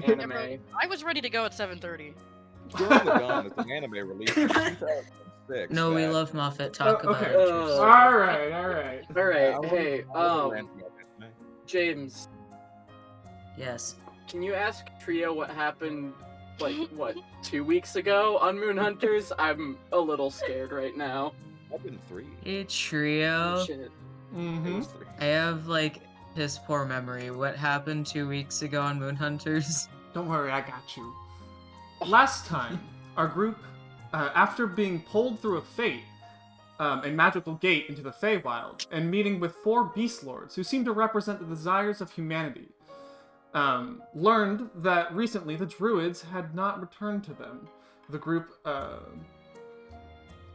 anime. I was ready to go at 7:30. Still in the Gun is an anime released in 2006. No, we that- love Muffet. Talk about okay. it. All right. All right, I wanna- hey, I wanna rant about anime. James, Yes. can you ask Trio what happened, like, what, 2 weeks ago on Moon Hunters? I'm a little scared right now. I've been 3. Hey, Trio. Shit. It Mm-hmm. was 3. I have, like, piss poor memory. What happened 2 weeks ago on Moon Hunters? Don't worry, I got you. Last time, our group, after being pulled through a magical gate into the Feywild, and meeting with 4 Beast Lords who seem to represent the desires of humanity, learned that recently the Druids had not returned to them. The group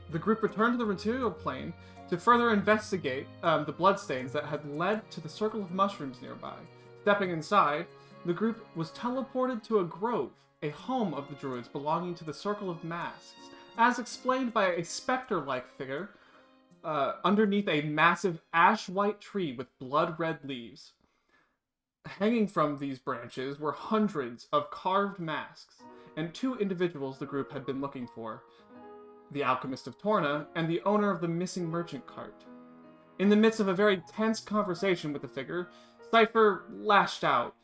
returned to the material plane to further investigate the bloodstains that had led to the circle of mushrooms nearby. Stepping inside, the group was teleported to a grove, a home of the Druids belonging to the Circle of Masks, as explained by a specter-like figure underneath a massive ash-white tree with blood-red leaves. Hanging from these branches were hundreds of carved masks, and 2 individuals the group had been looking for, the Alchemist of Torna and the owner of the missing merchant cart. In the midst of a very tense conversation with the figure, Cypher lashed out.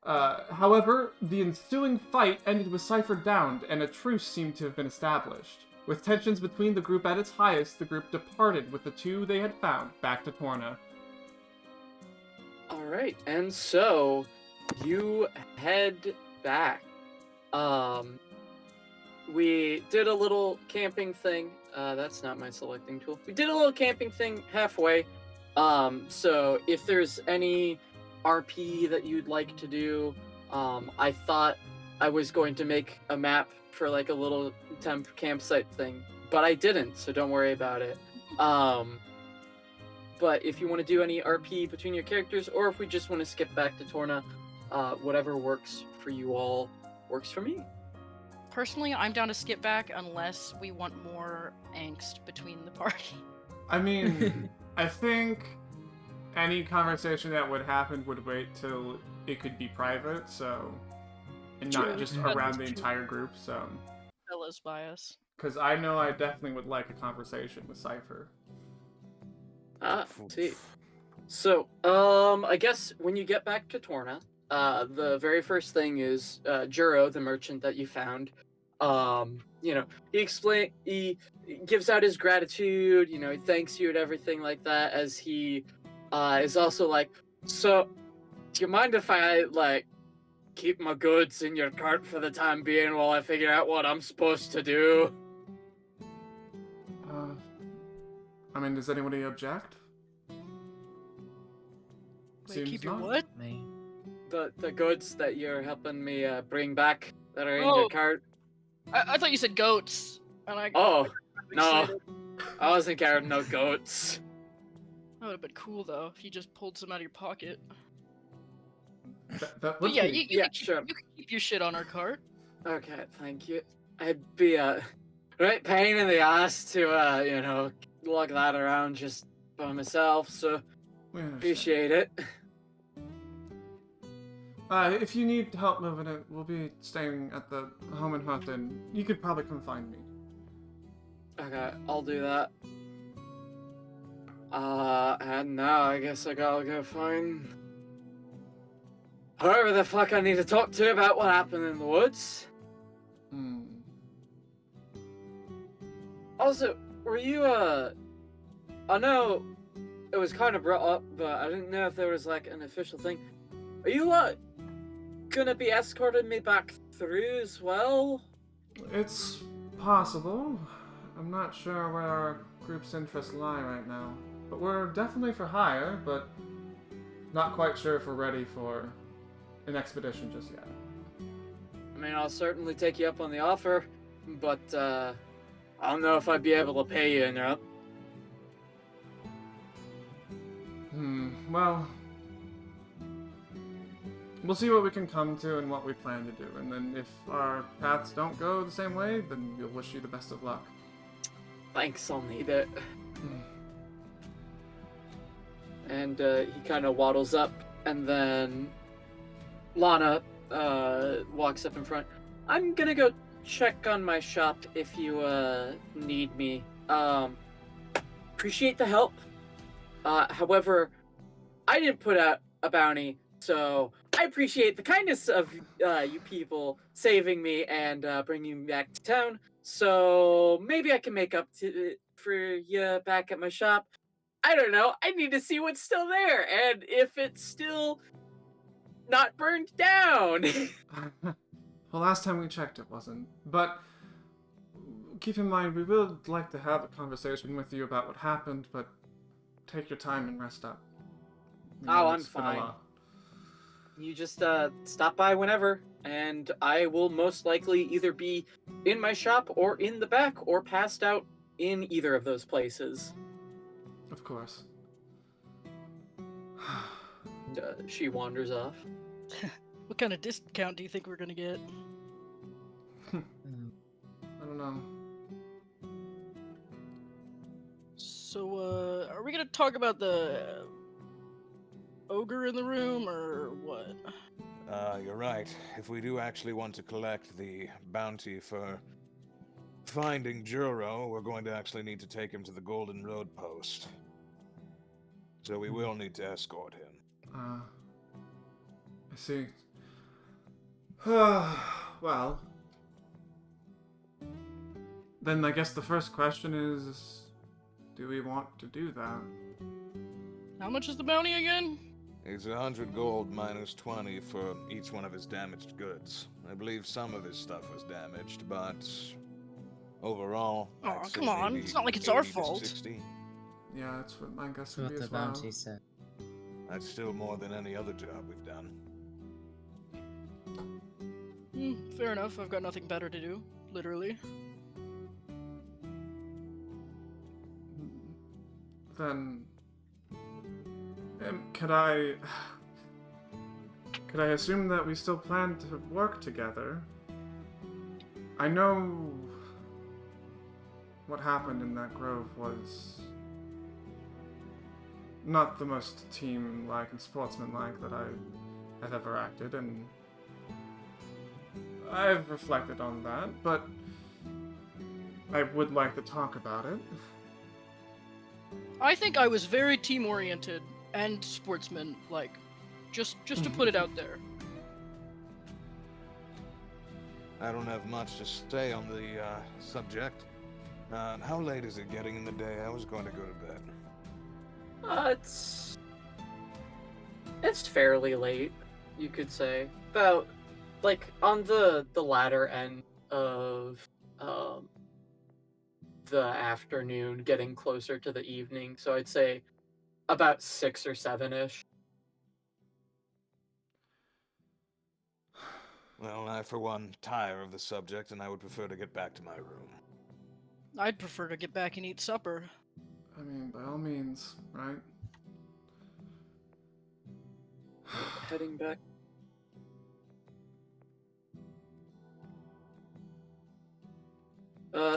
However, the ensuing fight ended with Cypher downed, and a truce seemed to have been established. With tensions between the group at its highest, the group departed with the 2 they had found back to Torna. Alright, and so you head back. We did a little camping thing. That's not my selecting tool. We did a little camping thing halfway. So if there's any RP that you'd like to do, I thought I was going to make a map for like a little temp campsite thing, but I didn't, so don't worry about it. But if you want to do any RP between your characters, or if we just want to skip back to Torna, whatever works for you all works for me. Personally, I'm down to skip back unless we want more angst between the party. I mean, I think any conversation that would happen would wait till it could be private, so... And not True. just That's around the true. entire group, so... Fellas bias. Because I know I definitely would like a conversation with Cypher. See. So, I guess when you get back to Torna, the very first thing is Juro, the merchant that you found. He gives out his gratitude, he thanks you and everything like that, as he is also like, so, do you mind if I, keep my goods in your cart for the time being while I figure out what I'm supposed to do? I mean, does anybody object? Wait, Seems keep your not. what? Me. The goods that you're helping me bring back that are in your Oh. cart. I thought you said goats. And I Oh, got no. excited. I wasn't carrying no goats. That would have been cool though if you just pulled some out of your pocket. That But would yeah, be- you Yeah, can keep, sure. you can keep your shit on our cart. Okay, thank you. It'd be a right pain in the ass to, lug that around just by myself, so we understand. appreciate it. If you need help moving it, we'll be staying at the home and hut, and you could probably come find me. Okay, I'll do that. And now I guess I gotta go find whoever the fuck I need to talk to about what happened in the woods. Also, were you, I know it was kind of brought up, but I didn't know if there was, an official thing. Are you, gonna be escorting me back through as well? It's possible. I'm not sure where our group's interests lie right now. But we're definitely for hire, but not quite sure if we're ready for an expedition just yet. I mean, I'll certainly take you up on the offer, but, I don't know if I'd be able to pay you enough. Well, we'll see what we can come to and what we plan to do, and then if our paths don't go the same way, then we'll wish you the best of luck. Thanks, I'll need it. And he kind of waddles up, and then Lana walks up in front. I'm gonna go check on my shop if you need me. Appreciate the help. However, I didn't put out a bounty, so I appreciate the kindness of you people saving me and bringing me back to town. So maybe I can make up for you back at my shop. I don't know. I need to see what's still there and if it's still not burned down. Well, last time we checked, it wasn't. But keep in mind, we would like to have a conversation with you about what happened, but take your time and rest up. We know Oh, I'm it's been a fine. lot. You just stop by whenever, and I will most likely either be in my shop or in the back or passed out in either of those places. Of course. She wanders off. What kind of discount do you think we're gonna get? I don't know. So, are we gonna talk about the ogre in the room, or what? You're right. If we do actually want to collect the bounty for finding Juro, we're going to actually need to take him to the Golden Road Post. So we will need to escort him. I see. Well, then I guess the first question is, do we want to do that? How much is the bounty again? It's 100 gold minus 20 for each one of his damaged goods. I believe some of his stuff was damaged, but overall, Aw, I'd say come on, maybe it's not like it's our 80 to fault. 60. Yeah, that's what my guess That's would what be the as well. bounty said. That's still more than any other job we've done. Fair enough. I've got nothing better to do, literally. Then, could I assume that we still plan to work together? I know what happened in that grove was not the most team-like and sportsman-like that I have ever acted, and I've reflected on that, but I would like to talk about it. I think I was very team-oriented and sportsman-like. Just to put it out there. I don't have much to say on the subject. How late is it getting in the day? I was going to go to bed. It's fairly late, you could say. About like on the latter end of the afternoon, getting closer to the evening. So I'd say about 6 or 7-ish. Well, I, for one, tire of the subject, and I would prefer to get back to my room. I'd prefer to get back and eat supper. I mean, by all means, right? Heading back.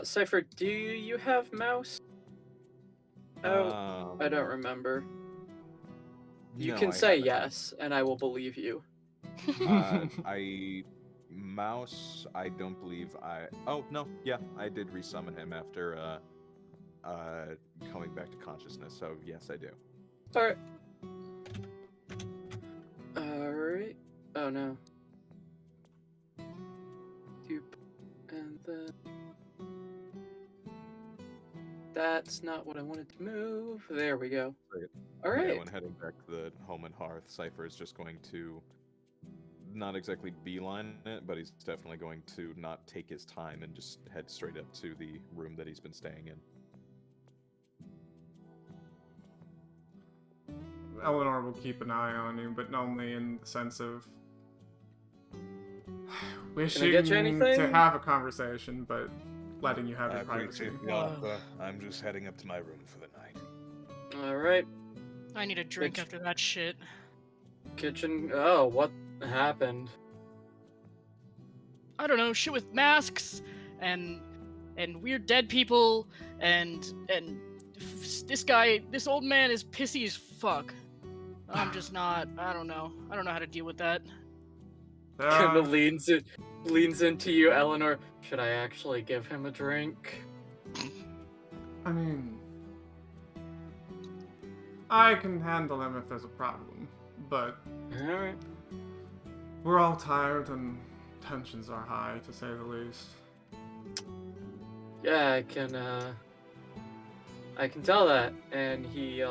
Cypher, do you have mouse? Oh, I don't remember. You No, can I say haven't. yes, and I will believe you. Mouse, I don't believe I... Oh, no, yeah, I did resummon him after, coming back to consciousness, so yes, I do. Alright. Alright. Oh no. Doop. And then... That's not what I wanted to move. There we go. Right. Alright. Yeah, when heading back to the home and hearth, Cypher is just going to not exactly beeline it, but he's definitely going to not take his time and just head straight up to the room that he's been staying in. Eleanor will keep an eye on you, but only in the sense of wishing get you anything? to have a conversation, but letting you have I your privacy. appreciate the offer. I'm just heading up to my room for the night. Alright. I need a drink Bitch. after that shit. Kitchen. Oh, what happened? I don't know, shit with masks and weird dead people and this old man is pissy as fuck. I'm just not. I don't know how to deal with that. Kind of leans into you, Eleanor. Should I actually give him a drink? I mean, I can handle him if there's a problem, but All right. we're all tired and tensions are high, to say the least. Yeah, I can tell that. And he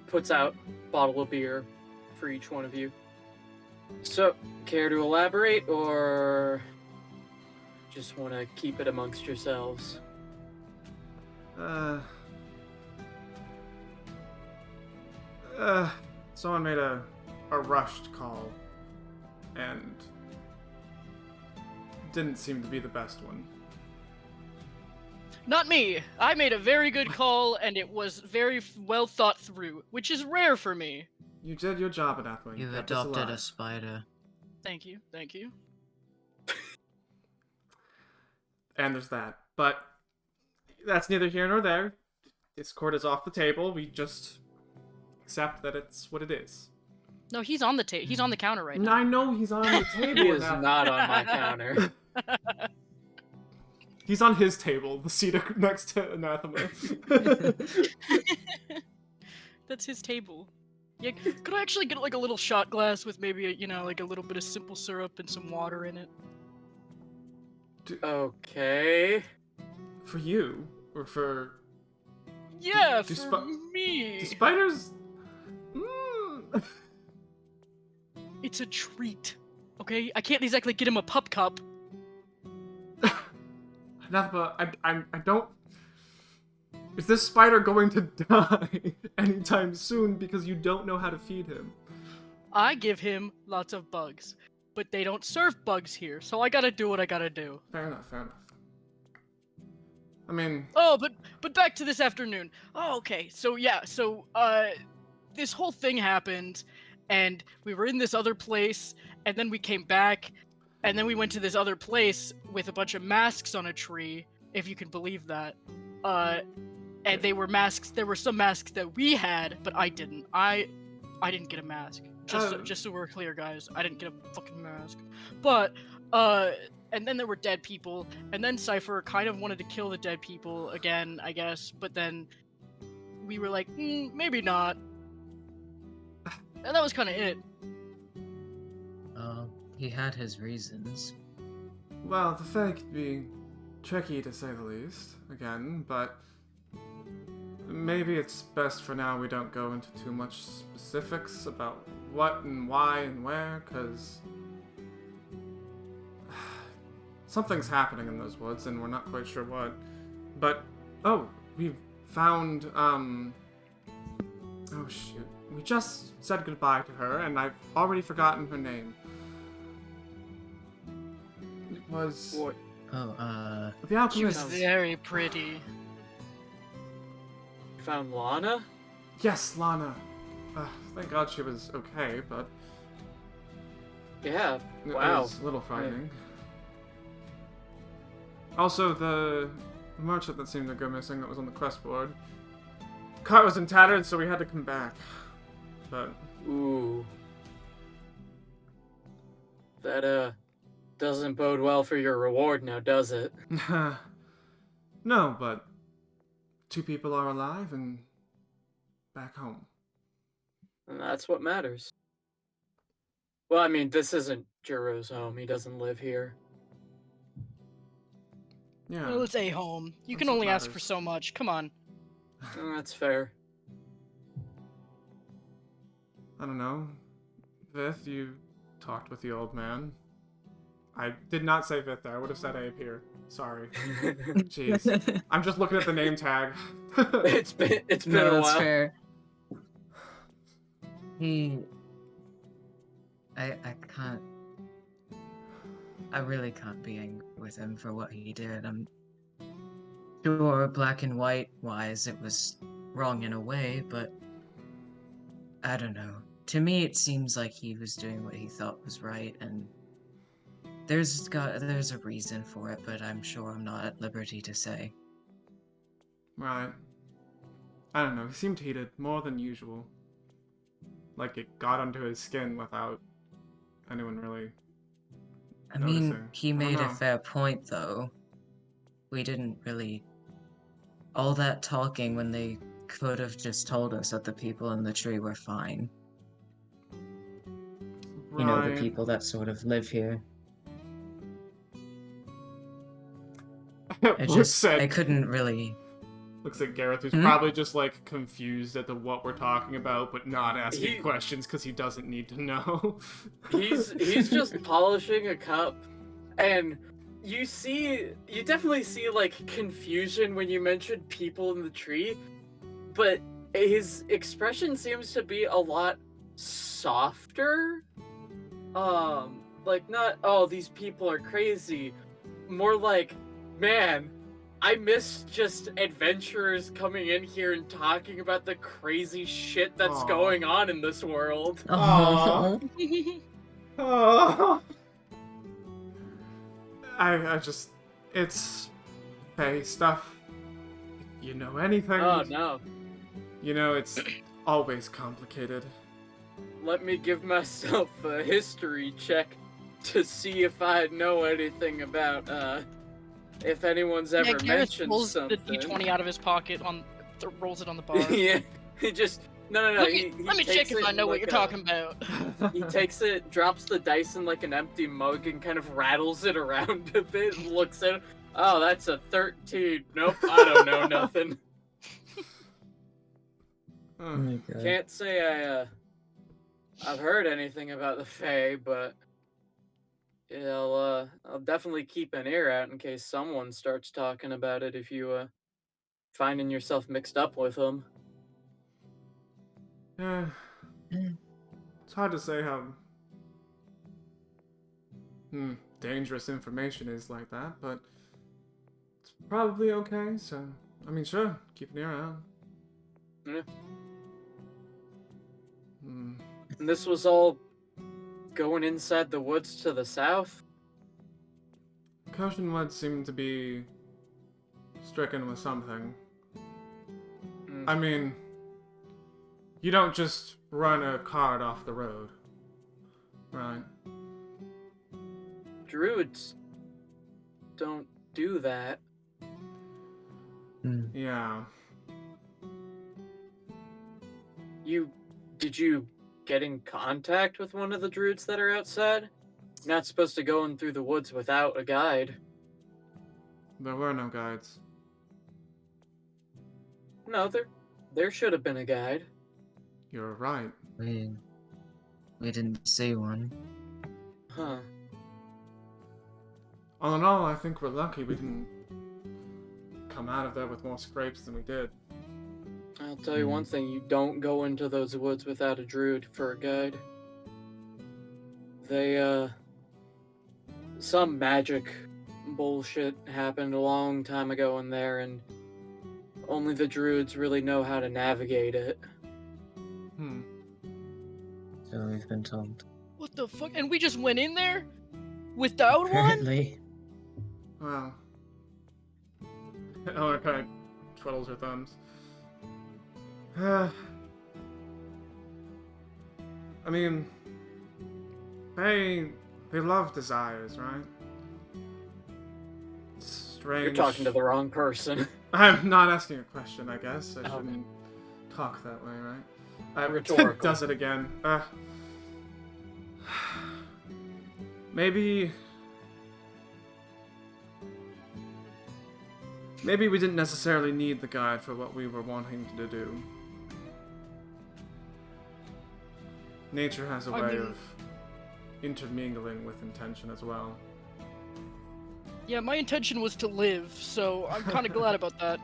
puts out a bottle of beer for each one of you. So, care to elaborate, or just want to keep it amongst yourselves? Someone made a rushed call, and didn't seem to be the best one. Not me. I made a very good call, and it was very well thought through, which is rare for me. You did your job, Anathema. You've kept us adopted a alive. spider. Thank you. Thank you. And there's that. But that's neither here nor there. Discord is off the table. We just accept that it's what it is. No, he's on the he's on the counter right And now. I know he's on the table. He is Anathema. not on my counter. He's on his table, the seat next to Anathema. That's his table. Yeah, could I actually get like a little shot glass with maybe like a little bit of simple syrup and some water in it? Okay. For you? Or for... Yeah, Do for me. Do spiders... Mm. It's a treat. Okay, I can't exactly get him a pup cup. Anathema, I don't... Is this spider going to die anytime soon because you don't know how to feed him? I give him lots of bugs, but they don't serve bugs here, so I gotta do what I gotta do. Fair enough, fair enough. I mean... Oh, but back to this afternoon. Oh, okay. So yeah, this whole thing happened, and we were in this other place, and then we came back, and then we went to this other place with a bunch of masks on a tree, if you can believe that. And they were masks. There were some masks that we had, but I didn't. I didn't get a mask. Just so we're clear, guys. I didn't get a fucking mask. But and then there were dead people, and then Cypher kind of wanted to kill the dead people again, I guess. But then we were like, maybe not. And that was kind of it. He had his reasons. Well, the fake could be tricky, to say the least, again, but... Maybe it's best for now we don't go into too much specifics about what and why and where, because... something's happening in those woods, and we're not quite sure what. But, oh, we found, oh shoot. We just said goodbye to her, and I've already forgotten her name. It was... What? The She was alchemist. very pretty. You found Lana? Yes, Lana. Thank God she was okay, but Yeah. it Wow. was a little frightening. Also, the merchant that seemed to go missing that was on the quest board. Cart was in tatters, so we had to come back. But Ooh. That doesn't bode well for your reward now, does it? no, but 2 people are alive and back home. And that's what matters. Well, I mean, this isn't Juro's home. He doesn't live here. Yeah, Well, it's a home. You can That's what only ask for matters. so much. Come on. That's fair. I don't know. Vith, you talked with the old man. I did not say Vith there. I would have said Abe here. Sorry. Jeez. I'm just looking at the name tag. It's been a No, that's while. fair. I can't. I really can't be angry with him for what he did. I'm sure black and white wise it was wrong in a way, but I don't know. To me, it seems like he was doing what he thought was right, and there's a reason for it, but I'm sure I'm not at liberty to say. Right. I don't know. He seemed heated more than usual. Like it got under his skin without anyone really I mean, noticing. he I don't made a know. fair point, though. We didn't really... All that talking when they could have just told us that the people in the tree were fine. You know, the Right. people that sort of live here. I couldn't really... Looks like Gareth, who's Hmm? probably just like confused at what we're talking about, but not asking He- questions because he doesn't need to know. He's just polishing a cup, and you definitely see like confusion when you mention people in the tree, but his expression seems to be a lot softer. Like not, oh, these people are crazy, more like, man, I miss just adventurers coming in here and talking about the crazy shit that's Aw. going on in this world. Aw. Oh. I just, it's Faye stuff. If you know anything, Oh no. you know it's always complicated. Let me give myself a history check to see if I know anything about if anyone's ever Gareth mentioned pulls something. the D20 out of his pocket, rolls it on the bar. Yeah, he just no. Let he me check takes if it I know what like you're a- talking about. He takes it, drops the dice in like an empty mug, and kind of rattles it around a bit, and looks at it. Oh, that's a 13. Nope, I don't know nothing. Oh my god. Can't say I've heard anything about the Fae, but I'll definitely keep an ear out in case someone starts talking about it if you finding yourself mixed up with them. Yeah. It's hard to say how dangerous information is like that, but it's probably okay, so I mean sure, keep an ear out. Yeah. Hmm. And this was all going inside the woods to the south? Cushion Wood seemed to be stricken with something. Mm. I mean, you don't just run a cart off the road, right? Druids don't do that. Hmm. Yeah. Did you get in contact with one of the druids that are outside? You're not supposed to go in through the woods without a guide. There were no guides. No, there should have been a guide. You're right. We didn't see one. Huh. All in all, I think we're lucky we didn't come out of there with more scrapes than we did. I'll tell you one thing, you don't go into those woods without a druid for a guide. They, some magic bullshit happened a long time ago in there, and only the druids really know how to navigate it. So we've been told. What the fuck? And we just went in there without one? Apparently. Well. Eleanor kind of twiddles her thumbs. I mean, they love desires, right? Strange. You're talking to the wrong person. I'm not asking a question, I guess. I Oh. shouldn't talk that way, right? Rhetorical. Does it again. Maybe we didn't necessarily need the guide for what we were wanting to do. Nature has a I way mean- of intermingling with intention as well. Yeah, my intention was to live, so I'm kind of glad about that.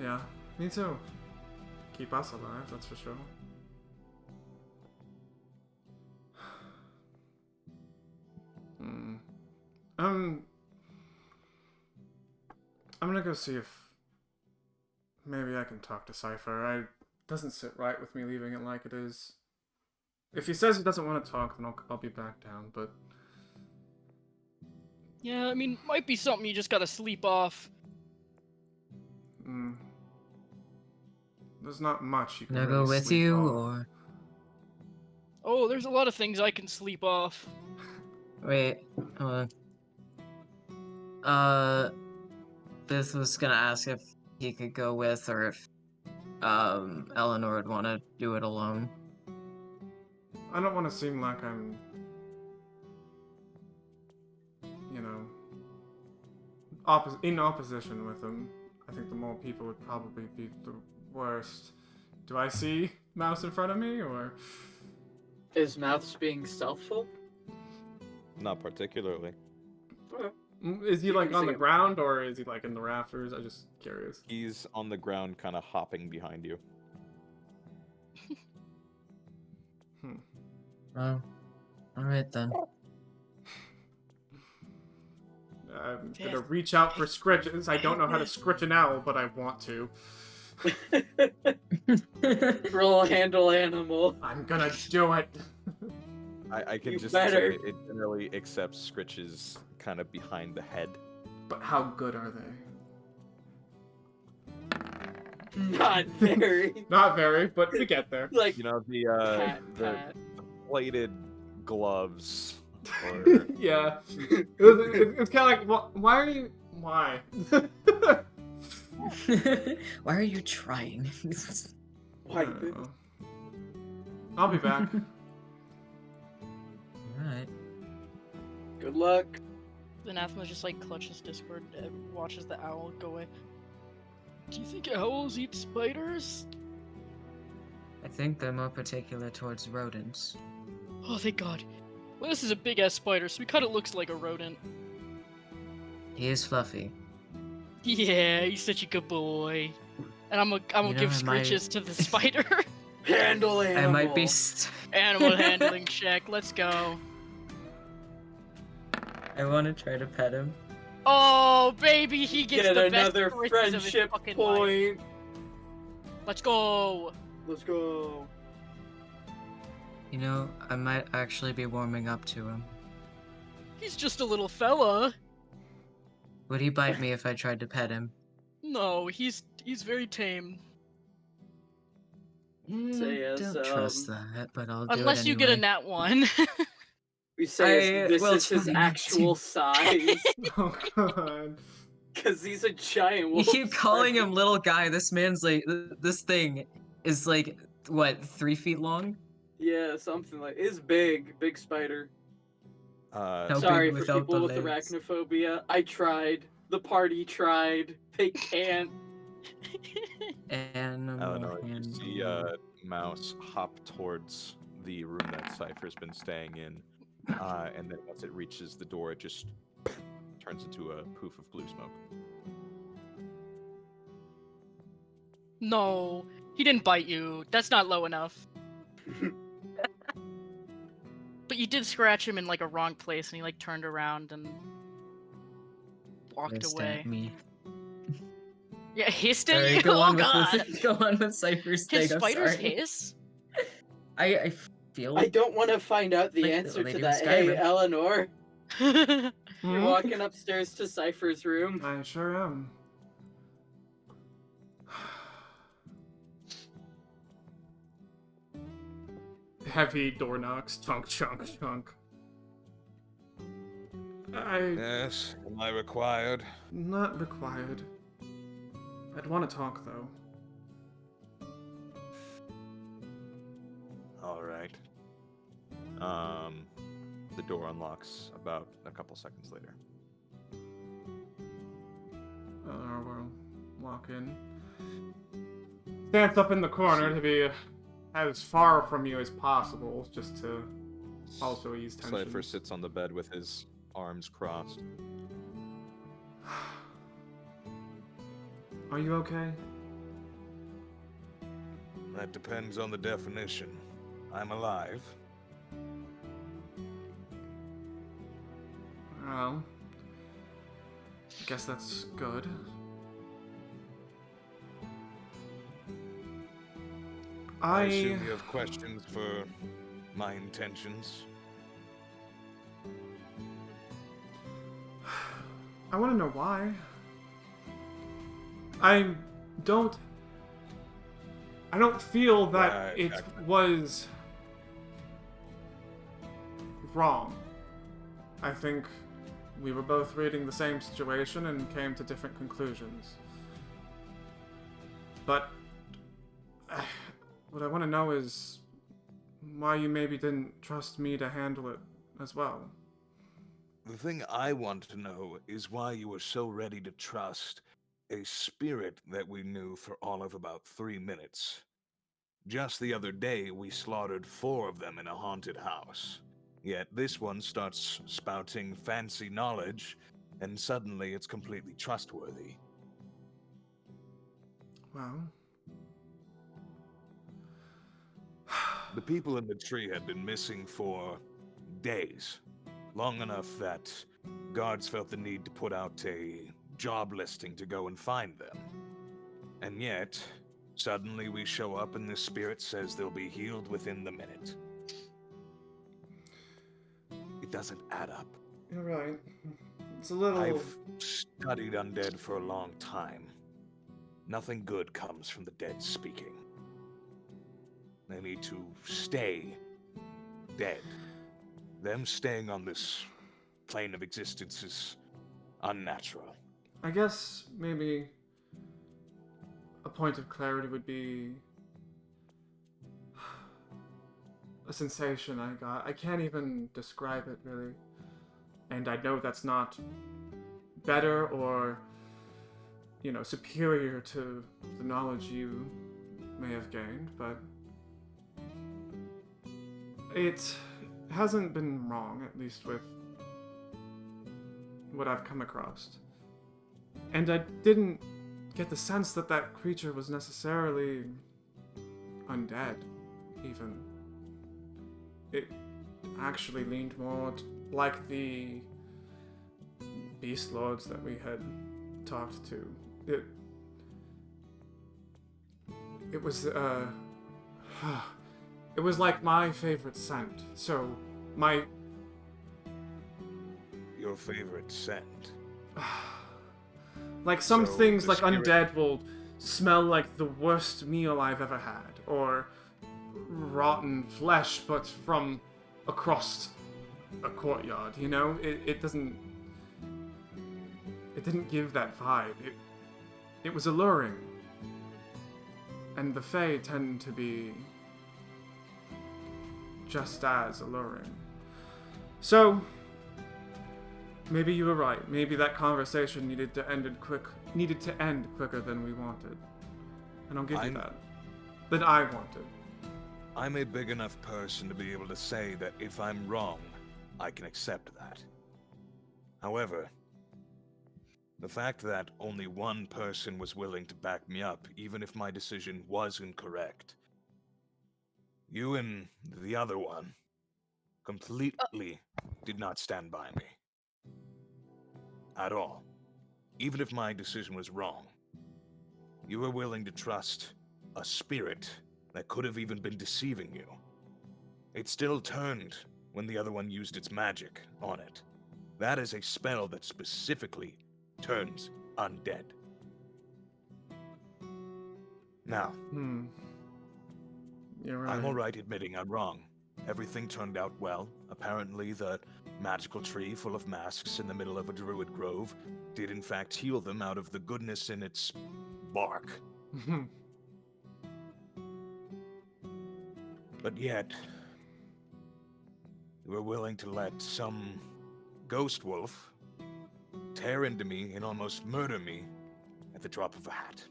Yeah, me too. Keep us alive, that's for sure. I'm gonna go see if maybe I can talk to Cypher. It doesn't sit right with me leaving it like it is. If he says he doesn't want to talk, then I'll be back down, but... Yeah, I mean, might be something you just gotta sleep off. There's not much you can Can I really go with sleep you, off. or Oh, there's a lot of things I can sleep off. Wait, hold on. This was gonna ask if he could go with or if Eleanor would want to do it alone. I don't want to seem like I'm, you know, in opposition with him. I think the more people would probably be the worst. Do I see Mouse in front of me, or? Is Mouths being stealthful? Not particularly. Okay. Is he You like can on see the him. ground, or is he like in the rafters? I'm just curious. He's on the ground, kind of hopping behind you. Well, alright then. I'm Yeah. gonna reach out for scritches. I don't know how to scritch an owl, but I want to. Roll handle animal. I'm gonna do it. I can You just better. say it generally accepts scritches kind of behind the head. But how good are they? Not very. Not very, but we get there. Like You know, pat, the pat. plated gloves. Or Yeah. It's kind of like, why are you? Why? Why are you trying? Why? I don't know. I'll be back. Alright. Good luck. Anathema just like clutches Discord and watches the owl go away. Do you think owls eat spiders? I think they're more particular towards rodents. Oh, thank God. Well, this is a big ass spider, so he kind of looks like a rodent. He is fluffy. Yeah, he's such a good boy. And I'm gonna You know, give I might- scritches to the spider. Handle animal. I might be. Animal handling check. Let's go. I want to try to pet him. Oh, baby, he gets Get the another best scritches of his friendship fucking life. point. Let's go. Let's go. You know, I might actually be warming up to him. He's just a little fella. Would he bite me if I tried to pet him? No, he's very tame. Say yes, Don't trust that, but I'll do Unless it you get a anyway. nat one. We say I- this well, is it's his fine. actual size. Oh god. Because he's a giant You wolf. keep calling him little guy. This man's like, this thing is like, what, 3 feet long? Yeah, something like. It's big spider. How Sorry big for without people the with legs? arachnophobia. I tried. The party tried. They can't. Animal Eleanor, you see handling. Mouse hop towards the room that Cypher's been staying in, and then once it reaches the door, it just turns into a poof of blue smoke. No, he didn't bite you. That's not low enough. But you did scratch him in like a wrong place, and he like turned around and walked Hissed away. at me. Yeah, hissed at Sorry, you. go Oh on God! with go on with Cypher's thing. His I'm spiders sorry. hiss. I feel. I don't want to find out the Like answer they to do in that. Hey, Skyrim. Eleanor. You're Hmm? walking upstairs to Cypher's room. I sure am. Heavy door knocks. Chunk, chunk, chunk. Yes, am I required? Not required. I'd want to talk, though. All right. The door unlocks about a couple seconds later. We'll walk in. Stance up in the corner to be as far from you as possible, just to also ease tension. Cypher sits on the bed with his arms crossed. Are you okay? That depends on the definition. I'm alive. Well, I guess that's good. I assume you have questions for my intentions. I want to know why. I don't feel that Right, it exactly. was wrong. I think we were both reading the same situation and came to different conclusions. But what I want to know is why you maybe didn't trust me to handle it as well. The thing I want to know is why you were so ready to trust a spirit that we knew for all of about 3 minutes. Just the other day, we slaughtered 4 of them in a haunted house. Yet this one starts spouting fancy knowledge, and suddenly it's completely trustworthy. Well, The people in the tree had been missing for days. Long enough that guards felt the need to put out a job listing to go and find them. And yet, suddenly we show up and the spirit says they'll be healed within the minute. It doesn't add up. you're right. It's a little... I've studied undead for a long time. Nothing good comes from the dead speaking. They need to stay dead. Them staying on this plane of existence is unnatural. I guess maybe a point of clarity would be a sensation I got. I can't even describe it really. And I know that's not better or, superior to the knowledge you may have gained, but it hasn't been wrong, at least with what I've come across. And I didn't get the sense that that creature was necessarily undead, even. It actually leaned more like the beast lords that we had talked to. It was, it was like my favorite scent. So, Your favorite scent? like some So, things the like spirit- undead will smell like the worst meal I've ever had, or rotten flesh, but from across a courtyard. It didn't give that vibe. It was alluring, and the Fae tend to be just as alluring. So, maybe you were right. Maybe that conversation needed to end quicker than we wanted. And I'll give you that. Than I wanted. I'm a big enough person to be able to say that if I'm wrong, I can accept that. However, the fact that only one person was willing to back me up, even if my decision was incorrect, you and the other one completely did not stand by me. At all. Even if my decision was wrong, you were willing to trust a spirit that could have even been deceiving you. It still turned when the other one used its magic on it. That is a spell that specifically turns undead. Now, You're right. I'm alright admitting I'm wrong. Everything turned out well. Apparently, the magical tree full of masks in the middle of a druid grove did in fact heal them out of the goodness in its bark. But yet, you were willing to let some ghost wolf tear into me and almost murder me at the drop of a hat.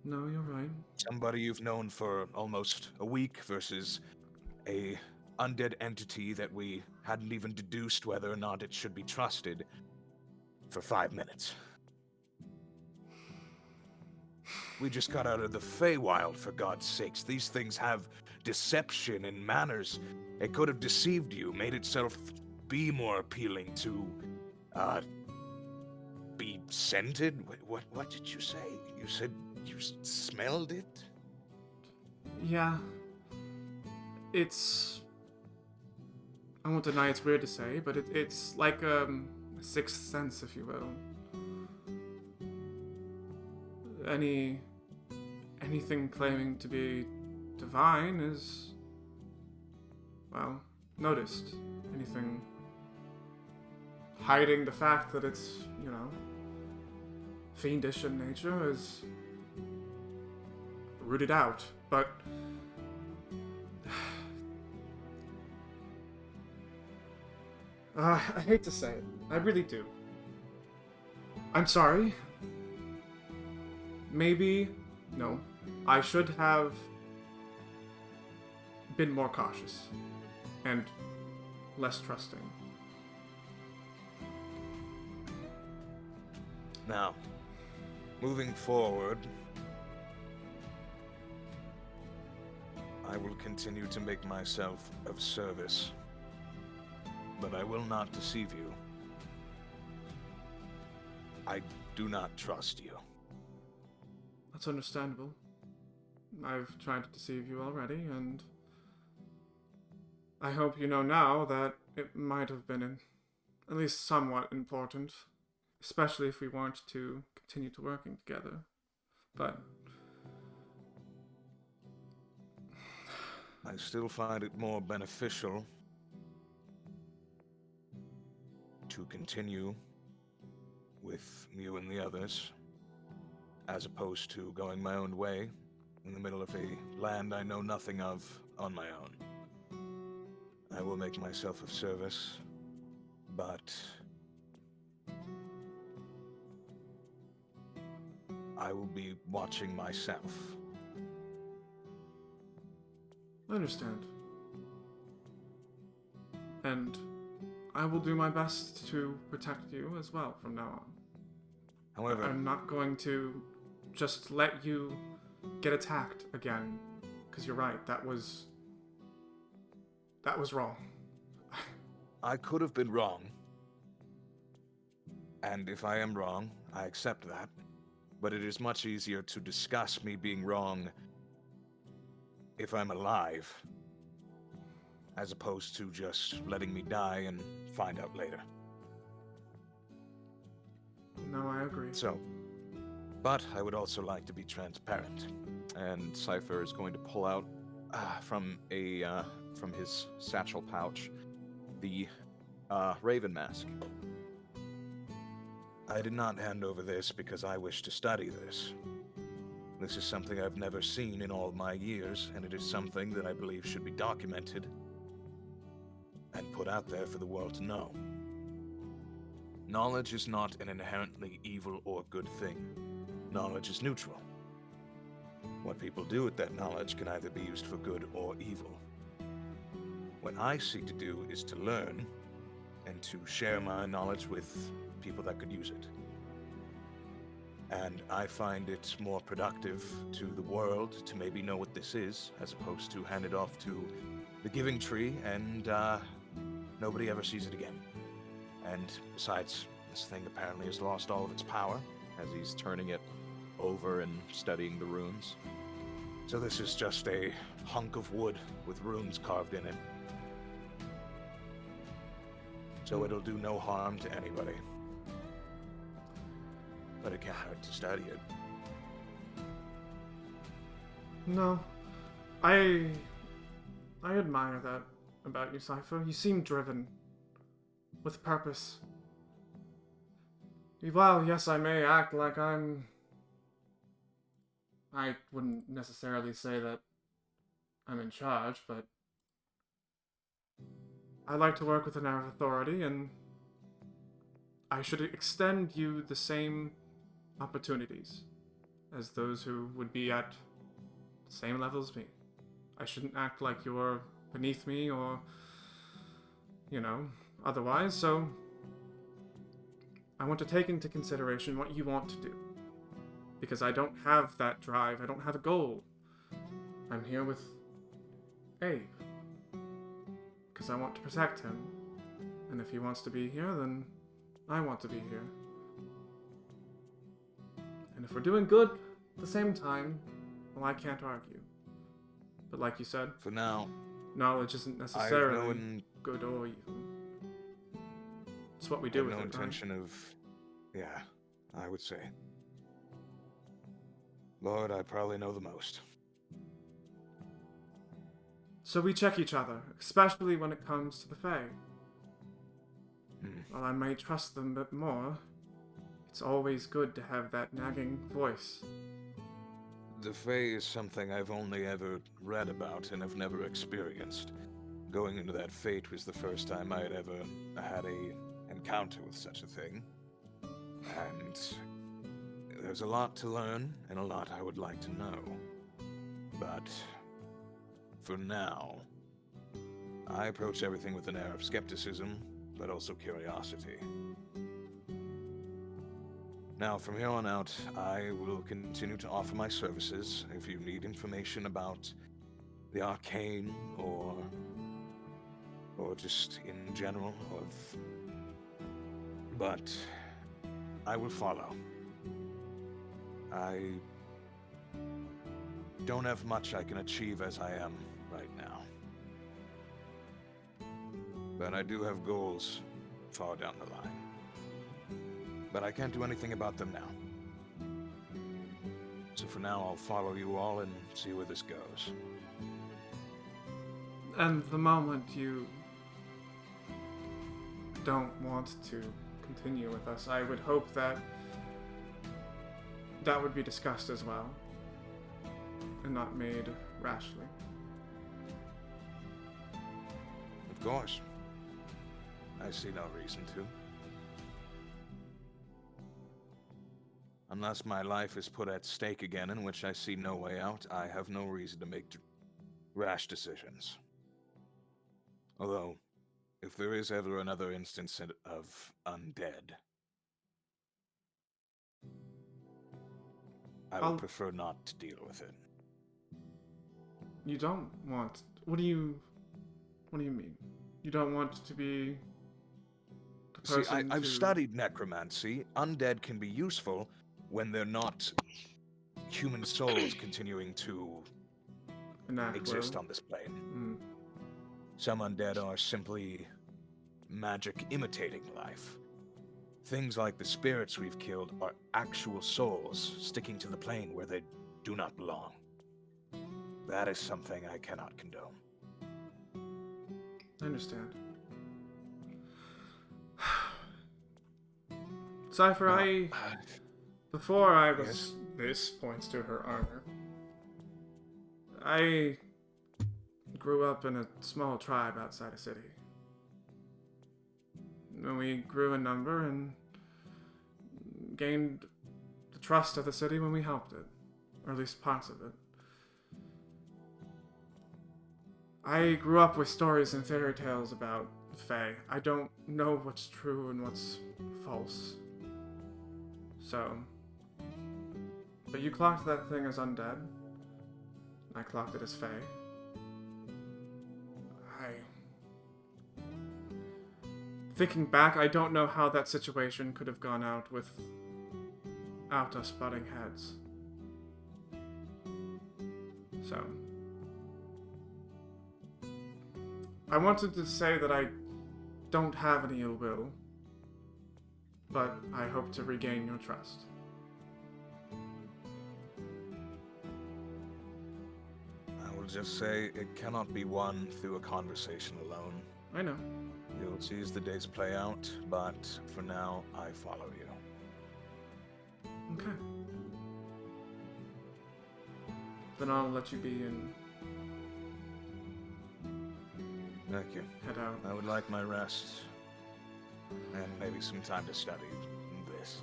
No, you're right. Somebody you've known for almost a week versus a undead entity that we hadn't even deduced whether or not it should be trusted for 5 minutes. We just got out of the Feywild, for God's sakes. These things have deception and manners. It could have deceived you, made itself be more appealing to, be scented? What did you say? You said you smelled it? Yeah. I won't deny it's weird to say, but it's like a sixth sense, if you will. Anything claiming to be divine is, well, noticed? Anything hiding the fact that it's, fiendish in nature is rooted out, but I hate to say it. I really do. I'm sorry. Maybe, no, I should have been more cautious and less trusting. Now, moving forward, I will continue to make myself of service, but I will not deceive you. I do not trust you. That's understandable. I've tried to deceive you already, and I hope you know now that it might have been at least somewhat important, especially if we want to continue to working together. But I still find it more beneficial to continue with you and the others, as opposed to going my own way in the middle of a land I know nothing of on my own. I will make myself of service, but I will be watching myself. I understand. And I will do my best to protect you as well from now on. However, I'm not going to just let you get attacked again, because you're right, that was wrong. I could have been wrong. And if I am wrong, I accept that. But it is much easier to discuss me being wrong if I'm alive, as opposed to just letting me die and find out later. No, I agree. So, but I would also like to be transparent. And Cypher is going to pull out from his satchel pouch the Raven mask. I did not hand over this because I wish to study this. This is something I've never seen in all my years, and it is something that I believe should be documented and put out there for the world to know. Knowledge is not an inherently evil or good thing. Knowledge is neutral. What people do with that knowledge can either be used for good or evil. What I seek to do is to learn and to share my knowledge with people that could use it. And I find it more productive to the world to maybe know what this is, as opposed to hand it off to the Giving Tree and nobody ever sees it again. And besides, this thing apparently has lost all of its power As he's turning it over and studying the runes. So this is just a hunk of wood with runes carved in it. So it'll do no harm to anybody. But it can't hurt to study it. No. I admire that about you, Cypher. You seem driven. With purpose. Well, yes, I may act like I wouldn't necessarily say that I'm in charge, but I like to work with an air of authority, and I should extend you the same opportunities as those who would be at the same level as me. I shouldn't act like you're beneath me or, otherwise, so I want to take into consideration what you want to do. Because I don't have that drive, I don't have a goal. I'm here with Abe. Because I want to protect him. And if he wants to be here, then I want to be here. And if we're doing good at the same time, well, I can't argue. But like you said, For now, knowledge isn't I have necessarily good or evil. It's what we do with no it, intention of... Yeah, I would say. Lord, I probably know the most. So we check each other, especially when it comes to the Fae. While I may trust them a bit more, it's always good to have that nagging voice. The Fae is something I've only ever read about and have never experienced. Going into that fate was the first time I had ever had a encounter with such a thing. And there's a lot to learn and a lot I would like to know. But for now, I approach everything with an air of skepticism, but also curiosity. Now, from here on out, I will continue to offer my services if you need information about the arcane or just in general but I will follow. I don't have much I can achieve as I am right now. But I do have goals far down the line. But I can't do anything about them now. So for now, I'll follow you all and see where this goes. And the moment you don't want to continue with us, I would hope that that would be discussed as well, and not made rashly. Of course. I see no reason to. Unless my life is put at stake again, in which I see no way out, I have no reason to make rash decisions. Although, if there is ever another instance of undead, I would prefer not to deal with it. You don't want... What do you mean? You don't want to be the person See, I've studied necromancy. Undead can be useful when they're not human souls continuing to exist on this plane. Some undead are simply magic imitating life. Things like the spirits we've killed are actual souls sticking to the plane where they do not belong. That is something I cannot condone. I understand. Cypher, before I was... Yes? This points to her armor. I grew up in a small tribe outside a city. And we grew in number and gained the trust of the city when we helped it. Or at least parts of it. I grew up with stories and fairy tales about Fae. I don't know what's true and what's false. So... But you clocked that thing as undead. I clocked it as Fae. Thinking back, I don't know how that situation could have gone out without us butting heads. So... I wanted to say that I don't have any ill will, but I hope to regain your trust. I will just say it cannot be won through a conversation alone. I know. You'll see as the days play out, but for now, I follow you. Okay. Then I'll let you be and Thank you. head out. I would like my rest, and maybe some time to study this.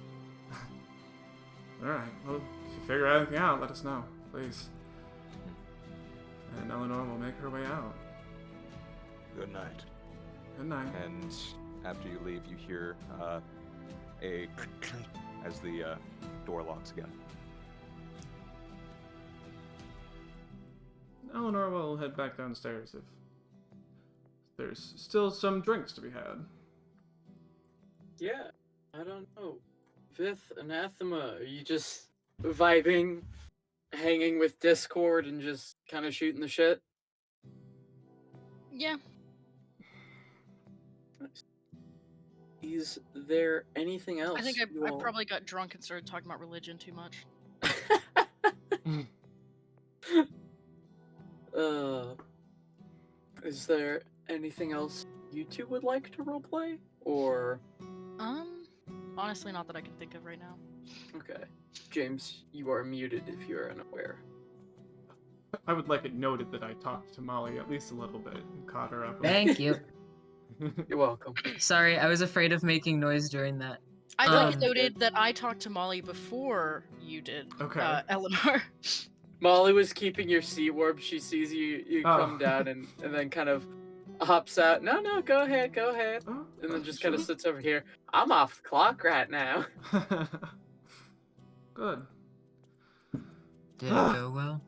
Alright, well, if you figure anything out, let us know, please. And Eleanor will make her way out. Good night. Good night. And after you leave, you hear a as the door locks again. Eleanor will head back downstairs if there's still some drinks to be had. Yeah, I don't know. Fifth Anathema, are you just vibing, hanging with Discord, and just kind of shooting the shit? Yeah. Nice. Is there anything else? I think you I all- probably got drunk and started talking about religion too much. Is there anything else you two would like to roleplay? Or Honestly, not that I can think of right now. okay, James, you are muted if you are unaware. I would like it noted that I talked to Molly at least a little bit and caught her up. Thank you. You're welcome. Sorry, I was afraid of making noise during that. I'd like it Um, noted that I talked to Molly before you did, Okay. Eleanor. Molly was keeping your sea warp. She sees you Oh. come down and then kind of hops out. No, go ahead. Oh, And then just kind of sure. sits over here. I'm off the clock right now. Good. did it go well?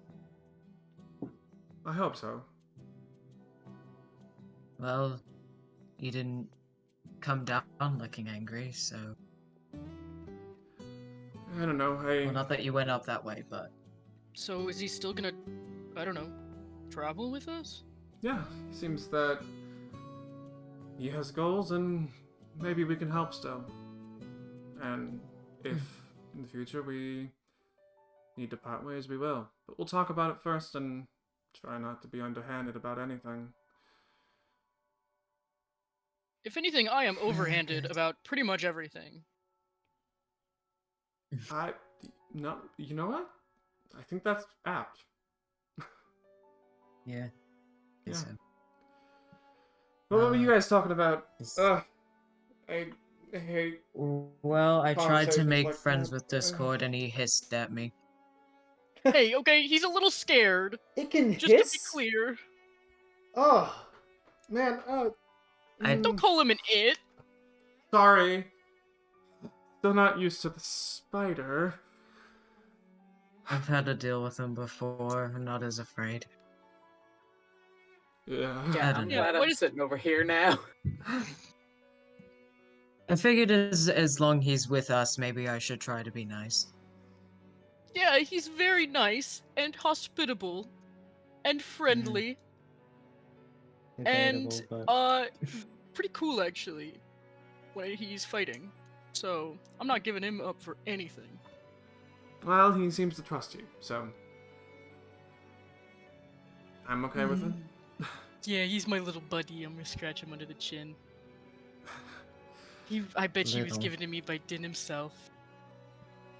I hope so. Well, you didn't come down looking angry, so... I don't know. Well, not that you went up that way, but... So is he still gonna, I don't know, travel with us? Yeah, seems that he has goals and maybe we can help still. And if in the future we need to part ways, we will. But we'll talk about it first and try not to be underhanded about anything. If anything, I am Very overhanded good. about pretty much everything. No, you know what? I think that's apt. Yeah. Yeah. So, What were you guys talking about? it's- I hate. Well, I tried to Conversations make like friends that. with Discord and he hissed at me. Hey, okay, he's a little scared. It can Just to be hiss? clear. Oh, man. Don't call him an it. Sorry. Still not used to the spider. I've had to deal with him before. I'm not as afraid. Yeah. Yeah, don't I'm know. glad what I'm is- sitting over here now. I figured as long he's with us, maybe I should try to be nice. Yeah, he's very nice and hospitable and friendly and Debatable, pretty cool actually when he's fighting. So I'm not giving him up for anything. Well, he seems to trust you, so I'm okay with it. Yeah, he's my little buddy. I'm gonna scratch him under the chin. I bet he was Little. given to me by Din himself.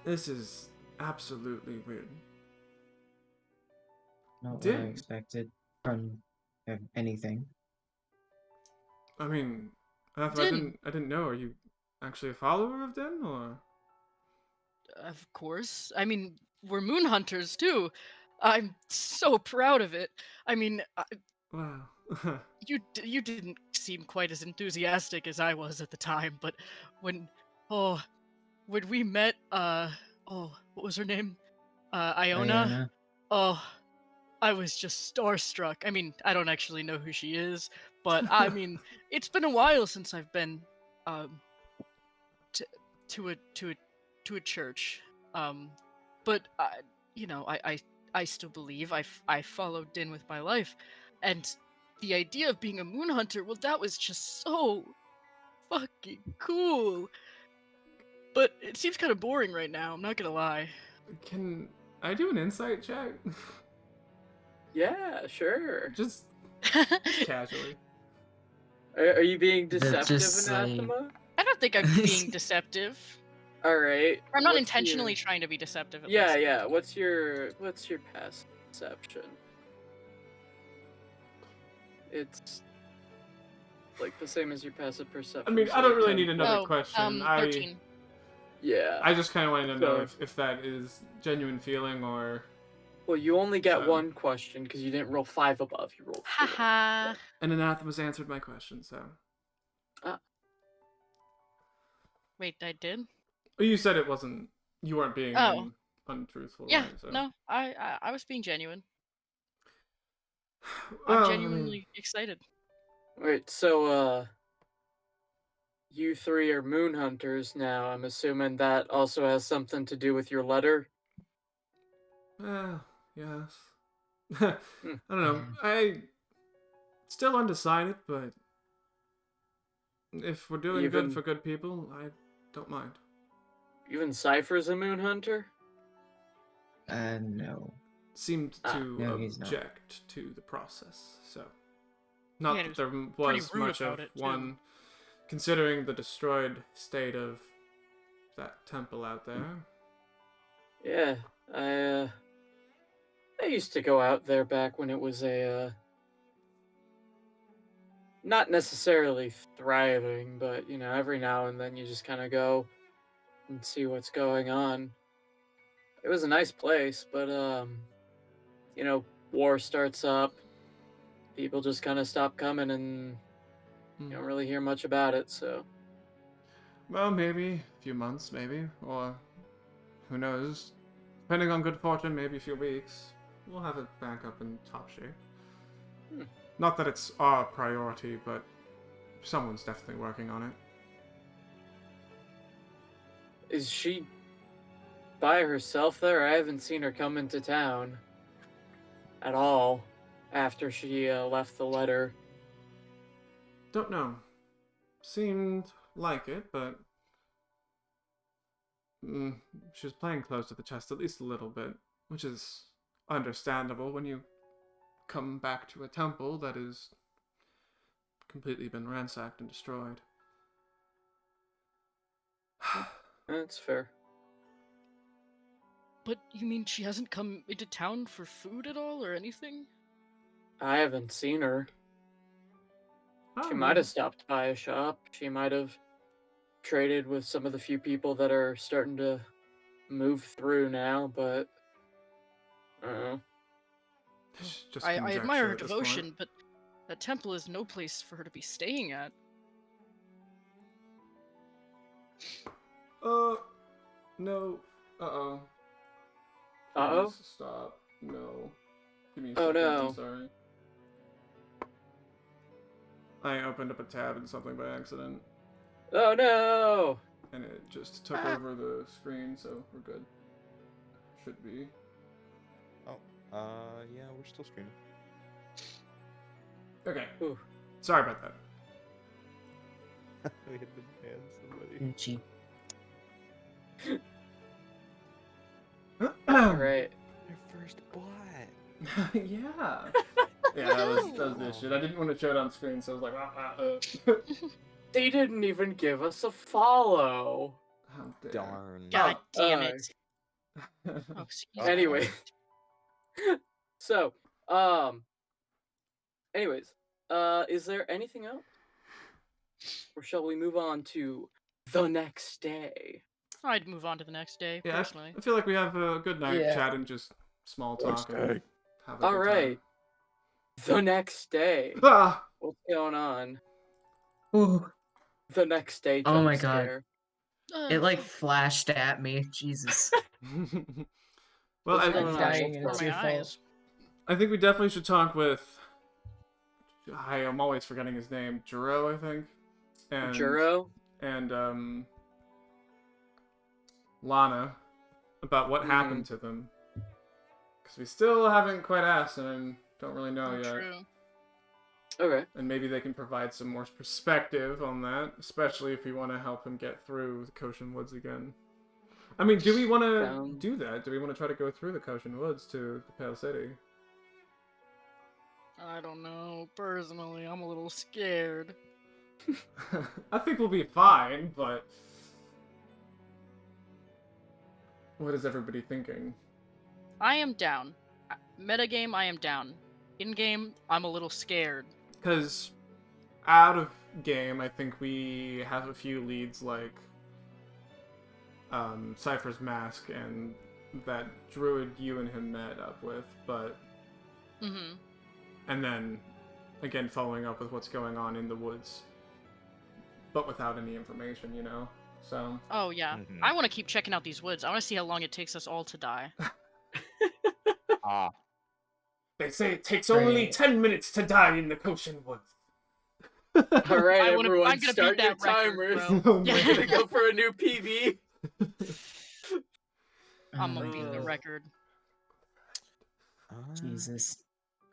This is absolutely weird. Not what Did- I expected from anything. I mean, I Din. didn't know. Are you actually a follower of Din, or? Of course. I mean, we're moon hunters too. I'm so proud of it. I mean, Wow. you didn't seem quite as enthusiastic as I was at the time, but when we met what was her name? Iona? Oh, I was just starstruck. I mean, I don't actually know who she is, but I mean, it's been a while since I've been to a church. But I still believe I followed Din with my life, and the idea of being a moon hunter, well, that was just so fucking cool. But it seems kind of boring right now. I'm not gonna lie. Can I do an insight check? Yeah, sure. Just casually. Are you being They're deceptive, just like- Anathema? I don't think I'm being deceptive. All right. I'm not what's intentionally your- trying to be deceptive. At Yeah, least. yeah. What's your perception? It's like the same as your passive perception. I mean, so I don't like really 10. need another question. 13. Yeah. I just kind of wanted to know So- if that is genuine feeling or. Well, you only get So- one question because you didn't roll 5 above. You rolled 4. Haha. And Anathema's answered my question, so. Wait, I did? Well, you said it wasn't. You weren't being Oh. untruthful. Yeah. right? So. No, I was being genuine. Well, I'm I mean, genuinely excited. Wait, so you 3 are moon hunters now. I'm assuming that also has something to do with your letter. yes. I don't know. I still undecided, but if we're doing Even- good for good people, I don't mind. Even Cypher's a moon hunter. No. Seemed Ah. to No, he's not. object to the process, so Not Yeah, that he there pretty was rude much of about it, too. one, considering the destroyed state of that temple out there. Yeah, I used to go out there back when it was not necessarily thriving, but every now and then you just kind of go and see what's going on. It was a nice place, but war starts up, people just kind of stop coming, and you don't really hear much about it. So Well, maybe a few months, maybe, or who knows. Depending on good fortune, maybe a few weeks. We'll have it back up in top shape. Hmm. Not that it's our priority, but someone's definitely working on it. is she by herself there? I haven't seen her come into town at all after she left the letter. Don't know. Seemed like it, but she was playing close to the chest at least a little bit, which is understandable when you come back to a temple that has completely been ransacked and destroyed. That's fair. But you mean she hasn't come into town for food at all or anything? I haven't seen her. Oh, She might have stopped by a shop. She might have traded with some of the few people that are starting to move through now, but I don't know. It's just I admire conjecture her at this point. devotion, but that temple is no place for her to be staying at. No. Uh-oh. Uh-oh? Please stop. No. Give me a Oh, second, no. I'm sorry. I opened up a tab and something by accident, Oh no! and it just took over the screen, so we're good. Should be. Yeah, we're still streaming. Okay. Ooh. Sorry about that. We had to ban somebody. Gucci. Alright. Your first blood. Yeah. Yeah, that was the shit. I didn't want to show it on screen, so I was like, They didn't even give us a follow. How dare. Darn. God damn uh, it. Oh, excuse Anyway. me. So, anyways, is there anything else? Or shall we move on to the next day? I'd move on to the next day, Yeah, personally. I feel like we have a good night Yeah. chatting, just small talk. And Okay. have a All good right. The next day. time. Ah! What's going on? Ooh, The next day Oh jump my God. scare. it like flashed at me. Jesus. Well, What's I, going I'm on? dying and For it's my your fault. eyes. I think we definitely should talk with. I'm always forgetting his name. Juro, I think. And Juro? and Lana about what happened to them. Because we still haven't quite asked and don't really know yet. True. Okay. And maybe they can provide some more perspective on that, especially if we want to help him get through the Koshin Woods again. I mean, do we want to do that? Do we want to try to go through the Koshin Woods to the Pale City? I don't know. Personally, I'm a little scared. I think we'll be fine, but what is everybody thinking? I am down. Metagame, I am down. In-game, I'm a little scared. Because out of game, I think we have a few leads like Cypher's Mask and that druid you and him met up with, but Mm-hmm. and then again following up with what's going on in the woods, but without any information, you know. So Oh, yeah. Mhm. I want to keep checking out these woods. I want to see how long it takes us all to die. Ah. they say it takes only only 10 minutes to die in the Koshin Woods. All right, I'm everyone, gonna start beat your that record, timers. bro. Oh my We're gonna go for a new PB. I'm gonna beat the record. Jesus.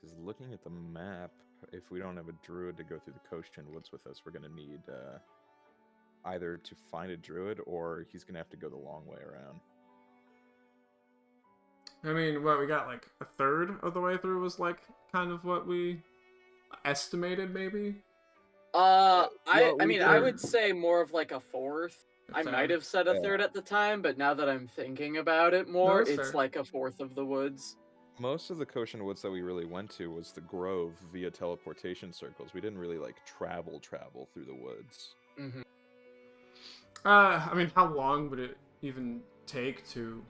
Because looking at the map, if we don't have a druid to go through the Koshin Woods with us, we're going to need either to find a druid or he's going to have to go the long way around. I mean, what we got like a third of the way through was like kind of what we estimated, maybe. I we mean, I did- would say more of like a fourth. I Fair. might have said a Yeah. third at the time, but now that I'm thinking about it more, that's it's fair. like a fourth of the woods. Most of the Koshin Woods that we really went to was the Grove via teleportation circles. We didn't really like travel through the woods. Hmm. I mean, how long would it even take to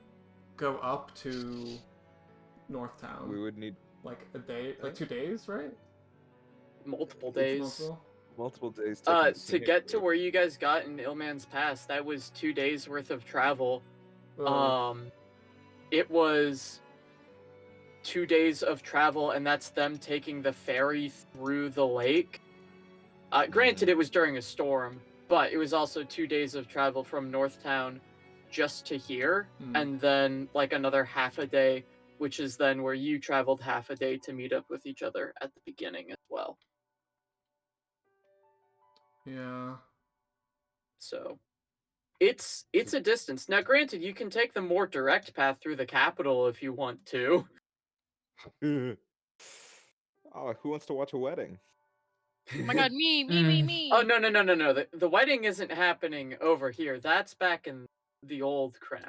go up to Northtown? We would need Like a day, like 2 days, right? Multiple It's days. multiple? multiple days To get to where you guys got in Illman's Pass, that was 2 days worth of travel. Oh, It was 2 days of travel, and that's them taking the ferry through the lake. Granted, it was during a storm, but it was also 2 days of travel from Northtown just to here, Hmm. and then like another half a day, which is then where you traveled half a day to meet up with each other at the beginning as well. yeah. So it's a distance. Now, granted, you can take the more direct path through the capital if you want to. Oh, who wants to watch a wedding? Oh my god, me. Oh, no. The wedding isn't happening over here. That's back in the old crown.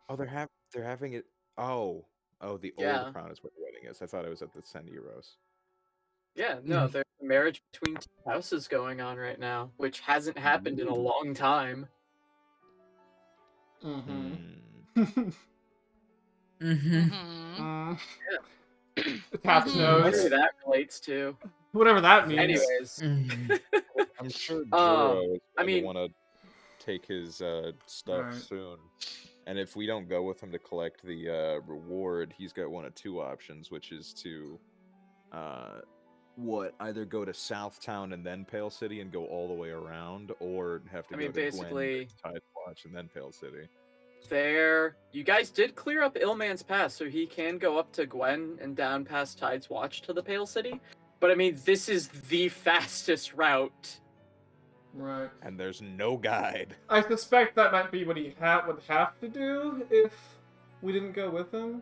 Oh, they're having it. Oh, the Yeah. old crown is where the wedding is. I thought it was at the Sendiros. Yeah, no, there's a marriage between two houses going on right now, which hasn't happened in a long time. Mm-hmm. Hmm. Mm-hmm. Mhm. Taps Mhm. Whatever nose. that relates to. Whatever that means. Anyways, Mhm. I'm sure Um, Juro is I going mean- to want to take his stuff Right. soon. And if we don't go with him to collect the reward, he's got one of two options, which is to either go to Southtown and then Pale City and go all the way around, or have to I go mean, to basically- Gwen, Tide Watch, and then Pale City. you guys did clear up Illman's Pass, so he can go up to Gwen and down past Tide's Watch to the Pale City. But I mean, this is the fastest route. Right. And there's no guide. I suspect that might be what he would have to do if we didn't go with him.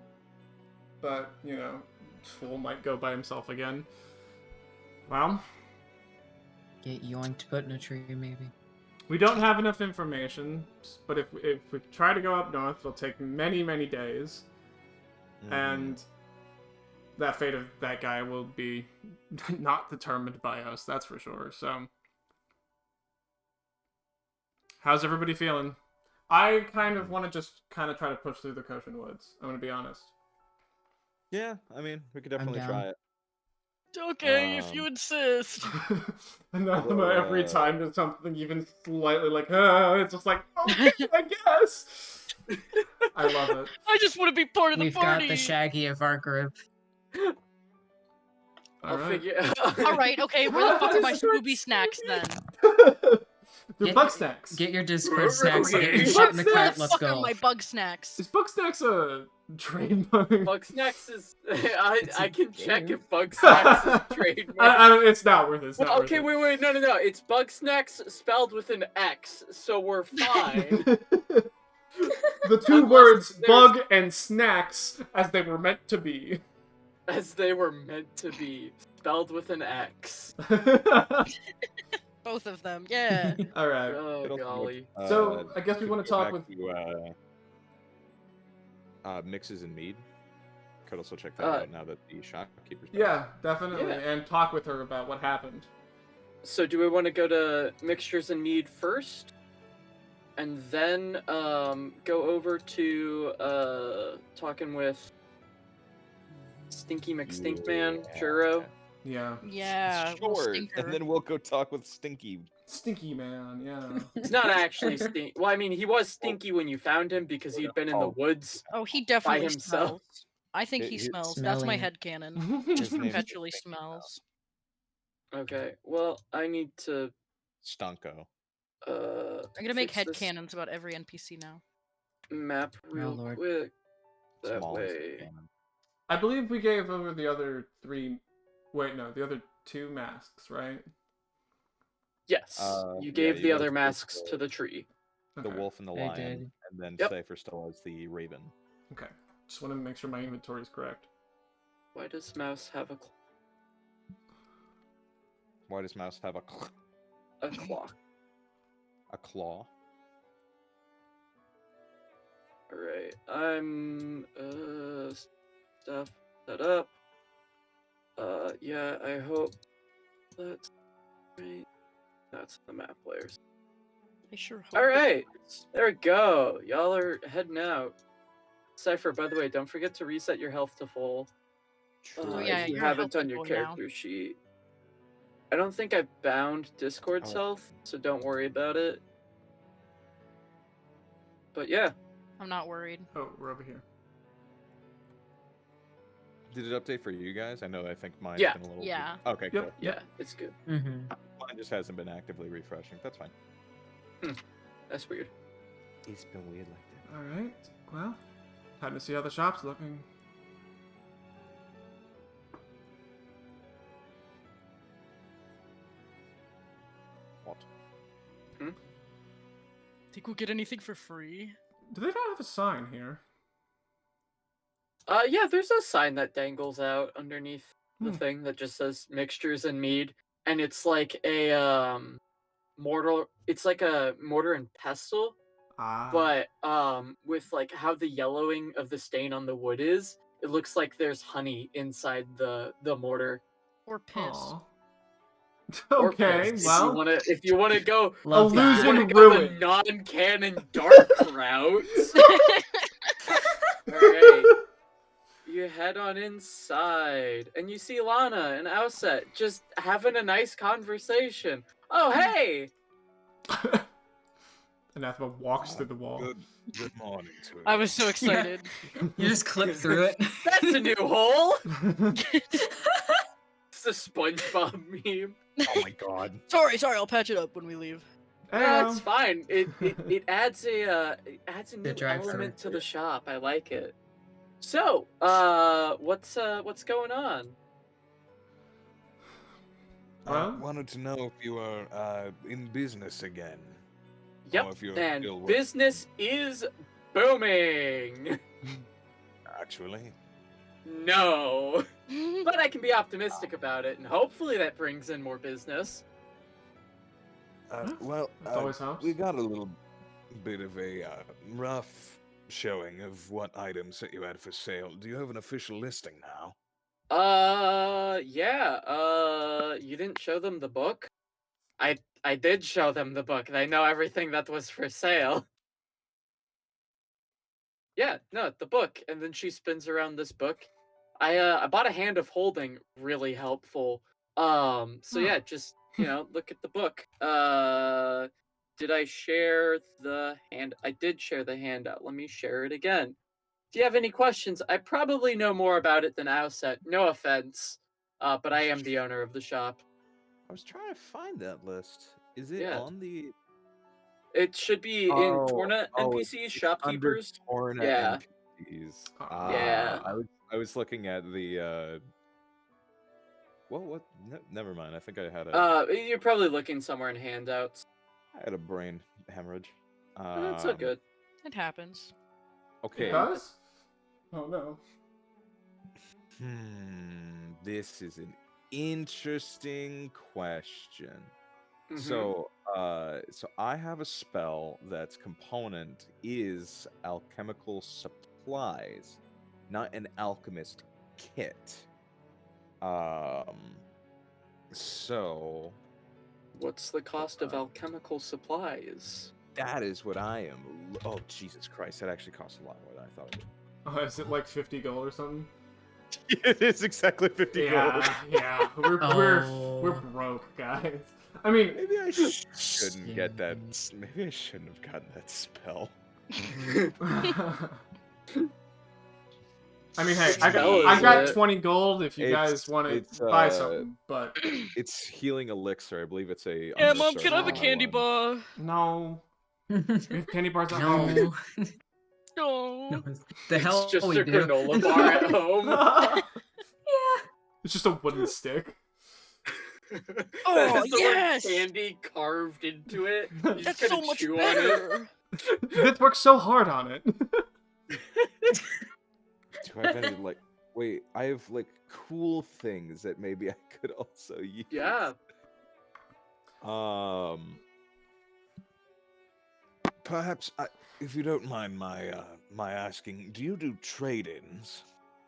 But, you know, Fool might go by himself again. Well, Get yoinked, put in a tree, maybe. we don't have enough information, but if we try to go up north, it'll take many, many days. And that fate of that guy will be not determined by us, that's for sure. So, how's everybody feeling? I kind of want to just kind of try to push through the Koshin Woods. I'm going to be honest. Yeah, I mean, we could definitely down. try it. Okay, if you insist. And then Well, every time there's something even slightly like, it's just like, okay, I guess. I love it. I just want to be part of the We've party. got the Shaggy of our group. I'll Alright. figure. All right, okay. Where the fuck are my Scooby snacks then? They're Get- bug snacks. Get your Discord snacks, get your Okay. shit in the Bug cart, snacks! let's Fuck go. are my bug snacks? Is bug snacks a trademark? Bug Snacks is. I can check game. if Bug Snacks is trademark. I don't, it's not worth it. It's Well, not okay, worth wait, no. It's Bug Snacks spelled with an X, so we're fine. it. The two Unless words there's- bug and snacks as they were meant to be. As they were meant to be, spelled with an X. Both of them, yeah. Alright. Oh, It'll- golly. So, I guess we should wanna go talk back with- to, mixes and mead. Could also check that Uh, out now that the shopkeeper's back. Yeah, definitely. Yeah. And talk with her about what happened. So, do we want to go to Mixtures and Mead first? And then go over to talking with Stinky McStinkman, Yeah. Churro. Yeah. Yeah, little Sure. stinker. And then we'll go talk with Stinky. Stinky man, yeah. He's not actually stinky. Well, I mean, he was stinky when you found him because he'd been in the Oh. woods. Oh, he definitely himself. smells. I think he It- smells. That's my Smelling. headcanon. His Just name's perpetually Stinky smells. Okay, well, I need to. Stunko. I'm gonna make fix this headcanons about every NPC now. map real Lord. quick. That Small as way. cannon. I believe we gave over the other three. Wait, no, the other two masks, right? Yes, Yeah, you gave you the guys other did masks the- to the tree. The Okay. wolf and the I lion. did. And then Yep. Cypher still has the raven. Okay. Just want to make sure my inventory is correct. Why does mouse have a? Why does mouse have a A claw. a claw? All right. I'm stuff that up. Yeah. I hope that's right. That's the map players. I sure hope. All right. There we go. Y'all are heading out. Cypher, by the way, don't forget to reset your health to full. Oh, yeah, if you you're haven't healthy on your boy now. character sheet. I don't think I've bound Discord's Oh. health, so don't worry about it. But yeah. I'm not worried. Oh, we're over here. Did it update for you guys? I know. I think mine's Yeah. been a little. Yeah. Okay. Yep. Cool. Yeah, it's good. Mm-hmm. Mine just hasn't been actively refreshing. That's fine. That's weird. It's been weird like that. All right. Well, time to see how the shop's looking. What? Think we'll get anything for free? Do they not have a sign here? Yeah, there's a sign that dangles out underneath the Hmm. thing that just says mixtures and mead, and it's like a mortar. It's like a mortar and pestle, Ah. but with like how the yellowing of the stain on the wood is, it looks like there's honey inside the mortar. Or piss? Aw. Or Okay, piss, well, if you wanna go, Love if you that. wanna Illusion go the ruined. non-canon dark route. All right. You head on inside, and you see Lana and Outset just having a nice conversation. Oh, hey! Anathema walks through the wall. Good morning to you. I was so excited. You just clip through it. That's a new hole! It's a SpongeBob meme. Oh my god. Sorry, I'll patch it up when we leave. No, it's fine. It adds a new drive-thru. element to the shop. I like it. So, what's going on? Well? Wanted to know if you are in business again. Yep, Or if you're and still working. business is booming. Actually. No, but I can be optimistic about it, and hopefully that brings in more business. Well, That always helps. we got a little bit of a rough showing of what items that you had for sale. Do you have an official listing now? Yeah. You didn't show them the book? I did show them the book. They know everything that was for sale. Yeah, no, the book. And then she spins around this book. I bought a hand of holding, really helpful. So yeah, just, look at the book. Did I share the hand? I did share the handout. Let me share it again. If you have any questions, I probably know more about it than Outset. No offense. But I am the owner of the shop. I was trying to find that list. Is it Yeah. on the It should be in Torna NPCs, shopkeepers. Torna Yeah. NPCs? Yeah. I was looking at the what? Never mind. I think I had You're probably looking somewhere in handouts. I had a brain hemorrhage. That's so good. It happens. Okay. It does? Oh no. This is an interesting question. Mhm. So I have a spell that's component is alchemical supplies, not an alchemist kit. So What's the cost of alchemical supplies? that is what I am. Oh Jesus Christ! That actually costs a lot more than I thought it would. Oh, is it like 50 gold or something? It is exactly 50 gold. Yeah. We're broke, guys. I mean, Maybe I shouldn't get that. Maybe I shouldn't have gotten that spell. I mean, hey, I Spell got is it? 20 gold if you It's- guys want it's, to buy something, but It's healing elixir. I believe it's a. Yeah, under Mom, can I have a circle candy one. bar? no. We have candy bars at home. No. No. The hell It's just we a do. granola bar at home. Yeah. It's just a wooden stick. Oh, That has the word yes! candy carved into it. You just That's gotta so much chew on it. better. This works so hard on it. Do I have any like? Wait, I have like cool things that maybe I could also use. Yeah. Um, perhaps, if you don't mind my asking, do you do trade-ins?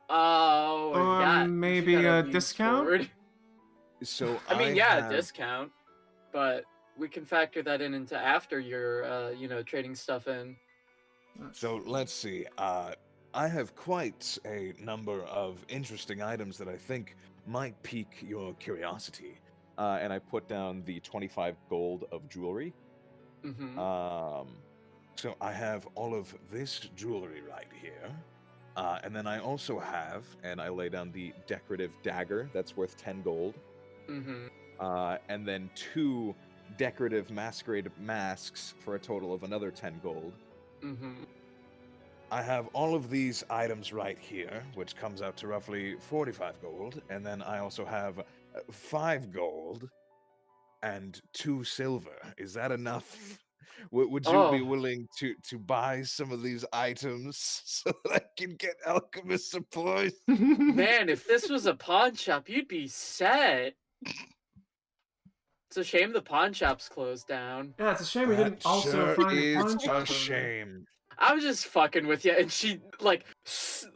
Oh, yeah. You Maybe gotta a lean discount? forward. So I mean, I yeah, a have. discount, but we can factor that in into after you're, trading stuff in. So let's see. I have quite a number of interesting items that I think might pique your curiosity. And I put down the 25 gold of jewelry. Mm-hmm. So I have all of this jewelry right here. And then I also have, And I lay down the decorative dagger that's worth 10 gold. Mm-hmm. And then 2 decorative masquerade masks for a total of another 10 gold. Mm-hmm. I have all of these items right here, which comes out to roughly 45 gold. And then I also have 5 gold and 2 silver. Is that enough? Would you be Oh, willing to buy some of these items so that I can get alchemist supplies? man, if this was a pawn shop, you'd be set. It's a shame the pawn shop's closed down. Yeah, it's a shame we didn't That also sure find a is pawn a shop over there. shame. I'm just fucking with you. And she, like,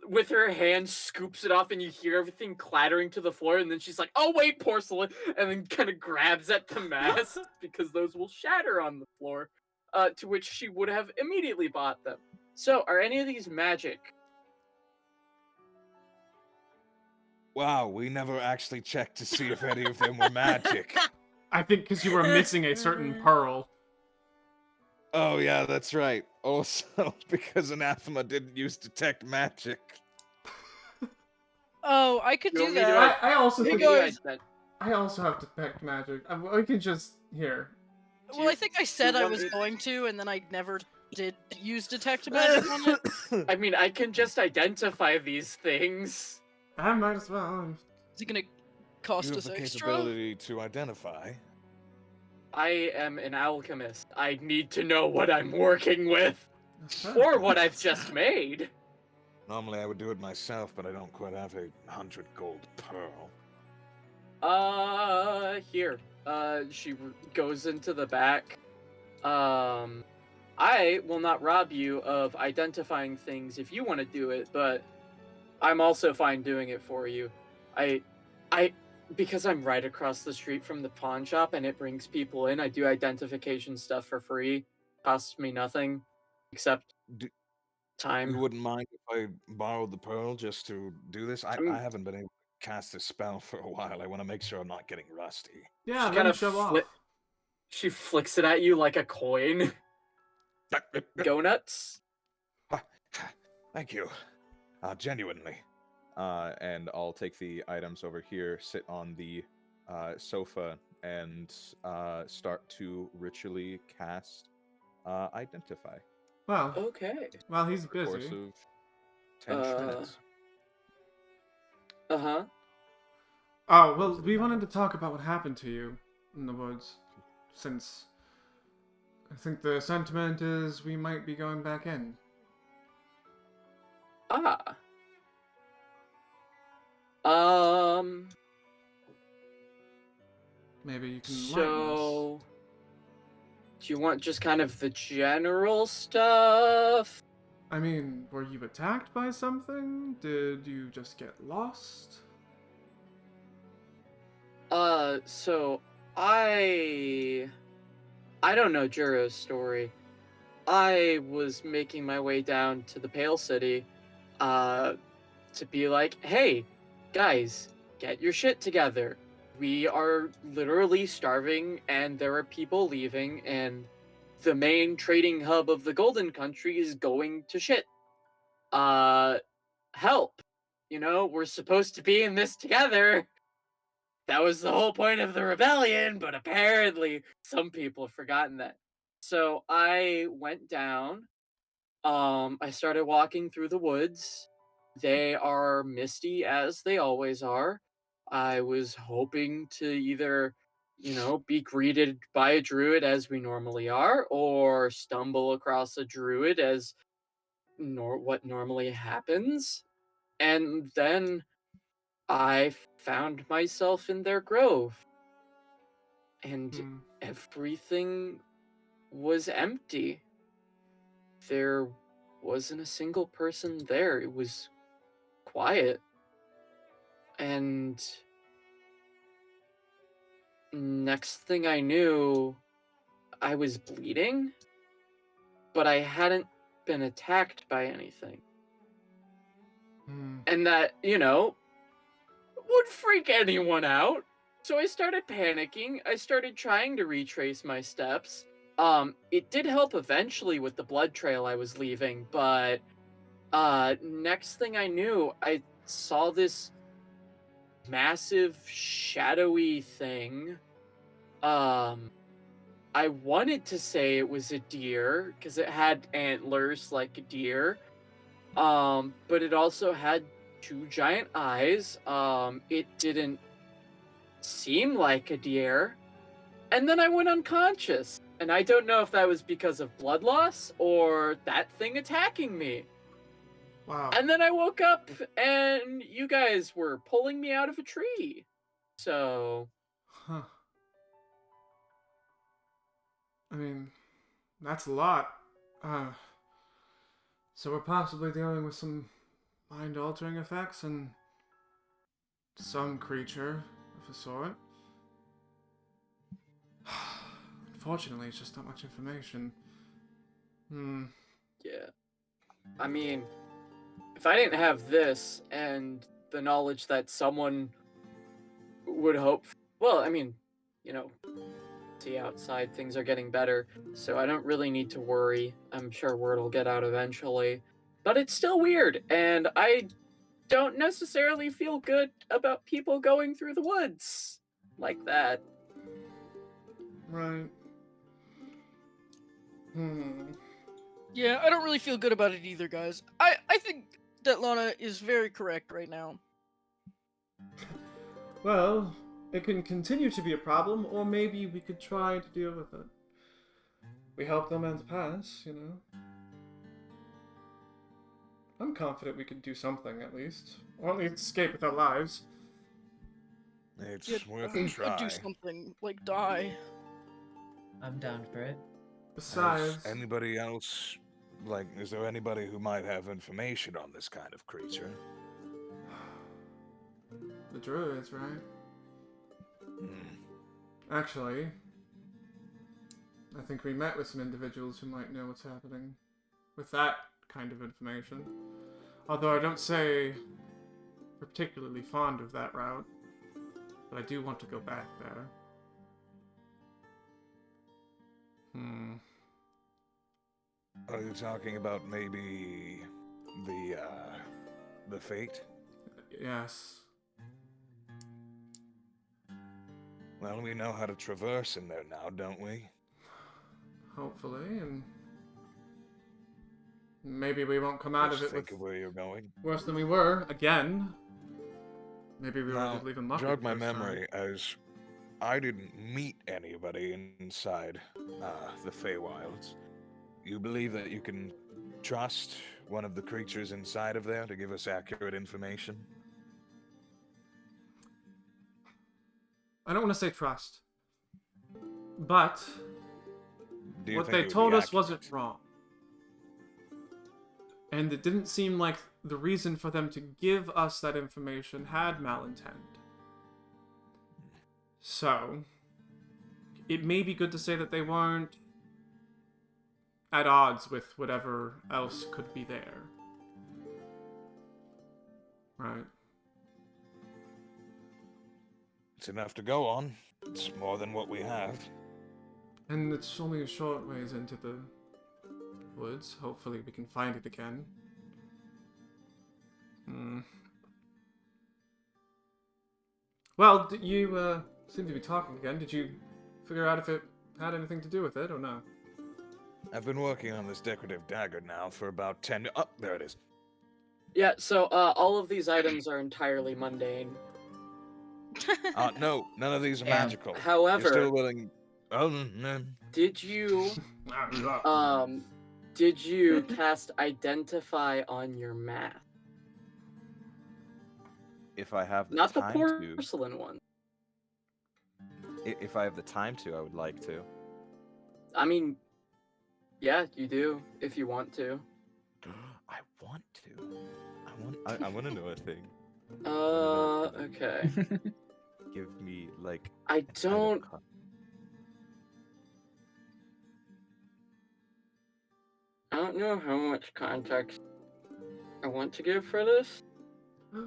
with her hand scoops it off, and you hear everything clattering to the floor. And then she's like, oh, wait, porcelain. And then kind of grabs at the mask because those will shatter on the floor. To which she would have immediately bought them. So, are any of these magic? Wow, we never actually checked to see if any of them were magic. I think because you were missing a certain pearl. Oh, yeah, that's right. Also, because Anathema didn't use detect magic. Oh, I could You do want me to that. I also Hey think guys. I also have detect magic. We can just here. Well, I think I said I want was me- going to, and then I never did use detect magic on it. I mean, I can just identify these things. I might as well. Is it gonna You cost have us the extra? capability to identify. I am an alchemist. I need to know what I'm working with, That's fair. or what I've just made. Normally I would do it myself, but I don't quite have a 100 gold pearl. Here. She goes into the back. I will not rob you of identifying things if you want to do it, but I'm also fine doing it for you. I, because I'm right across the street from the pawn shop and it brings people in, I do identification stuff for free. Costs me nothing, except You time. wouldn't mind if I borrowed the pearl just to do this? I I'm- haven't been able to cast this spell for a while. I want to make sure I'm not getting rusty. Yeah, She let him kinda show off. She flicks it at you like a coin. Go nuts. Thank you. Genuinely. And I'll take the items over here, sit on the sofa, and start to ritually cast Identify. Well, Okay. while he's Over the course busy. of 10 minutes. Uh-huh. Oh, well, we wanted to talk about what happened to you in the woods, since I think the sentiment is we might be going back in. Ah. Um, Maybe you can enlighten us. so do you want just kind of the general stuff? I mean, were you attacked by something? Did you just get lost? So I don't know Juro's story. I was making my way down to the Pale City, to be like, hey, guys, get your shit together. We are literally starving, and there are people leaving, and the main trading hub of the Golden Country is going to shit. Help. You know, we're supposed to be in this together. That was the whole point of the rebellion, but apparently some people have forgotten that. So I went down. I started walking through the woods. They are misty as they always are. I was hoping to either, be greeted by a druid as we normally are, or stumble across a druid as what normally happens. And then I found myself in their grove. And Hmm. everything was empty. There wasn't a single person there. It was quiet. And next thing I knew, I was bleeding, but I hadn't been attacked by anything. Hmm. And that, would freak anyone out. So I started panicking. I started trying to retrace my steps. It did help eventually with the blood trail I was leaving, but next thing I knew, I saw this massive shadowy thing. I wanted to say it was a deer because it had antlers like a deer. But it also had two giant eyes. It didn't seem like a deer. And then I went unconscious. And I don't know if that was because of blood loss or that thing attacking me. Wow. And then I woke up and you guys were pulling me out of a tree. So, Huh. I mean, that's a lot. So we're possibly dealing with some mind-altering effects and some creature of a sort. Unfortunately, it's just not much information. yeah. I mean, if I didn't have this and the knowledge that someone would hope, well, I mean, see outside things are getting better, so I don't really need to worry. I'm sure word will get out eventually. But it's still weird, and I don't necessarily feel good about people going through the woods like that. Right. Yeah, I don't really feel good about it either, guys. I think that Lana is very correct right now. Well, it can continue to be a problem, or maybe we could try to deal with it. We helped them in the past, I'm confident we could do something, at least. Or at least escape with our lives. It's Yeah, worth we a could try. do something, like die. I'm down for it. Besides, Has anybody else, is there anybody who might have information on this kind of creature? the druids, right? Hmm. Actually, I think we met with some individuals who might know what's happening with that kind of information. Although I don't say we're particularly fond of that route, but I do want to go back there. Are you talking about maybe the fate? Yes. Well, we know how to traverse in there now, don't we? Hopefully, and maybe we won't come out Just of it think with of where you're going. worse than we were again. Maybe we were Now, just leaving lucky jog the my first time. memory, as I didn't meet anybody inside the Feywilds. You believe that you can trust one of the creatures inside of there to give us accurate information? I don't want to say trust, but Do you what think they it would told be us wasn't accurate? wrong. And it didn't seem like the reason for them to give us that information had malintent. So, it may be good to say that they weren't at odds with whatever else could be there. Right. It's enough to go on. It's more than what we have. And it's only a short ways into the woods. Hopefully we can find it again. Well, you seem to be talking again. Did you figure out if it had anything to do with it or no? I've been working on this decorative dagger now for about 10... Oh, there it is. Yeah, so all of these items are entirely mundane. No, none of these are Yeah. magical. You're However, still willing... did you cast Identify on your mask? If I have the Not the time to, porcelain one. If I have the time to, I would like to. I mean, yeah, you do if you want to. I want to. I want to know a thing. Okay. Give me like. I an item don't. co- I don't know how much context I want to give for this.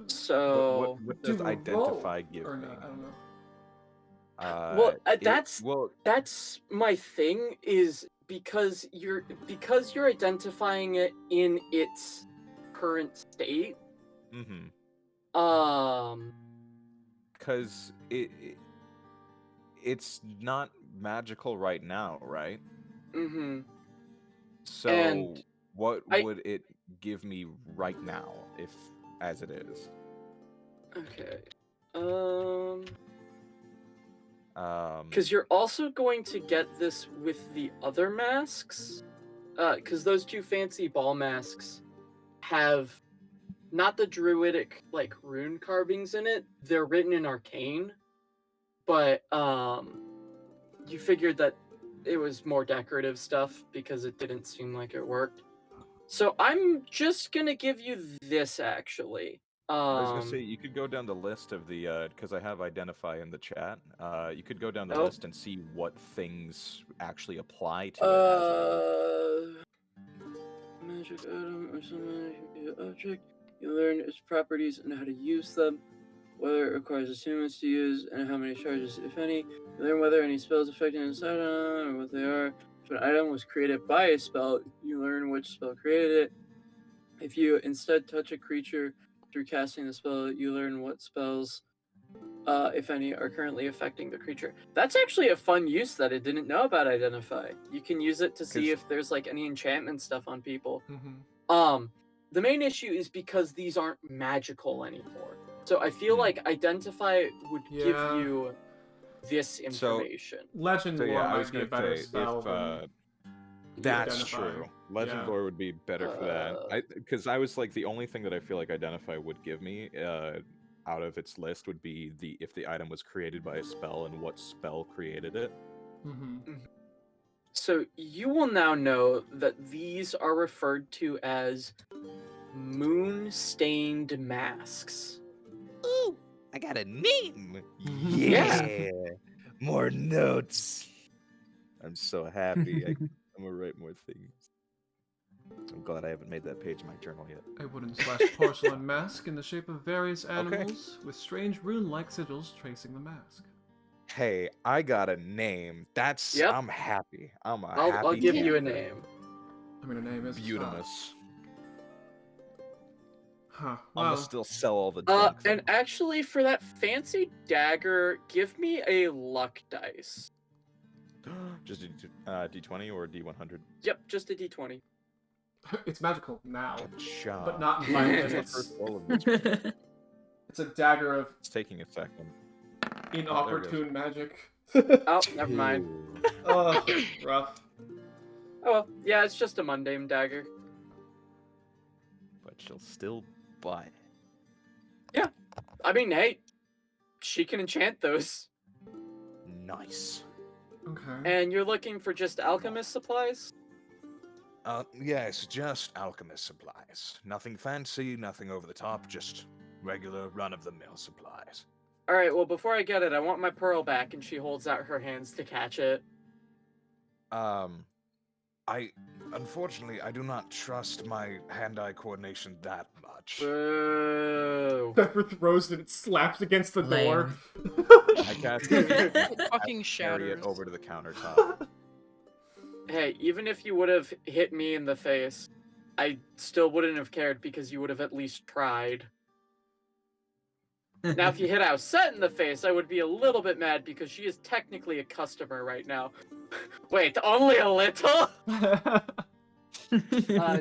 So, What Do does a identify roll give or me? not? I don't know. Well, that's my thing is because you're identifying it in its current state. Because it's not magical right now, right? So And what I- would it give me right now, if as it is? Okay. Um, Because you're also going to get this with the other masks. Because those two fancy ball masks have not the druidic like rune carvings in it. They're written in arcane, but you figured that it was more decorative stuff because it didn't seem like it worked. So I'm just gonna give you this actually. I was gonna say you could go down the list of the because I have identify in the chat. You could go down the Oh. list and see what things actually apply to it as a magic item or some magic object. You learn its properties and how to use them, whether it requires attunements to use, and how many charges, if any. You learn whether any spells affecting this item or what they are. If an item was created by a spell, you learn which spell created it. If you instead touch a creature through casting the spell, you learn what spells, if any, are currently affecting the creature. That's actually a fun use that I didn't know about Identify. You can use it to see 'Cause- if there's like any enchantment stuff on people. Mm-hmm. The main issue is because these aren't magical anymore. So I feel Hmm. like Identify would give Yeah. you this information. Legend So lore yeah, I might was be a gonna better say spell if than that's Identify. true. Legend Yeah. lore would be better for that. Because I was like the only thing that I feel like identify would give me out of its list would be if the item was created by a spell and what spell created it. Mm-hmm. So you will now know that these are referred to as moon-stained masks. Ooh, I got a name. Yeah. More notes. I'm so happy. I'm gonna write more things. I'm glad I haven't made that page in my journal yet. A wooden / porcelain mask in the shape of various animals with strange rune-like sigils tracing the mask. Hey, I got a name. That's Yep. I'm happy. I'm a I'll happy give you a camper. name. I mean, her name is Beautimus. Huh. I'm Wow. gonna still sell all the junk. And actually, for that fancy dagger, give me a luck dice. Just a D20 or a D100. Yep, just a d20. It's magical now, Cha. but not in 5 This is the minutes. first roll of this. It's a dagger of It's taking a second. inopportune magic. Oh, never mind. Ooh. Oh, rough. Oh well, yeah, it's just a mundane dagger. But she'll still buy it. I mean, hey, she can enchant those. Nice. Okay. And you're looking for just alchemist supplies? Yes, just alchemist supplies. Nothing fancy, nothing over the top, just regular run-of-the-mill supplies. Alright, well, before I get it, I want my pearl back, and she holds out her hands to catch it. Unfortunately, I do not trust my hand-eye coordination that much. Boo. Pepper throws it, it slaps against the door. I cast it. Fucking Carry shatters. it over to the countertop. Hey, even if you would have hit me in the face, I still wouldn't have cared because you would have at least tried. Now, if you hit Outset in the face, I would be a little bit mad because she is technically a customer right now. Wait, only a little?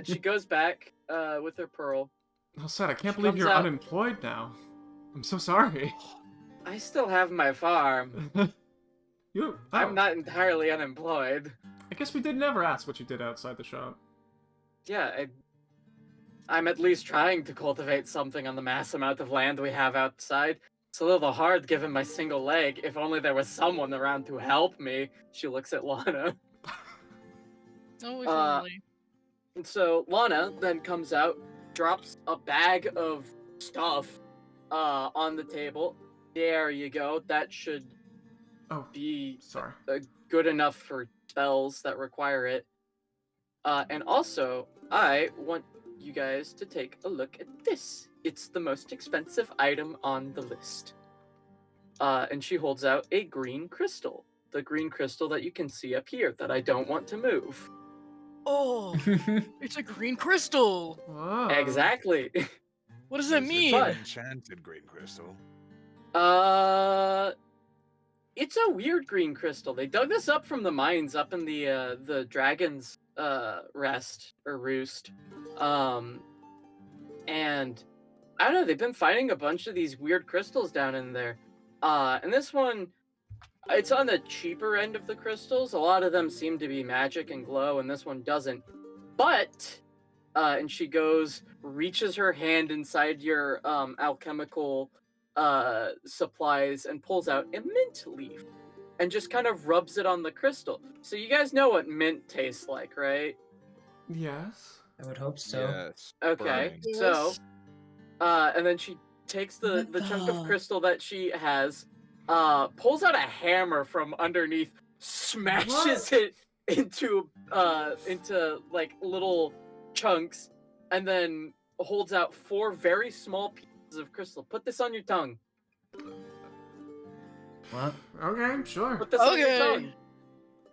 She goes back with her pearl. Oh, sad. I can't She believe comes you're out- unemployed now. I'm so sorry. I still have my farm. You? Oh, I'm not entirely unemployed. I guess we did never ask what you did outside the shop. Yeah, I'm at least trying to cultivate something on the mass amount of land we have outside. It's a little hard given my single leg. If only there was someone around to help me. She looks at Lana. Oh, if Uh, only. And so Lana then comes out, drops a bag of stuff on the table. There you go. That should Oh, be sorry. good enough for spells that require it. And also, I want you guys to take a look at this. It's the most expensive item on the list. And she holds out a green crystal. The green crystal that you can see up here that I don't want to move. Oh, it's a green crystal. Whoa. Exactly. What does that Is it mean? an But- enchanted green crystal. It's a weird green crystal. They dug this up from the mines up in the dragon's rest or roost. And I don't know, they've been finding a bunch of these weird crystals down in there. And this one, it's on the cheaper end of the crystals. A lot of them seem to be magic and glow, and this one doesn't. But and she goes, reaches her hand inside your alchemical supplies and pulls out a mint leaf and just kind of rubs it on the crystal. So you guys know what mint tastes like, right? Yes. I would hope so. Yes. Okay. burning. So and then she takes the chunk of Menthol. crystal that she has, pulls out a hammer from underneath, smashes it into like little chunks, and then holds out 4 very small pieces of crystal. Put this on your tongue. What? Okay, sure. Put this on your Okay.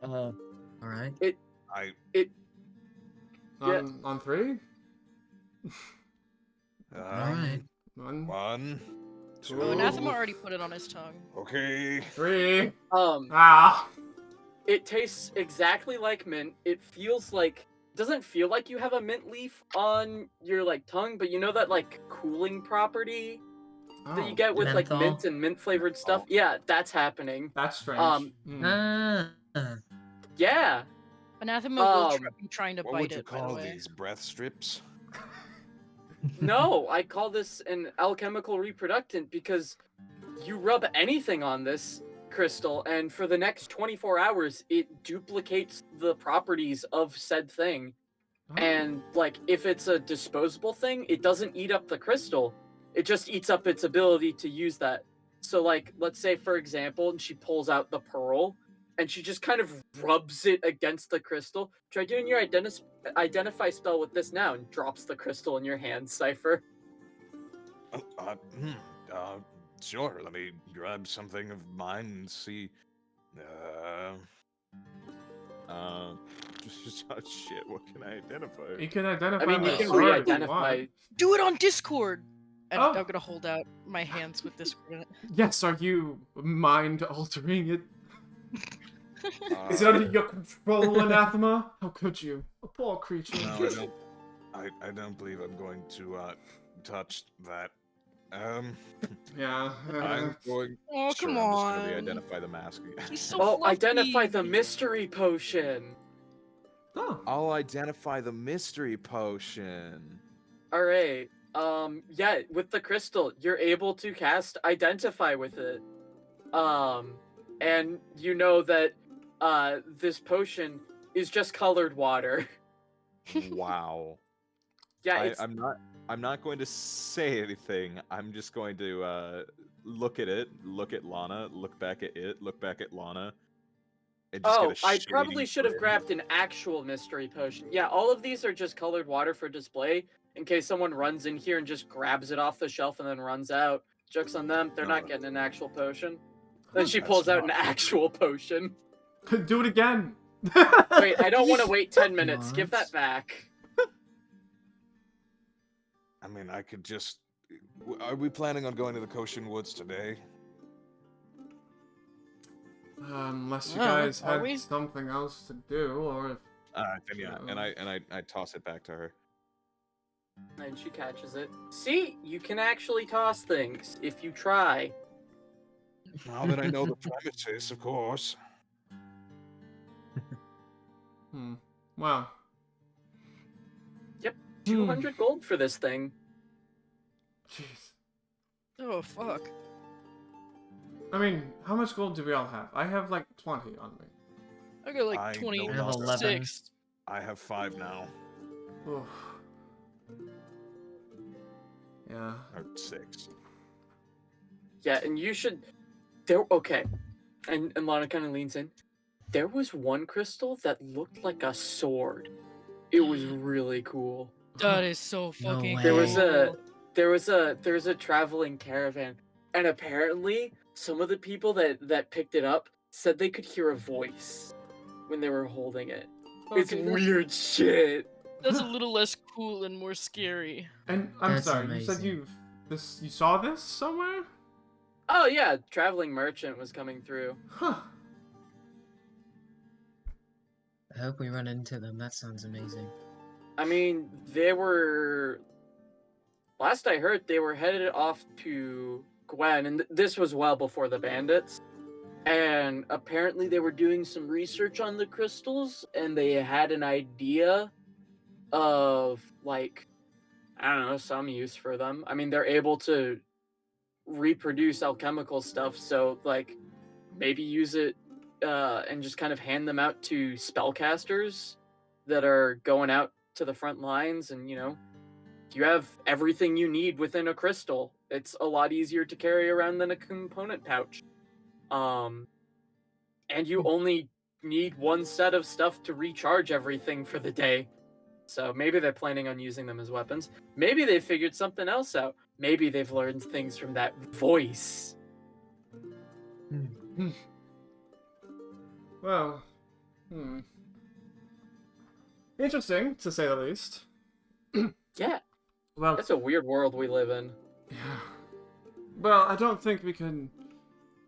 tongue. All right. I On 3? All right. 1, 1, 2. Oh, Anathema already put it on his tongue. Okay. 3. Um, Ah. it tastes exactly like mint. It feels like doesn't feel like you have a mint leaf on your like tongue, but you know that like cooling property that you Oh, get with like Menthol? mint and mint flavored stuff. Oh. Yeah, that's happening. that's strange. Um, Ah. Yeah. Anathema will Um, be trying to What bite would you it, by the call way. these? Breath strips? No, I call this an alchemical reproductant because you rub anything on this crystal, and for the next 24 hours, it duplicates the properties of said thing. Oh. And, like, if it's a disposable thing, it doesn't eat up the crystal. It just eats up its ability to use that. So, like, let's say, for example, she pulls out the pearl, and she just kind of rubs it against the crystal. Try doing your identify spell with this now, and drops the crystal in your hand, Cypher. Sure. Let me grab something of mine and see. Shit. What can I identify? You can identify I mean, you my can sword if you re-identify. want. Do it on Discord! And Oh. I'm gonna hold out my hands with Discord in it. Yes, are you mind altering it? Is it Uh, under your control, Anathema? How could you? A poor creature. No, I don't. I don't believe I'm going to touch that. Yeah. I'm going. Oh, Sure, come I'm just gonna on. re-identify the mask again. He's so Oh, fluffy. identify the mystery potion. Oh. I'll identify the mystery potion. All right. Yeah, with the crystal, you're able to cast identify with it. And you know that this potion is just colored water. Wow. Yeah, it's I'm not going to say anything. I'm just going to look at it, look at Lana, look back at it, look back at Lana. And just get a I shady probably should have grin. grabbed an actual mystery potion. Yeah, all of these are just colored water for display in case someone runs in here and just grabs it off the shelf and then runs out. Joke's on them, they're not No. getting an actual potion. Then she That's pulls out an not- actual potion. Do it again. Wait, I don't want to wait 10 minutes. Give that What? back. I mean, I could just. Are we planning on going to the Koshin Woods today? Unless you Oh, guys are had we? something else to do, or if Then yeah, and I toss it back to her. And she catches it. See, you can actually toss things if you try. Now that I know the premises, of course. Wow. 200 gold for this thing. Jeez. Oh, fuck. I mean, how much gold do we all have? I have like 20 on me. I got like I no 26. I have 11. I have 5 now. Oof. Yeah. Or 6. Yeah, and you should. Okay, and Lana kind of leans in. There was one crystal that looked like a sword. It was really cool. That is so No fucking way. There was a cool. there was a traveling caravan, and apparently some of the people that picked it up said they could hear a voice when they were holding it. It's Okay, weird shit. that's a little less cool and more scary. And I'm That's sorry, you said amazing. you saw this somewhere? Oh yeah, traveling merchant was coming through. Huh. I hope we run into them. That sounds amazing. I mean, they were. Last I heard, they were headed off to Gwen, and this was well before the bandits. And apparently, they were doing some research on the crystals, and they had an idea of, like, I don't know, some use for them. I mean, they're able to reproduce alchemical stuff, so, like, maybe use it and just kind of hand them out to spellcasters that are going out to the front lines, and, you have everything you need within a crystal. It's a lot easier to carry around than a component pouch. And you only need one set of stuff to recharge everything for the day. So maybe they're planning on using them as weapons. Maybe they figured something else out. Maybe they've learned things from that voice. Well, interesting, to say the least. Yeah, Well, that's a weird world we live in. yeah. Well, I don't think we can,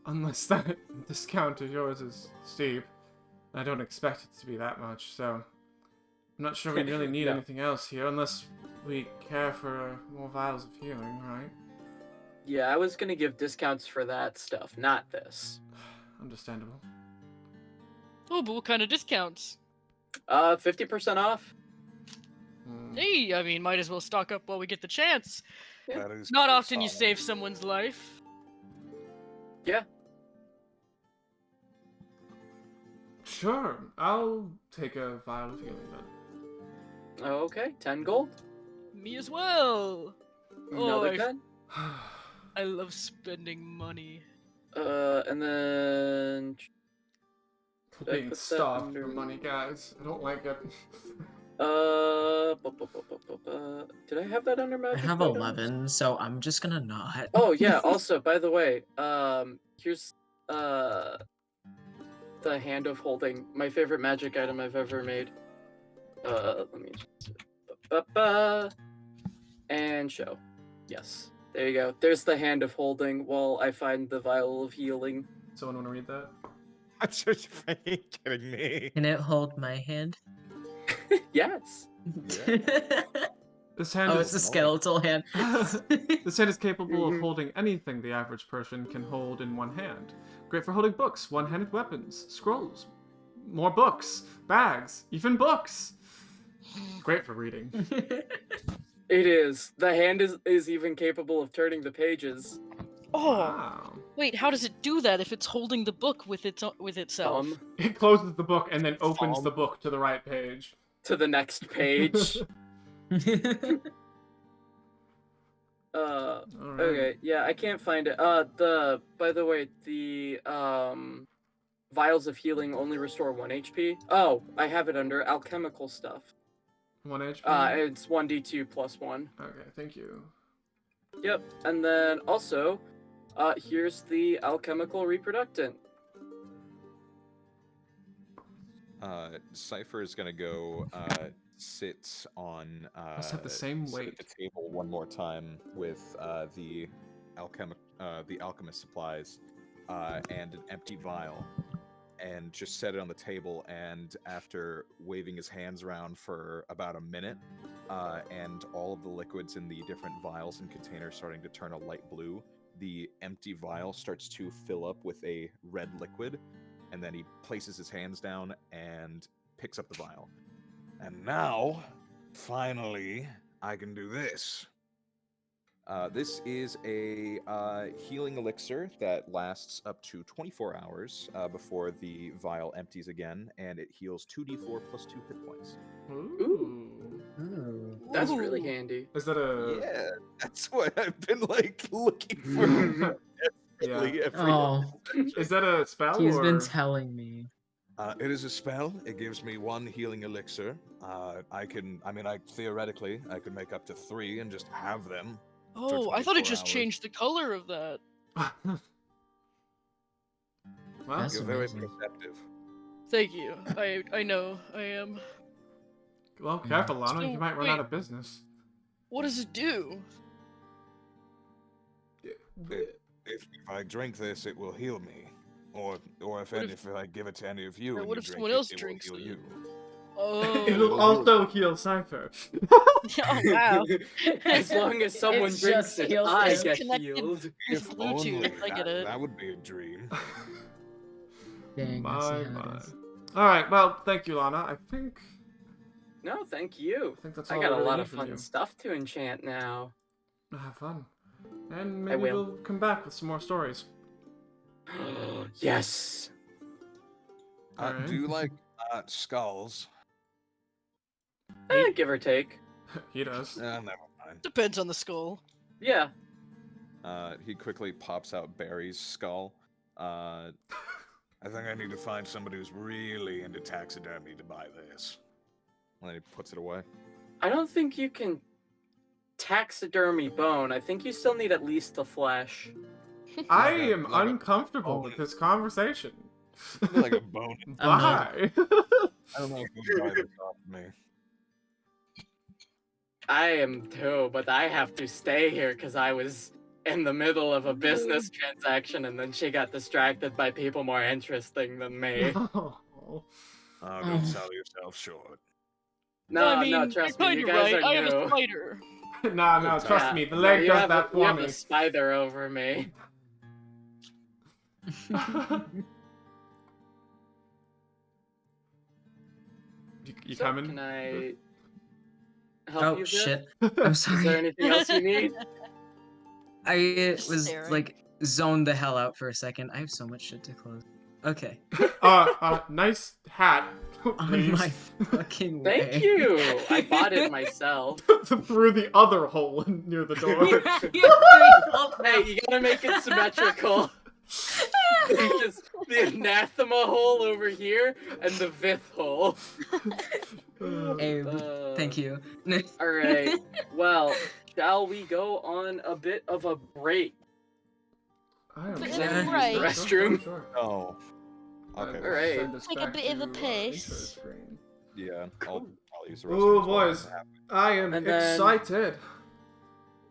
unless that discount of yours is steep. I don't expect it to be that much, so I'm not sure we really need No. anything else here, unless we care for more vials of healing, right? Yeah, I was gonna give discounts for that stuff, not this. Understandable. Oh, but what kind of discounts? 50% off. Hey, I mean, might as well stock up while we get the chance. That is Not pretty often you solid. save someone's life. Yeah. Sure, I'll take a vial of healing then. Okay, 10 gold. Me as well. Another I- 10. I love spending money. And then Did I Being put that starved under- for money, guys. I don't like it. did I have that under I magic? have items? 11, so I'm just gonna not. Oh yeah. Also, by the way, here's the hand of holding, my favorite magic item I've ever made. Let me just and show. Yes, there you go. There's the hand of holding. While I find the vial of healing. Someone want to read that? Are you kidding me? Can it hold my hand? Yes. This hand Oh, is it's a skeletal hand. This hand is capable of Mhm. holding anything the average person can hold in one hand. Great for holding books, one-handed weapons, scrolls, more books, bags, even books. Great for reading. It is. The hand is even capable of turning the pages. Oh, Wow. wait, how does it do that if it's holding the book with itself? Thumb It closes the book and then opens Thumb. the book to the right page. to the next page. Alright. Okay, yeah, I can't find it. By the way, the vials of healing only restore 1 HP. Oh, I have it under alchemical stuff. 1 HP? It's 1d2 plus 1. Okay, thank you. Yep, and then also, here's the alchemical reproductant. Cypher is gonna go sit on Must have the same sit at weight. the table one more time with the alchemist supplies and an empty vial, and just set it on the table. And after waving his hands around for about a minute, and all of the liquids in the different vials and containers starting to turn a light blue, the empty vial starts to fill up with a red liquid. And then he places his hands down and picks up the vial. And now, finally, I can do this. This is a healing elixir that lasts up to 24 hours before the vial empties again, and it heals 2d4 plus 2 hit points. Ooh. Ooh. That's really Ooh. handy. Is that a? Yeah, that's what I've been like looking for. desperately every Oh, Is that a spell he's or? been telling me. It is a spell. It gives me 1 healing elixir. I theoretically, I could make up to 3 and just have them. Oh, I thought it 24 just hours. changed the color of that. Well, That's You're very amazing. perceptive. Thank you. I know. I am. well, careful, Lana. So, You might run wait. out of business. What does it do? If I drink this, it will heal me. Or if What if- I give it to any of you, Or and what you if drink someone it, else it drinks will heal it? you. Oh. It'll also heal Cypher. Oh wow. As long as someone It's drinks just it, heals I him. get Connected healed. with If only. Bluetooth. I get it. That would be a dream. Dang, I see My, how it my. is. All right. Well, thank you, Lana. I think No, thank you. that's I all got we a really lot need of from fun you. stuff to enchant now. Have fun, and maybe will. we'll come back with some more stories. Yes. Alright. Do you like skulls? Give or take. He does. Never mind. Depends on the skull. Yeah. He quickly pops out Barry's skull. I think I need to find somebody who's really into taxidermy to buy this. And then he puts it away. I don't think you can taxidermy bone. I think you still need at least the flesh. I Like a- am like a uncomfortable bone. with this conversation. Like a bone. Bye. I don't know if you can buy this off me. I am too, but I have to stay here because I was in the middle of a business transaction and then she got distracted by people more interesting than me. Oh. Don't sell yourself short. No, I mean, trust you're me, you kinda guys right. are I have a new. spider. No, trust Yeah, me, the no, leg you does have that you for have me. a spider over me. You So, coming? can I help Oh you? Viv? shit! I'm Is there sorry. anything else you need? I Just was staring. like zoned the hell out for a second. I have so much shit to close. Okay, Nice hat. on leaves. my fucking way. Thank you. I bought it myself. Through the other hole near the door. Hey, you gotta make it symmetrical. Just the anathema hole over here and the Vith hole. Hey, thank you. All right. Well, shall we go on a bit of a break? I am Bit of a saying- break. Sure, Restroom. sure. Oh. Okay. I'll Alright. send us Take a back bit of a to, piss. intro screen. Yeah, I'll use the Oh restroom as well. boys, I am And then- excited.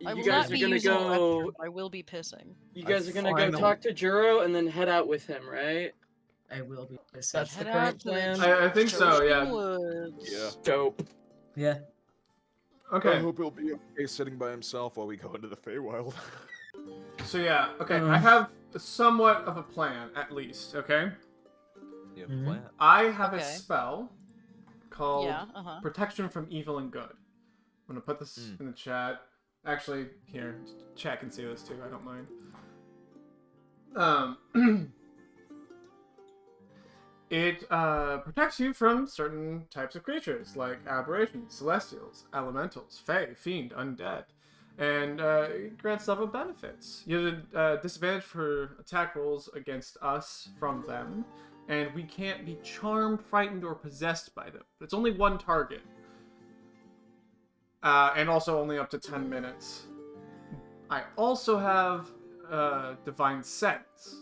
I You will guys not are be gonna using the restroom, go. but I will be pissing. You guys are gonna go Finally. talk to Juro and then head out with him, right? I will be pissing. That's the Head current out to the plan. I think so, Chosen yeah. Woods. Yeah. Dope. Yeah. I Okay, hope he'll be okay sitting by himself while we go into the Feywild. so yeah, okay, I have somewhat of a plan, at least, okay? You have a Mhm. plan? I have a Okay. spell called Yeah, uh-huh. Protection from Evil and Good. I'm gonna put this in the chat. Actually, here, chat can see this too, I don't mind. It protects you from certain types of creatures, like aberrations, celestials, elementals, fae, fiend, undead, and it grants several benefits. You have a disadvantage for attack rolls against us from them, and we can't be charmed, frightened, or possessed by them. It's only one target. And also only up to 10 minutes. I also have Divine Sense.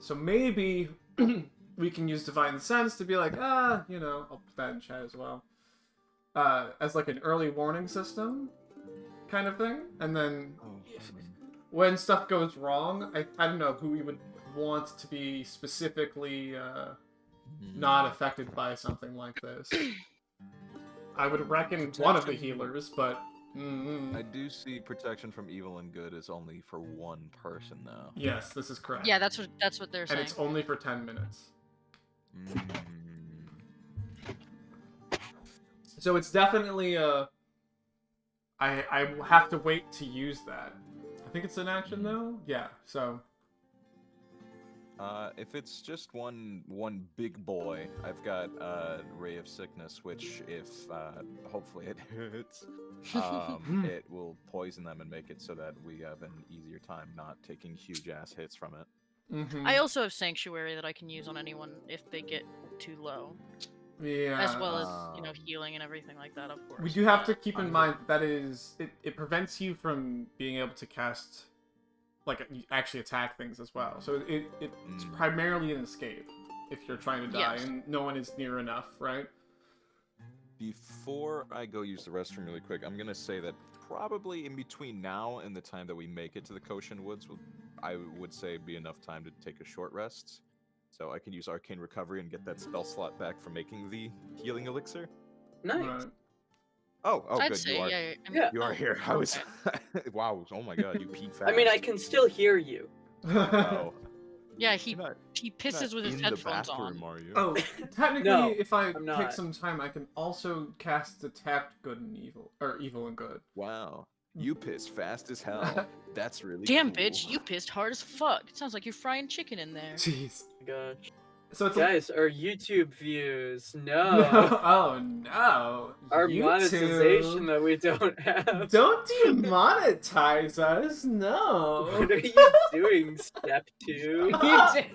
So maybe we can use Divine Sense to be like, I'll put that in chat as well. As like an early warning system kind of thing. And then when stuff goes wrong, I don't know who we would want to be specifically not affected by something like this. I would reckon one of the healers, but... I do see protection from evil and good is only for one person, though. Yes, this is correct. Yeah, that's what they're And saying. it's only for 10 minutes. So it's definitely a... I will have to wait to use that. I think it's an action though. Yeah. So. If it's just one big boy, I've got Ray of Sickness, which if hopefully it hits, it will poison them and make it so that we have an easier time not taking huge ass hits from it. Mm-hmm. I also have Sanctuary that I can use on anyone if they get too low. Yeah. As well as, healing and everything like that, of course. We do have to keep in mind that it prevents you from being able to cast, like, actually attack things as well. So it's primarily an escape if you're trying to die and no one is near enough, right? Before I go use the restroom really quick, I'm gonna say that probably in between now and the time that we make it to the Koshin Woods, I would say be enough time to take a short rest. So I can use Arcane Recovery and get that spell slot back for making the healing elixir. Nice. Right. Oh, I'd good. say, You are. yeah. Yeah. You are here. I was. Wow. Oh my God. You peed fast. I mean, I can still hear you. Oh, Yeah, you're not he pisses with his in headphones the on. bathroom, are you? Oh, technically, No, if I I'm take not. some time, I can also cast Detect Good and Evil, or Evil and Good. Wow. You piss fast as hell. That's really Damn, cool. bitch, you pissed hard as fuck. It sounds like you're frying chicken in there. Jeez. Gosh. So it's Guys, our YouTube views. No. no. Oh no. Our YouTube. monetization that we don't have. Don't demonetize us. No. What are you doing, Step 2? No.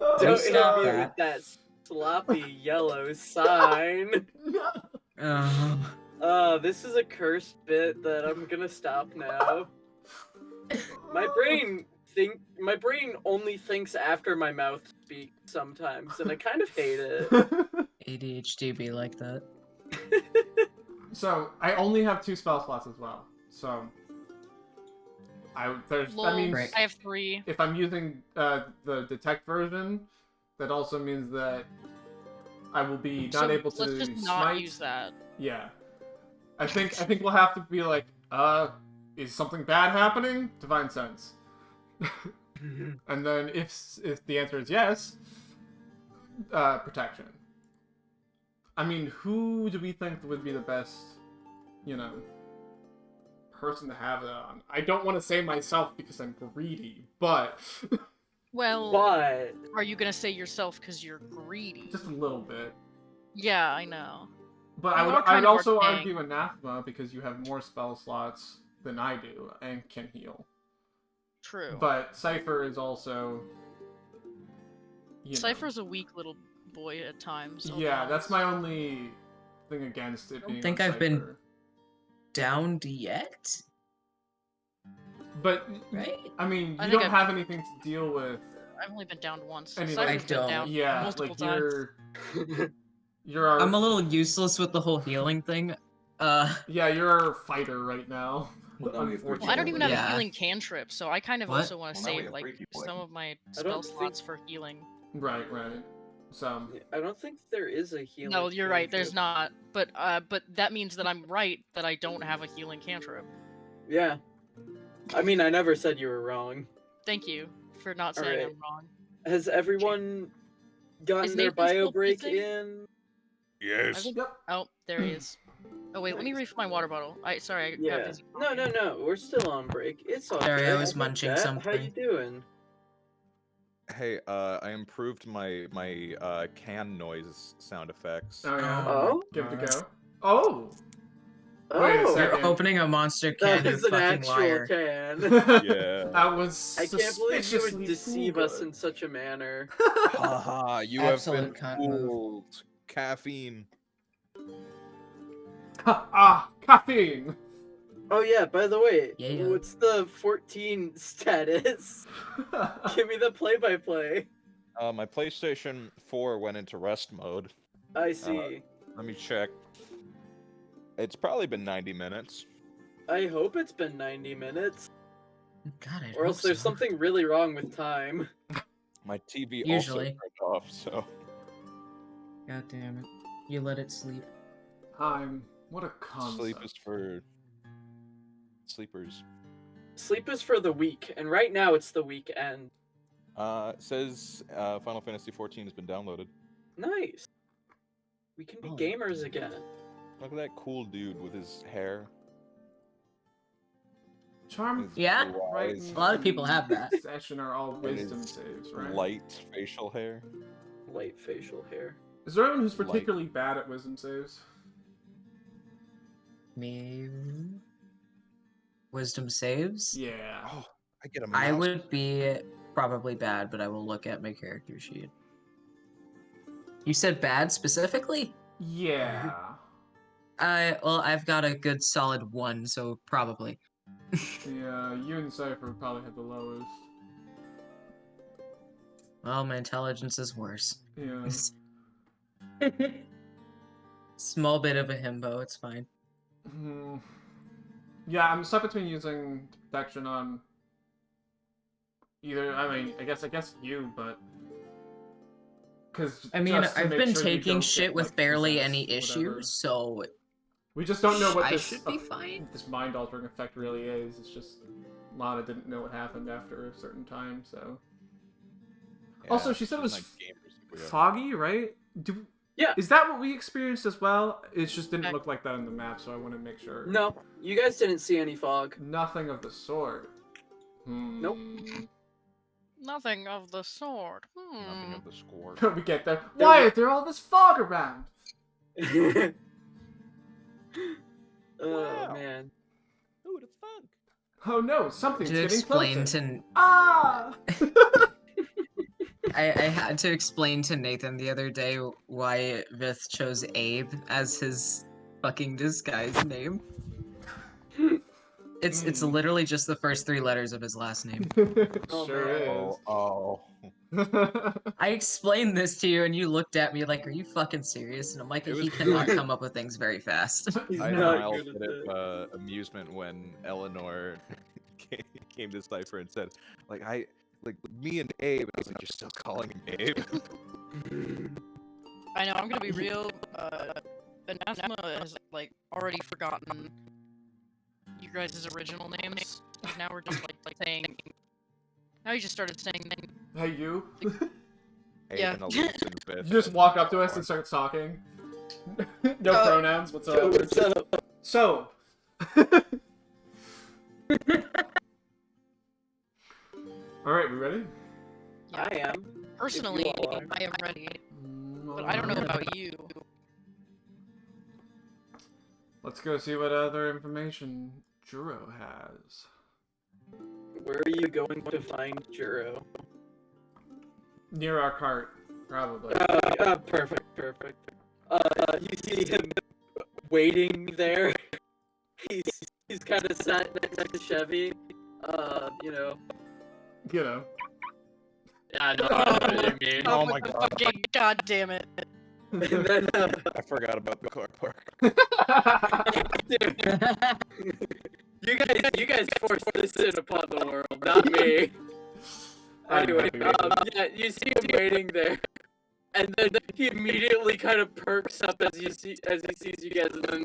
Oh, Don't stop hit me that. with that sloppy yellow sign. No. This is a cursed bit that I'm gonna stop now. My brain only thinks after my mouth speaks sometimes, and I kind of hate it. ADHD be like that. So I only have 2 spell slots as well. So that Lol, means Right. I have 3. if I'm using the detect version, that also means that I will be not So able to let's just smite. not use that. Yeah, I think we'll have to be like, is something bad happening? Divine Sense. And then if the answer is yes, protection. I mean, who do we think would be the best, person to have that on? I don't want to say myself because I'm greedy, but Well, But are you gonna say yourself because you're greedy? just a little bit. Yeah, I know. But You are I kind would of also arcane. argue Anathema because you have more spell slots than I do and can heal. True. But Cypher is also. Cypher's a weak little boy at times. I'll be Yeah, that's honest. my only thing against it don't being. think on I've been- Cypher. Downed yet? But Right? I mean, I you think don't have anything to deal with. I've only been downed once. Anyway, Cypher's I been don't. down Yeah, multiple like times. you're our. I'm a little useless with the whole healing thing. Yeah, you're our fighter right now. Well, now we have Unfortunately. Well, I don't even have Yeah. a healing cantrip, so I kind of What? also want to Well, now we save have like Freaky Boy. some of my I spell don't think- slots for healing. Right. So. I don't think there is a healing. No, you're right. There's cantrip. not. But that means that I'm right that I don't have a healing cantrip. Yeah. I mean, I never said you were wrong. Thank you for not saying Alright. I'm wrong. Has everyone gotten Is their Nathan bio still break pissing? in? I Yes. think- Yep. Oh, there he is. Oh wait, let me refill my water bottle. I got Yeah. busy. No. We're still on break. It's all Sorry, good. I was get munching that. How something. you doing? Hey, I improved my can noise sound effects. Oh yeah. Oh? Give it a God. go. Oh. Wait a Oh, second. You're opening a monster can, that you is an fucking actual liar. can. Yeah. That was I can't believe you suspiciously would deceive too us good. in such a manner. Haha, you Absolute have been cunt move. fooled. Caffeine. Caffeine. Oh yeah, by the way, Yeah. what's the 14 status? Give me the play-by-play. My PlayStation 4 went into rest mode. I see. Let me check. It's probably been 90 minutes. I hope it's been 90 minutes. God, I Or else there's so. something really wrong with time. My TV also Usually. turned off, so. God damn it. You let it sleep. Time. What a concept. Sleep is for sleepers. Sleep is for the week, and right now it's the weekend. It says Final Fantasy 14 has been downloaded. Nice. We can be Oh. gamers again. Look at that cool dude with his hair. Charm, His Yeah? blue right? eyes, A lot of people have that. Session are all and wisdom his saves, right? light facial hair. Light facial hair. Is there anyone who's Light. particularly bad at wisdom saves? Me. Wisdom saves? Yeah. Oh, I get a I mouse. would be probably bad, but I will look at my character sheet. You said bad specifically? Yeah. Well, I've got a good solid 1, so probably. Yeah, you and Cypher probably have the lowest. Well, my intelligence is worse. Yeah. Small bit of a himbo, it's fine. Yeah, I'm stuck between using protection on either. I mean, I guess you, but because I mean, I've been taking shit with barely any issues, so we just don't know what I this should be fine. this mind altering effect really is. It's just Lana didn't know what happened after a certain time, so. Yeah, Also, she said it she's was not gamer super yet. foggy, right? Yeah. Is that what we experienced as well? It just didn't look like that on the map, so I want to make sure. No, you guys didn't see any fog. Nothing of the sort. Nope. Nothing of the sort. Nothing of the score. We get there. There Why we- is there all this fog around? Oh Wow. man. Who would have thunk? Oh no, something's To getting explain closer. to Ah! I had to explain to Nathan the other day why Vith chose Abe as his fucking disguise name. It's literally just the first 3 letters of his last name. Oh, Sure man. is. Oh. I explained this to you and you looked at me like, are you fucking serious? And I'm like, It he was cannot good. come up with things very fast. He's I had a not mild good at bit that. of amusement when Eleanor came to Cypher and said, me and Abe. And I was like, you're still calling him Abe? I know, I'm gonna be real. Anathema has, already forgotten you guys' original names. 'Cause now we're just, saying... Now you just started saying... Hey, you. Abe Yeah. and Elise and Fifth. You just walk up to us and start talking. No pronouns. What's up? What's up? So. All right, we ready? I am. Personally, all are. I am ready, but I don't know about you. Let's go see what other information Juro has. Where are you going to find Juro? Near our cart, probably. Perfect. You see him waiting there. He's kind of sat next to Chevy. You know. You know. Yeah, I know what you mean. Oh my god. Fucking god damn it. And then, I forgot about the car park. dude, you guys forced this in upon the world, not me. Anyway, yeah, you see him waiting there, and then he immediately kind of perks up as he sees you guys, and then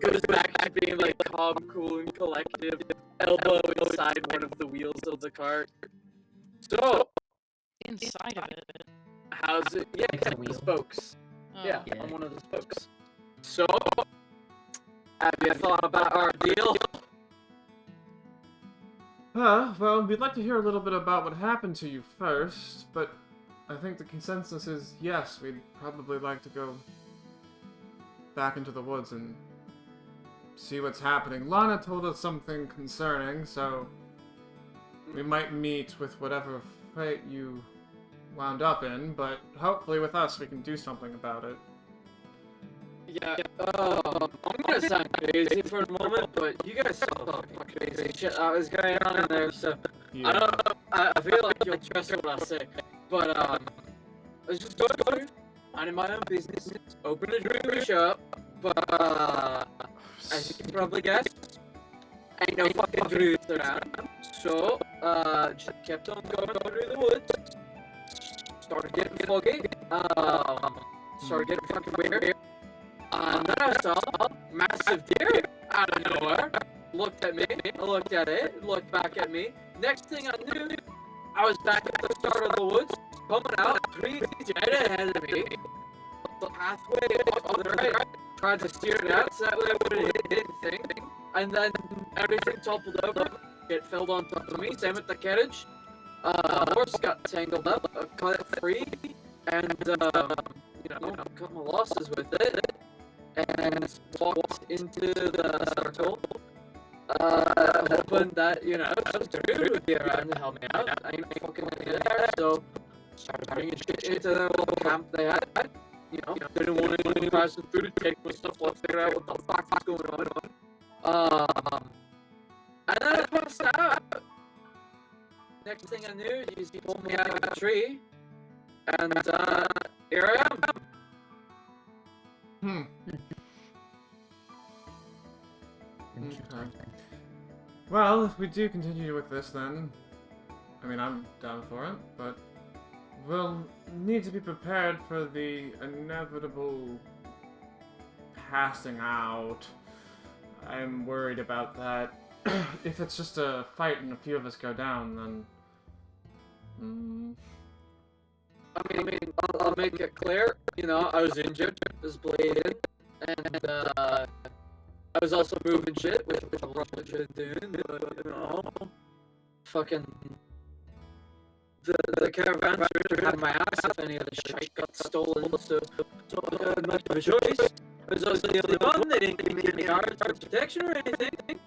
goes back to being like calm, cool, and collective, elbow inside one of the wheels of the cart. So, Inside of it. how's it? Yeah, Like the the wheel? spokes. Oh. Yeah, Yeah. I'm one of the spokes. So, have you thought about our deal? Well, we'd like to hear a little bit about what happened to you first, but I think the consensus is yes, we'd probably like to go back into the woods and see what's happening. Lana told us something concerning, so we might meet with whatever fate you wound up in, but hopefully with us we can do something about it. Yeah, I'm gonna sound crazy for a moment, but you guys saw the fucking crazy shit that was going on in there, so I don't know, I feel like you'll trust what I say, but, I was just going through, minding my own business, open a drink shop, but, as you can probably guess, ain't no fucking druids around, so, just kept on going through the woods, started getting foggy, started getting fucking weird. And then I saw a massive deer out of nowhere. Looked at me, I looked at it, looked back at me. Next thing I knew, I was back at the start of the woods, coming out 3 feet dead ahead of me. The pathway off to the right, tried to steer it out so that way I wouldn't hit anything. And then everything toppled over. It fell on top of me. Same with the carriage. Horse got tangled up. Cut it free. And, cut my losses with it. And walked into the circle. Hoping that, some dude would be around to help me out. I ain't fucking in there, so started bringing shit into their little camp they had. Didn't want anyone passing through to take my stuff while I figure out what the fuck was going on. And then I passed out. Next thing I knew, he pulled me out of the tree. And, here I am. Interesting. Well, if we do continue with this, then I mean, I'm down for it, but we'll need to be prepared for the inevitable passing out. I'm worried about that. If it's just a fight and a few of us go down, then I mean, I'll make it clear, I was injured, was bleeding, and, I was also moving shit, which I probably should have doing, but, fucking, the caravan would have had my ass if any of the shit got stolen, so I had much of a choice. I was also the only one, they didn't give me any guards for protection or anything.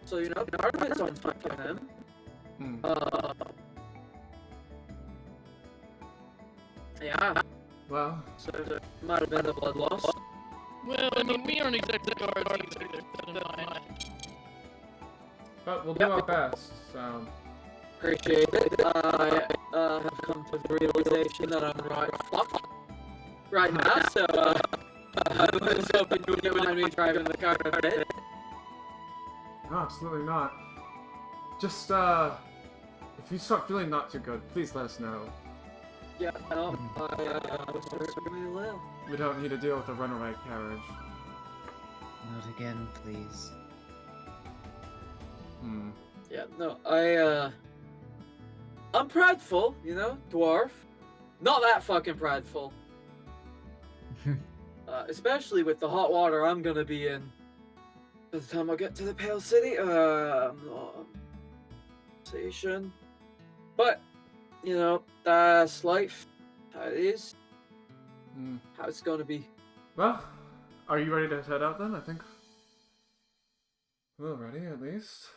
So, part of it's on fucking them. Yeah, well, so there might have been a blood loss. Well, I mean, we aren't exactly guards either. but we'll do our best, so... Appreciate it. I have come to the realization that I'm right now, so I was hoping you wouldn't mind me driving the car a bit. No, absolutely not. Just, if you start feeling not too good, please let us know. Yeah, no, I was certainly will. We don't need to deal with a runaway carriage. Not again, please. Yeah, no, I'm prideful, dwarf. Not that fucking prideful. Especially with the hot water I'm gonna be in. By the time I get to the Pale City, station. But, that's life. How it is. How it's gonna be. Well, are you ready to head out then? I think we're ready, at least.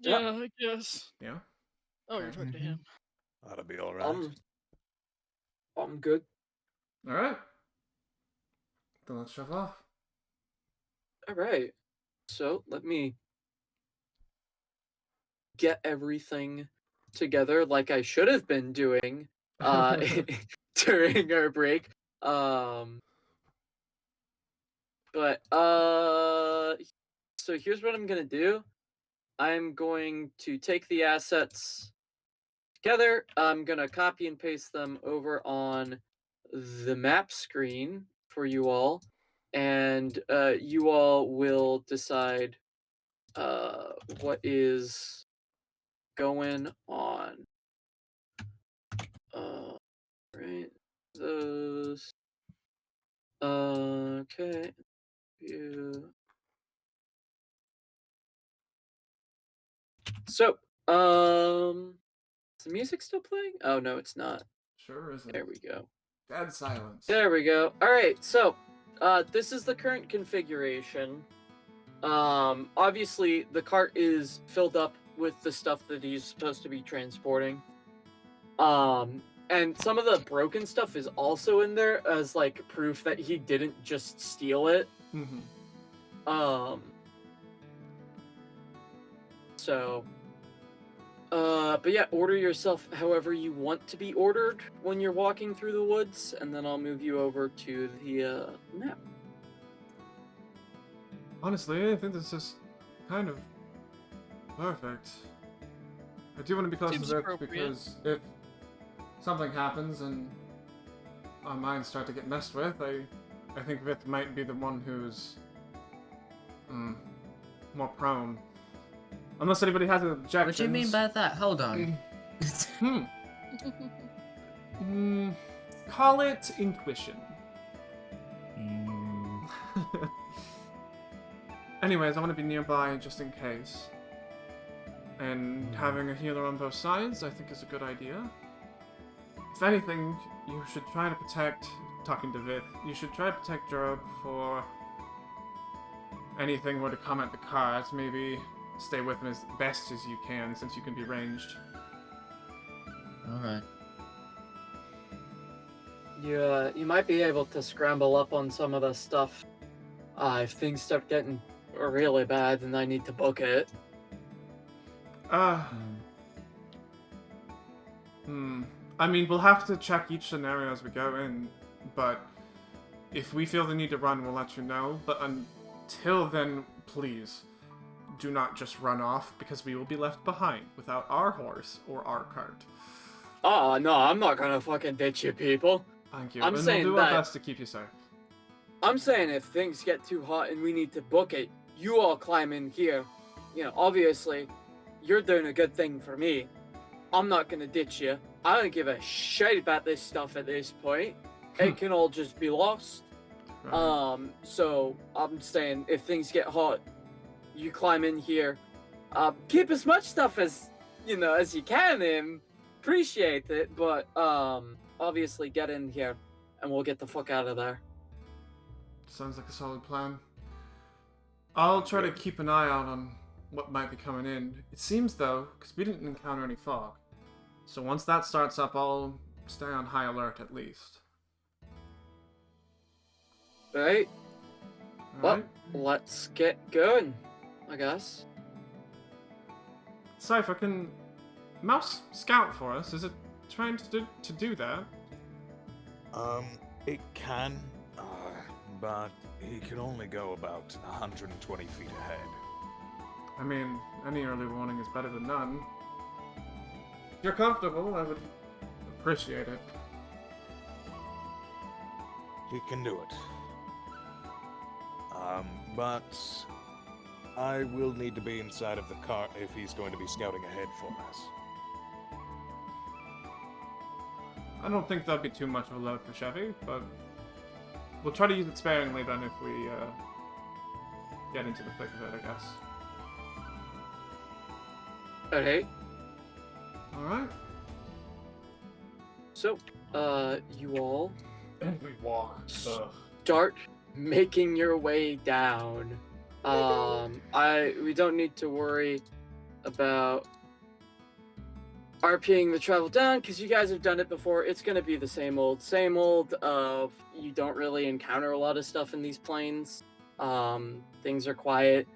Yeah, I guess. Yeah? Oh, you're talking to him. That'll be alright. I'm good. Alright. Then let's shove off. Alright. So, let me get everything together like I should have been doing during our break. So here's what I'm gonna do. I'm going to take the assets together. I'm gonna copy and paste them over on the map screen for you all, and you all will decide what is going on. Right, those. Okay. So, is the music still playing? Oh no, it's not. Sure isn't. There we go. Dead silence. There we go. Alright, so this is the current configuration. Obviously the cart is filled up with the stuff that he's supposed to be transporting. And some of the broken stuff is also in there as like proof that he didn't just steal it. But yeah, order yourself however you want to be ordered when you're walking through the woods, and then I'll move you over to the map. Honestly, I think this is kind of perfect. I do want to be close Seems to Vic appropriate. because if something happens and our minds start to get messed with, I think Vith might be the one who's more prone. Unless anybody has an objection. What do you mean by that? Hold on. Call it intuition. anyways, I want to be nearby just in case. And having a healer on both sides, I think, is a good idea. If anything, you should try to protect, talking to Vith, you should try to protect Juro before anything were to come at the cart. Maybe stay with him as best as you can, since you can be ranged. Alright. You might be able to scramble up on some of the stuff. If things start getting really bad, then I need to book it. I mean, we'll have to check each scenario as we go in, but if we feel the need to run, we'll let you know. But until then, please, do not just run off, because we will be left behind without our horse or our cart. Oh, no, I'm not gonna fucking ditch you, people. Thank you. I'm and saying we'll do our that- best to keep you safe. I'm saying if things get too hot and we need to book it, you all climb in here. You know, obviously, you're doing a good thing for me. I'm not gonna ditch you. I don't give a shit about this stuff at this point. It can all just be lost. Right. So I'm saying if things get hot, you climb in here. Keep as much stuff as you can in. Appreciate it, but obviously get in here and we'll get the fuck out of there. Sounds like a solid plan. I'll try to keep an eye out on what might be coming in. It seems, though, because we didn't encounter any fog. So once that starts up, I'll stay on high alert at least. Right? Well, Alright? let's get going, I guess. Cypher, can Mouse scout for us? Is it trying to do that? It can, but he can only go about 120 feet ahead. I mean, any early warning is better than none. If you're comfortable, I would appreciate it. He can do it. But I will need to be inside of the cart if he's going to be scouting ahead for us. I don't think that'd be too much of a load for Chevy, but we'll try to use it sparingly then if we get into the thick of it, I guess. Okay. Alright. So, you all And we walk. start making your way down. We don't need to worry about RPing the travel down because you guys have done it before. It's gonna be the same old. You don't really encounter a lot of stuff in these plains. Things are quiet.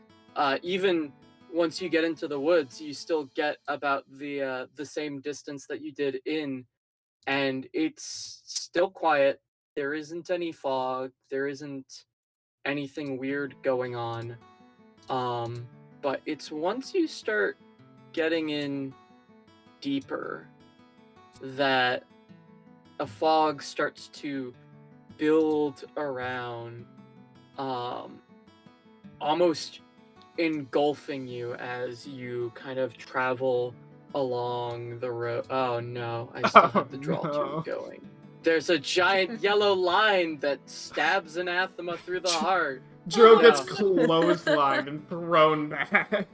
Even once you get into the woods, you still get about the same distance that you did in, and it's still quiet. There isn't any fog. There isn't anything weird going on. But it's once you start getting in deeper that a fog starts to build around, almost engulfing you as you kind of travel along the road. Oh no, I still have the draw no. tool going. There's a giant yellow line that stabs anathema through the heart. Juro gets Oh. clotheslined and thrown back.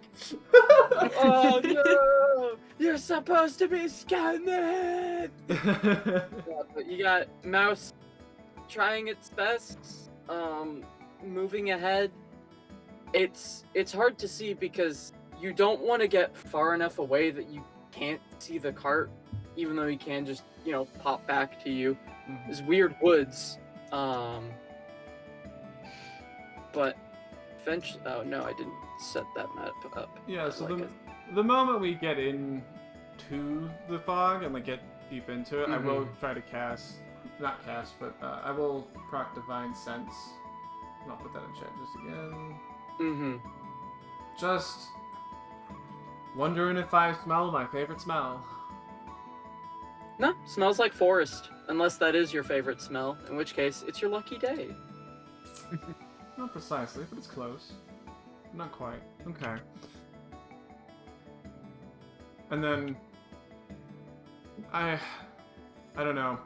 Oh no! You're supposed to be scouting ahead! Yeah, but you got Mouse trying its best, moving ahead. It's hard to see because you don't want to get far enough away that you can't see the cart, even though he can just, pop back to you. There's weird woods. But eventually, oh no, I didn't set that map up. Yeah, so Like the moment we get into the fog and get deep into it, I will try to I will proc Divine Sense. And I'll put that in chat just again. Just wondering if I smell my favorite smell. No, smells like forest. Unless that is your favorite smell, in which case it's your lucky day. Not precisely, but it's close. Not quite. Okay. And then I don't know.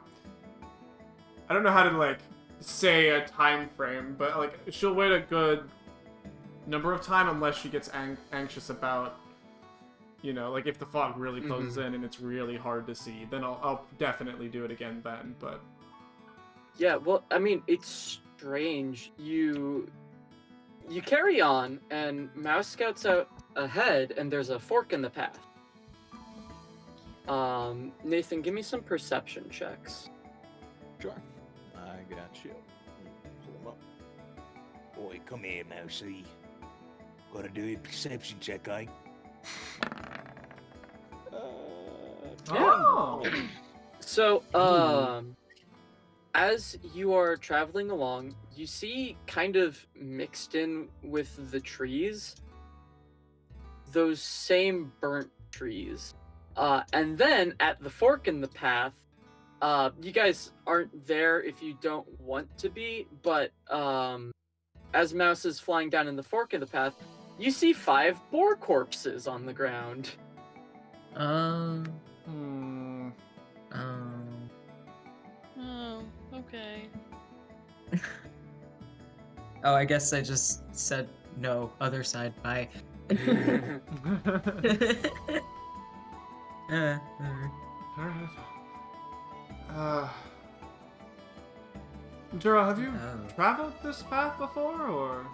I don't know how to say a time frame, but she'll wait a good number of time unless she gets anxious about, you know, like if the fog really closes in and it's really hard to see, then I'll definitely do it again then, but... Yeah, well, I mean, it's strange. You carry on, and Mouse scouts out ahead, and there's a fork in the path. Nathan, give me some perception checks. Sure. I got you. Pull them up. Boy, come here, Mousy. Gotta do a perception check, eh? Oh! So, as you are traveling along, you see kind of mixed in with the trees, those same burnt trees. And then at the fork in the path, you guys aren't there if you don't want to be, but as Mouse is flying down in the fork in the path, you see 5 boar corpses on the ground. Um. Hmm. Oh, okay. Oh, I guess I just said no. Other side. Bye. Juro, have you Oh. traveled this path before, or?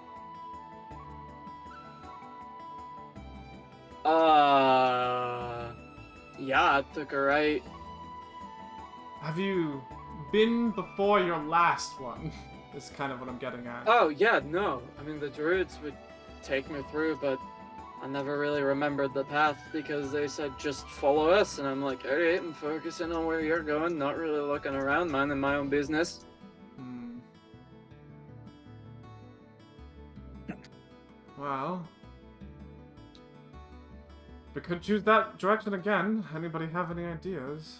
Yeah, I took a right. Have you been before your last one? Is kind of what I'm getting at. Oh, yeah, no. I mean, the druids would take me through, but I never really remembered the path because they said just follow us, and I'm like, alright, I'm focusing on where you're going, not really looking around, minding my own business. Hmm. Well, we could choose that direction again. Anybody have any ideas?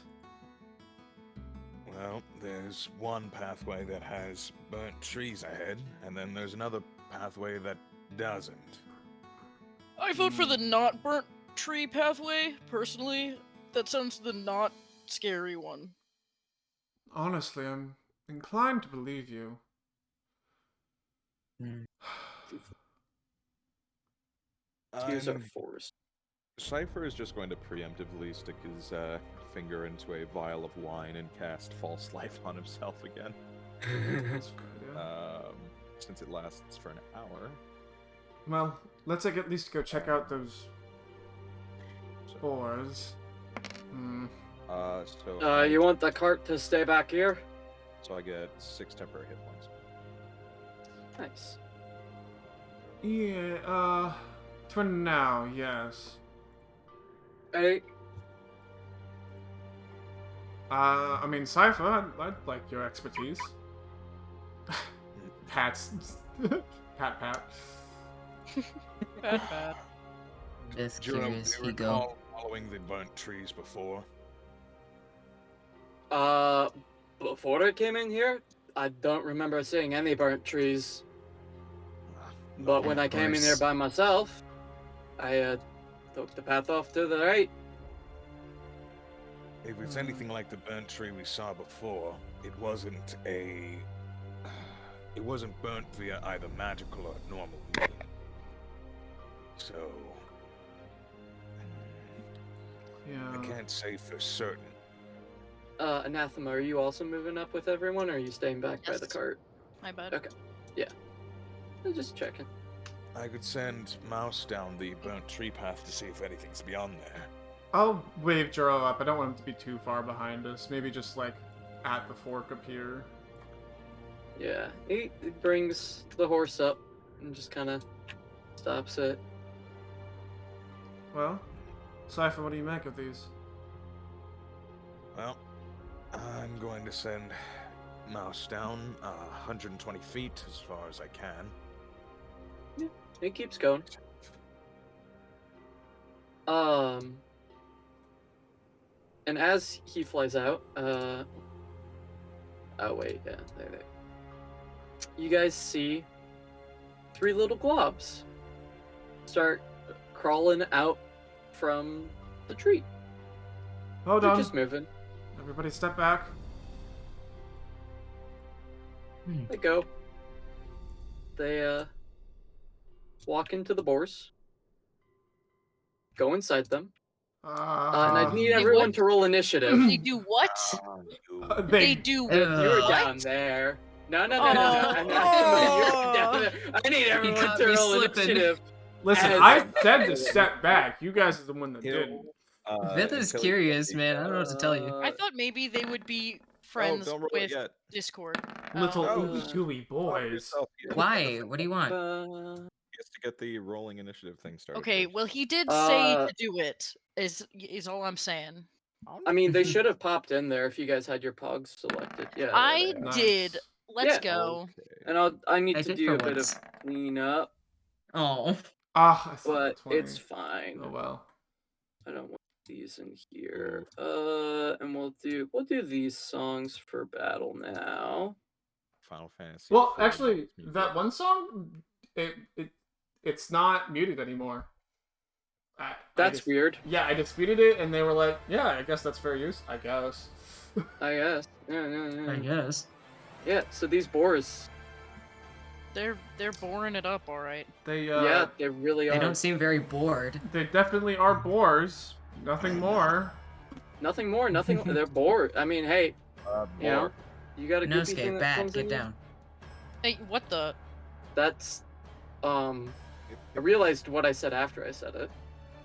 Well, there's one pathway that has burnt trees ahead, and then there's another pathway that doesn't. I vote for the not burnt tree pathway, personally. That sounds the not scary one. Honestly, I'm inclined to believe you. Twos are I'm- 4s. Cypher is just going to preemptively stick his finger into a vial of wine and cast False Life on himself again. That's a good idea. Since it lasts for an hour. Well, let's at least go check out those spores. Hmm. You want the cart to stay back here? So I get 6 temporary hit points. Nice. Yeah, for now, yes. Hey, I mean, Cypher, I'd like your expertise. Pats. Pat. Bad. Just Do you curious, Ego. recall following the burnt trees before? before I came in here, I don't remember seeing any burnt trees. But when Of I came in here course. by myself, I took the path off to the right. If it's anything like the burnt tree we saw before, it wasn't burnt via either magical or normal means. So I Yeah. can't say for certain. Anathema, are you also moving up with everyone, or are you staying back by the Yes. cart? My bad. Okay. Yeah. I'm just checking. I could send Mouse down the burnt tree path to see if anything's beyond there. I'll wave Juro up. I don't want him to be too far behind us. Maybe just like at the fork up here. Yeah. He brings the horse up and just kind of stops it. Well, Cypher, what do you make of these? Well, I'm going to send Mouse down 120 feet as far as I can. It keeps going. And as he flies out, oh wait, yeah, there. You guys see 3 little globs start crawling out from the tree. Hold They're on. just moving. Everybody step back. They go. They walk into the boars, go inside them, and I need They everyone what? to roll initiative. They do what? They do You were what? down there. No. Oh. You're down there. I need everyone caught to me roll slipping. initiative. Listen, As- I said to step back. You guys are the one that didn't. Vith is until you curious, get man. I don't know what to tell you. I thought maybe they would be friends don't roll it with yet. Discord. Little Oh. ooey gooey boys. yourself, you get Why? What do you want? Gets to get the rolling initiative thing started. Okay, first. well he did say to do it. Is all I'm saying. I mean, they should have popped in there if you guys had your pogs selected. Yeah. I Nice. did. Let's Yeah. go. Okay. And I need I to did do for a bit once. of cleanup, Oh. Ah, I saw but the 20. it's fine. Oh well. I don't want these in here. And we'll do these songs for battle now. Final Fantasy. Well, IV actually, makes me that good. one song, it's not muted anymore. That's weird. Yeah, I disputed it, and they were like, "Yeah, I guess that's fair use. I guess." I guess. Yeah. I guess. Yeah. So these boars. They're boring it up, all right. They Yeah, they really They are. don't seem very bored. they definitely are boars. Nothing more. Nothing more. Nothing. They're bored. I mean, hey, you know, More. you got a goofy thing Noscape, that bad, comes get in you? down. Hey, what the? That's I realized what I said after I said it.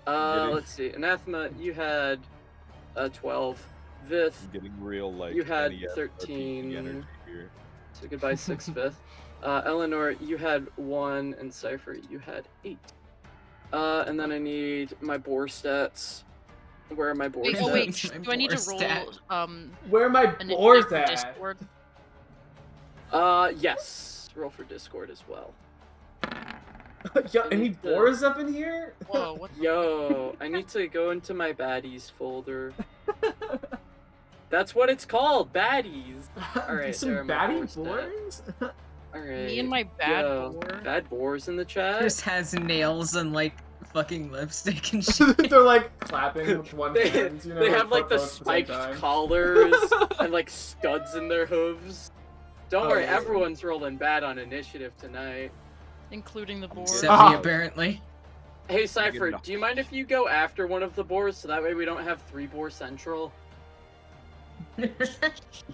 Getting- Let's see. Anathema, you had 12. Vith, I'm getting real like you had NES 13. RPG energy here. so goodbye 6/5. Eleanor, you had 1, and Cypher, you had 8. And then I need my boar stats. Where are my boar Wait, stats? oh wait, My do I need to boar roll stat. Where are my an boars initiative for at? Discord? Yes. Roll for Discord as well. Yo, I any need to- boars up in here? Whoa, what? Yo, I need to go into my baddies folder. That's what it's called, baddies. Alright, Some there are my baddie boar boars? Alright. Me and my bad yo, boar. Bad boars in the chat. Just has nails and like fucking lipstick and shit. They're like clapping with one They, hand, you know? they have like the both at same spiked time. collars and like studs in their hooves. Don't Oh, worry, yeah. everyone's rolling bad on initiative tonight. Including the boar. Except Ah. me, apparently. Hey Cypher, enough. do you mind if you go after one of the boars so that way we don't have 3 boar central?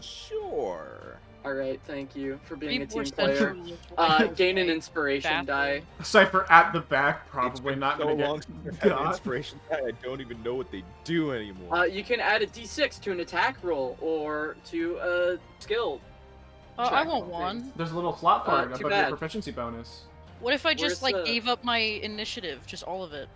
Sure. Alright, thank you for being a Boar team player. Central is what I Gain an say. inspiration die. Bathroom. Cypher at the back, It's probably been not so gonna long get since I've had an got. inspiration that I don't even know what they do anymore. You can add a d6 to an attack roll or to a skill. I check want things. one. There's a little slot for it too above your bad. proficiency bonus. What if I just Where's like the- gave up my initiative, just all of it?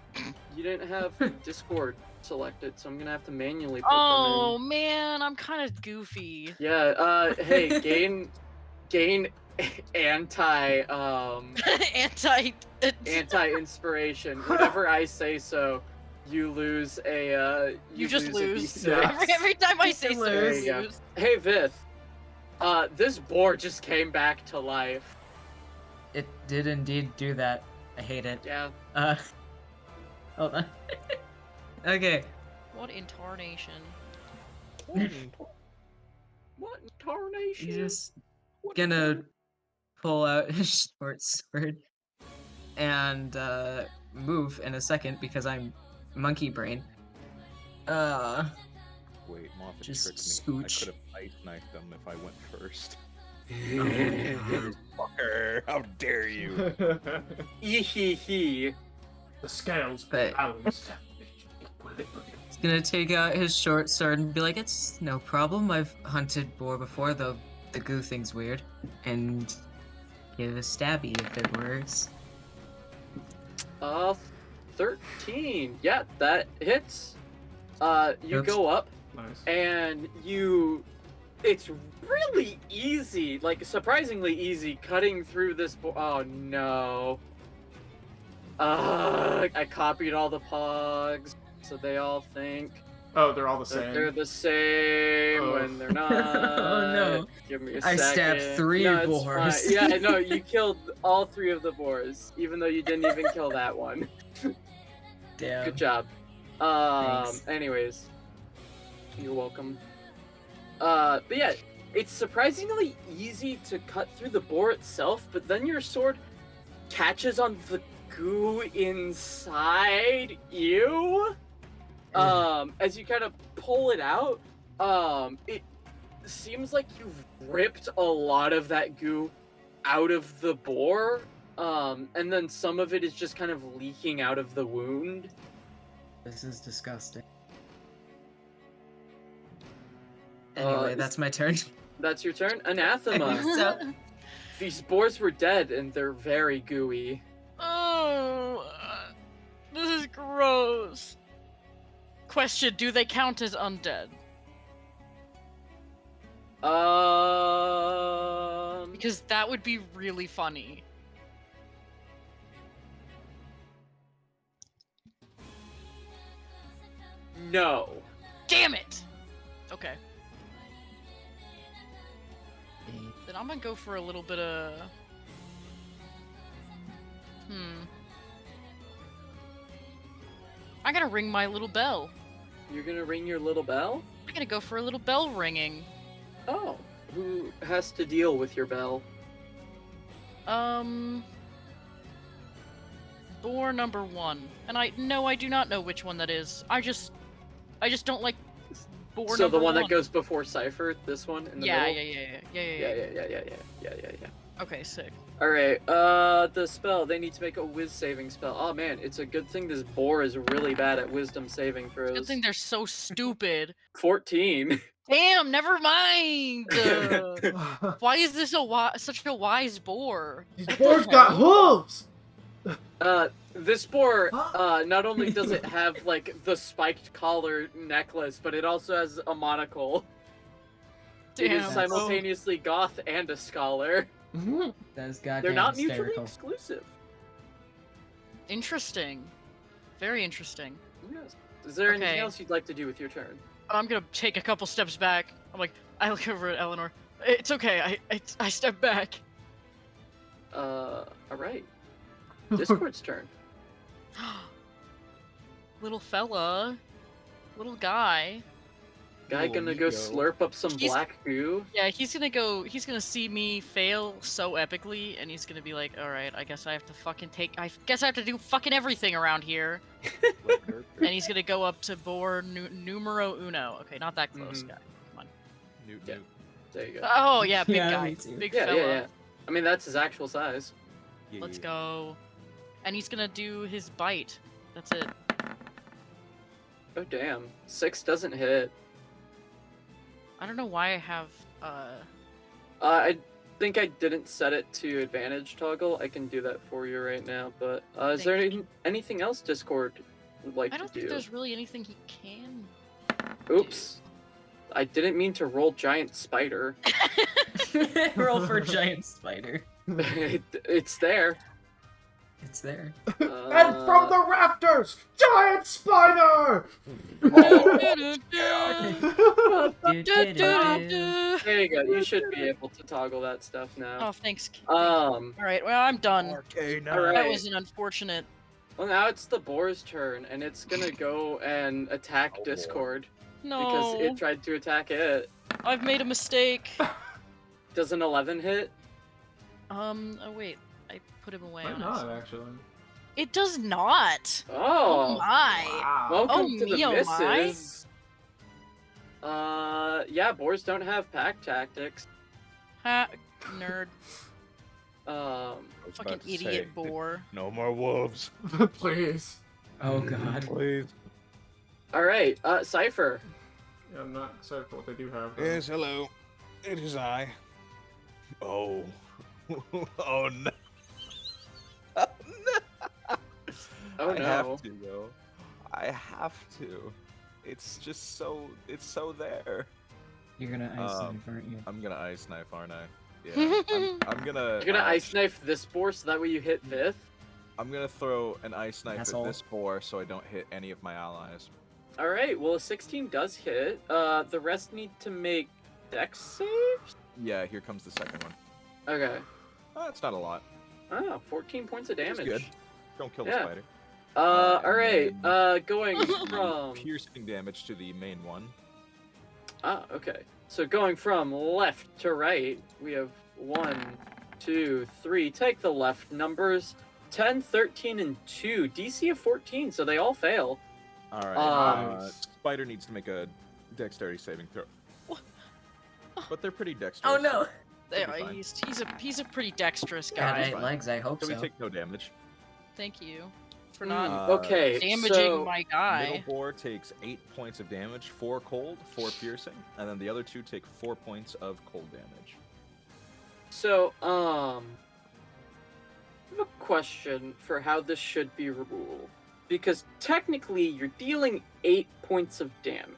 You didn't have Discord selected, so I'm gonna have to manually put Oh them man, I'm kind of goofy. in. Yeah, hey, gain anti inspiration. Whenever I say so, you lose a You just lose. lose. A D6. Yeah. Every time I say You so, There you you go. lose. Hey Vith, this boar just came back to life. It did indeed do that. I hate it. Yeah. Hold on. Okay. What in tarnation? What in tarnation? He's just What gonna pull out his short sword and move in a second because I'm monkey brain. Wait, Moffat just tricked me. scooch. I could have ice knifed them if I went first. Oh, Fucker! How dare you? Ehehe. The scales But- balanced. He's gonna take out his short sword and be like, "It's no problem. I've hunted boar before, though the goo thing's weird." And give a stabby if it works. 13. Yeah, that hits. You Oops. go up Nice. and it's really easy, like surprisingly easy cutting through this oh no. I copied all the pogs, so they all think Oh, they're all the that same. they're the same Oh. when they're not. Oh, no. Give me a I stabbed second. 3 No, it's boars. fine. Yeah, no, you killed all 3 of the boars, even though you didn't even kill that one. Damn. Good job. Thanks. Anyways, you're welcome. But yeah, it's surprisingly easy to cut through the boar itself, but then your sword catches on the goo inside you. As you kind of pull it out, it seems like you've ripped a lot of that goo out of the boar, and then some of it is just kind of leaking out of the wound. This is disgusting. Anyway, that's my turn. That's your turn? Anathema. So, These boars were dead, and they're very gooey. Oh, this is gross. Question: do they count as undead? Because that would be really funny. No. Damn it! Okay. Then I'm gonna go for a little bit of... I'm gonna ring my little bell. You're gonna ring your little bell? I'm gonna go for a little bell ringing. Oh. Who has to deal with your bell? Boar number 1. And I do not know which one that is. I just don't like boar So number the one that 1. goes before Cypher, this one in the Yeah. middle? Yeah. Okay, sick. Alright, the spell, they need to make a whiz saving spell. Oh man, it's a good thing this boar is really bad at wisdom saving throws. Good thing they're so stupid. 14. Damn, never mind! Why is this such a wise boar? These boars got hooves! This boar, not only does it have, like, the spiked collar necklace, but it also has a monocle. It is Damn. simultaneously goth and a scholar. That's goddamn They're not mutually hysterical. exclusive. Interesting. Very interesting. Yes. Is there anything Okay. else you'd like to do with your turn? I'm gonna take a couple steps back. I look over at Eleanor. It's okay, I step back. Alright. Discord's turn. Little fella. Little guy. Guy Little gonna go Nico. slurp up some He's- black goo. Yeah, he's gonna see me fail so epically, and he's gonna be like, alright, I guess I have to do fucking everything around here. And he's gonna go up to boar numero uno. Okay, not that close, Mhm. guy. Come on. Newt, Yeah. Newt. There you go. Oh, yeah, big Yeah, guy. me too. Big Yeah, fella. yeah. I mean, that's his actual size. Yeah, Let's yeah. go. And he's gonna do his bite. That's it. Oh, damn. 6 doesn't hit. I don't know why I have, I think I didn't set it to advantage toggle. I can do that for you right now, but is there anything else Discord would like I to don't do? think there's really anything he can. Oops. I didn't mean to roll giant spider. Roll for giant spider. It's there. It's there. And from the rafters, giant spider! There you go. You should be able to toggle that stuff Oh, now. thanks. Alright. Alright, well, I'm done. Arcane. That Alright. was an unfortunate. Well, now it's the boar's turn, and it's gonna go and attack Oh, boy. Discord No. because it tried to attack it. I've made a mistake. Does an 11 hit? Oh, wait. I put him away Why on not, accident. actually? It does not. Oh, My. Wow. welcome to the me, oh my. misses. Yeah, boars don't have pack tactics. Ha, nerd. I was Fucking about to idiot say, boar. No more wolves, Please. Oh god. please. All right, Cypher. Yeah, I'm not excited for what they do have. though. Yes, hello. It is I. Oh. Oh no. Oh I no. have to though. I have to. It's just so. It's so there. You're gonna ice Um, knife, aren't you? I'm gonna ice knife, aren't I? Yeah. I'm gonna. You're gonna ice knife this boar so that way you hit 5th? I'm gonna throw an ice knife Asshole. at this boar so I don't hit any of my allies. All right, well, a 16 does hit. The rest need to make dex saves? Yeah. Here comes the second one. Okay. Oh, it's not a lot. Oh, 14 points of It's damage. good. Don't kill the Yeah. spider. All right, and going from... Piercing damage to the main one. Ah, okay. So going from left to right, we have 1, 2, 3. Take the left numbers. 10, 13, and 2. DC of 14, so they all fail. All right. Nice. Spider needs to make a dexterity saving throw. What? But they're pretty dexterous. Oh no! There, Should be he's a pretty dexterous Got guy. 8 legs, I hope So we so. take no damage. Thank you for not Okay, damaging so my Middle guy. boar takes 8 points of damage, 4 cold, 4 piercing, and then the other 2 take 4 points of cold damage. So, I have a question for how this should be ruled. Because technically, you're dealing 8 points of damage.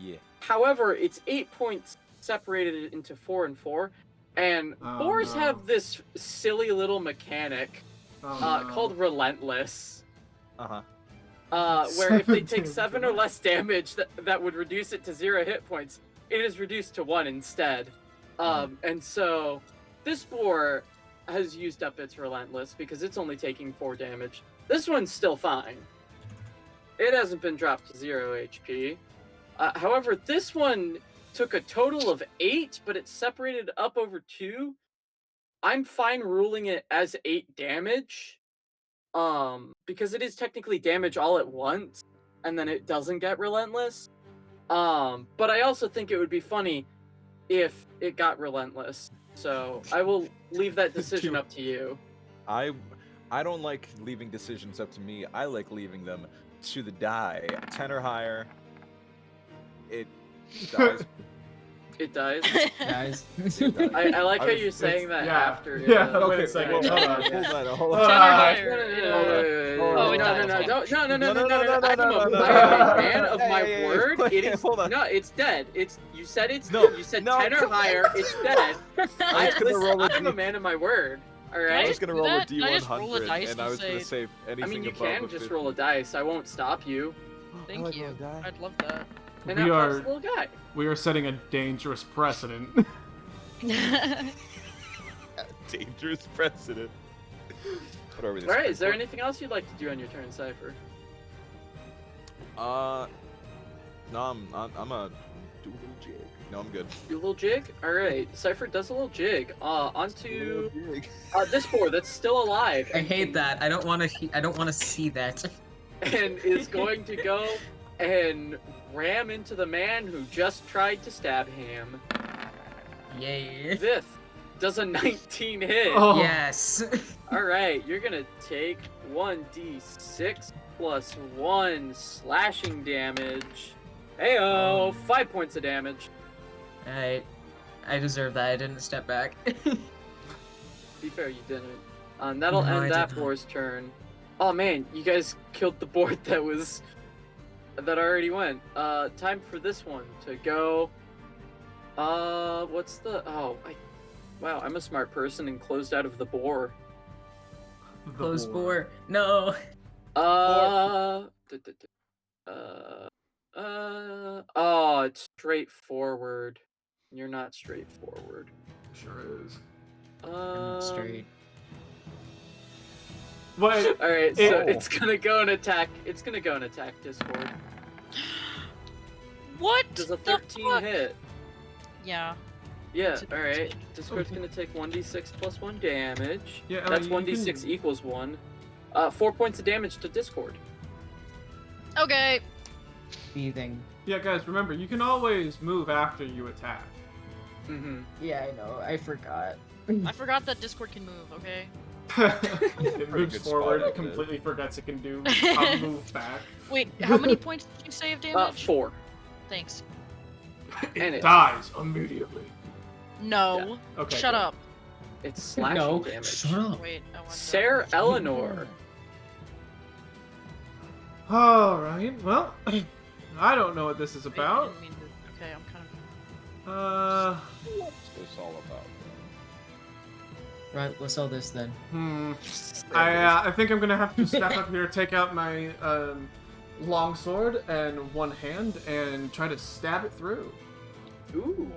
Yeah. However, it's 8 points separated into 4 and 4. And Oh, boars no. have this silly little mechanic Oh, no. called Relentless. Uh-huh. Where if they take 17 7 or less damage, that would reduce it to 0 hit points. It is reduced to 1 instead. And so this boar has used up its Relentless because it's only taking 4 damage. This one's still fine. It hasn't been dropped to 0 HP. However, this one took a total of 8, but it's separated up over 2. I'm fine ruling it as 8 damage. Because it is technically damage all at once, and then it doesn't get Relentless. But I also think it would be funny if it got Relentless. So I will leave that decision up to you. I don't like leaving decisions up to me. I like leaving them to the die. 10 or higher, it dies. It dies. Guys. I like how I was- you're saying that yeah. after. Yeah. Wait a Okay, second, well, hold on. hold on. Uh, Oh, it No, dies. I'm a man of my Hey, word. It is hold on. no, it's dead. You said it's No, you said no, 10 or higher. It's dead. I'm gonna roll a I'm a D- man of my word. All I right. was gonna Do roll a that? Can I just roll a D100, dice and I and was gonna say- say anything I mean, you above can a just 50. roll a dice. I won't stop you. Thank like you. rolling die. I'd love that. And We now are- pass the little guy. We are setting a dangerous precedent. Dangerous precedent. What are we? All right. Is there anything else you'd like to do on your turn, Cypher? No, I'm a do a little jig. No, I'm good. Do a little jig. All right. Cypher does a little jig. Onto Jig. this board that's still alive. I hate that. I don't want to. I don't want to see that. And is going to go and ram into the man who just tried to stab him. Yay. This does a 19 hit. Oh. Yes. All right, you're gonna take 1d6 plus 1 slashing damage. Heyo, 5 points of damage. I deserve that. I didn't step back. Be fair, you didn't. That'll No, I end that did not. boar's turn. Oh man, you guys killed the board that already went. Time for this one to go. What's the? Wow, I'm a smart person and closed out of the boar. The Close boar. bore. No. It's straightforward. You're not straightforward. Sure is. Straight. Wait. All right, so It- it's gonna go and attack. It's gonna go and attack Discord. What? Does a the 13 fuck? hit? Yeah. Yeah. All right. Discord's gonna take 1d6 plus 1 damage. Yeah, That's you 1d6 can- equals 1. 4 points of damage to Discord. Okay. Breathing. Yeah, guys, remember, you can always move after you attack. Mm-hmm. Yeah, I know. I forgot. I forgot that Discord can move. Okay. It moves good forward, spot, it completely forgets it can do a move back. Wait, how many points did you say of damage? 4. Thanks. And It it- dies immediately. No. Okay. Shut good. up. It's slashing No. damage. Shut up. Wait. I want to- Sarah Eleanor. Alright, well, I don't know what this is Wait, I about. didn't mean to- Okay, I'm kind of. What's this all about? Right. What's all this then? I think I'm gonna have to step up here, take out my longsword and one hand, and try to stab it through. Ooh.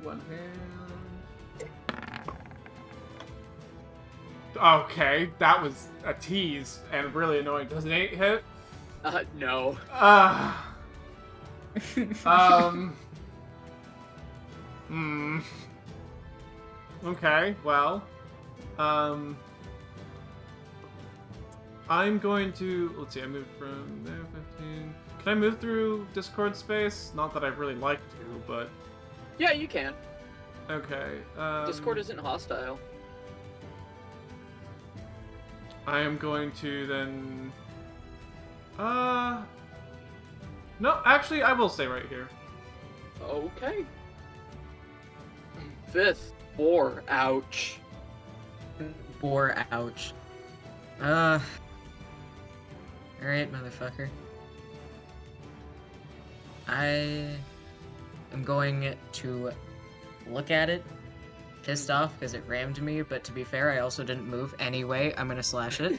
One hand. Okay, that was a tease and really annoying. Does an 8 hit? No. Hmm. Okay, well. I'm going to... Let's see, I moved from there, 15... Can I move through Discord space? Not that I'd really like to, but... Yeah, you can. Okay, Discord isn't hostile. I am going to then... No, actually, I will stay right here. Okay. Fifth. Four. Ouch. Or ouch. Alright, motherfucker. I am going to look at it, pissed off because it rammed me, but to be fair, I also didn't move anyway. I'm gonna slash it.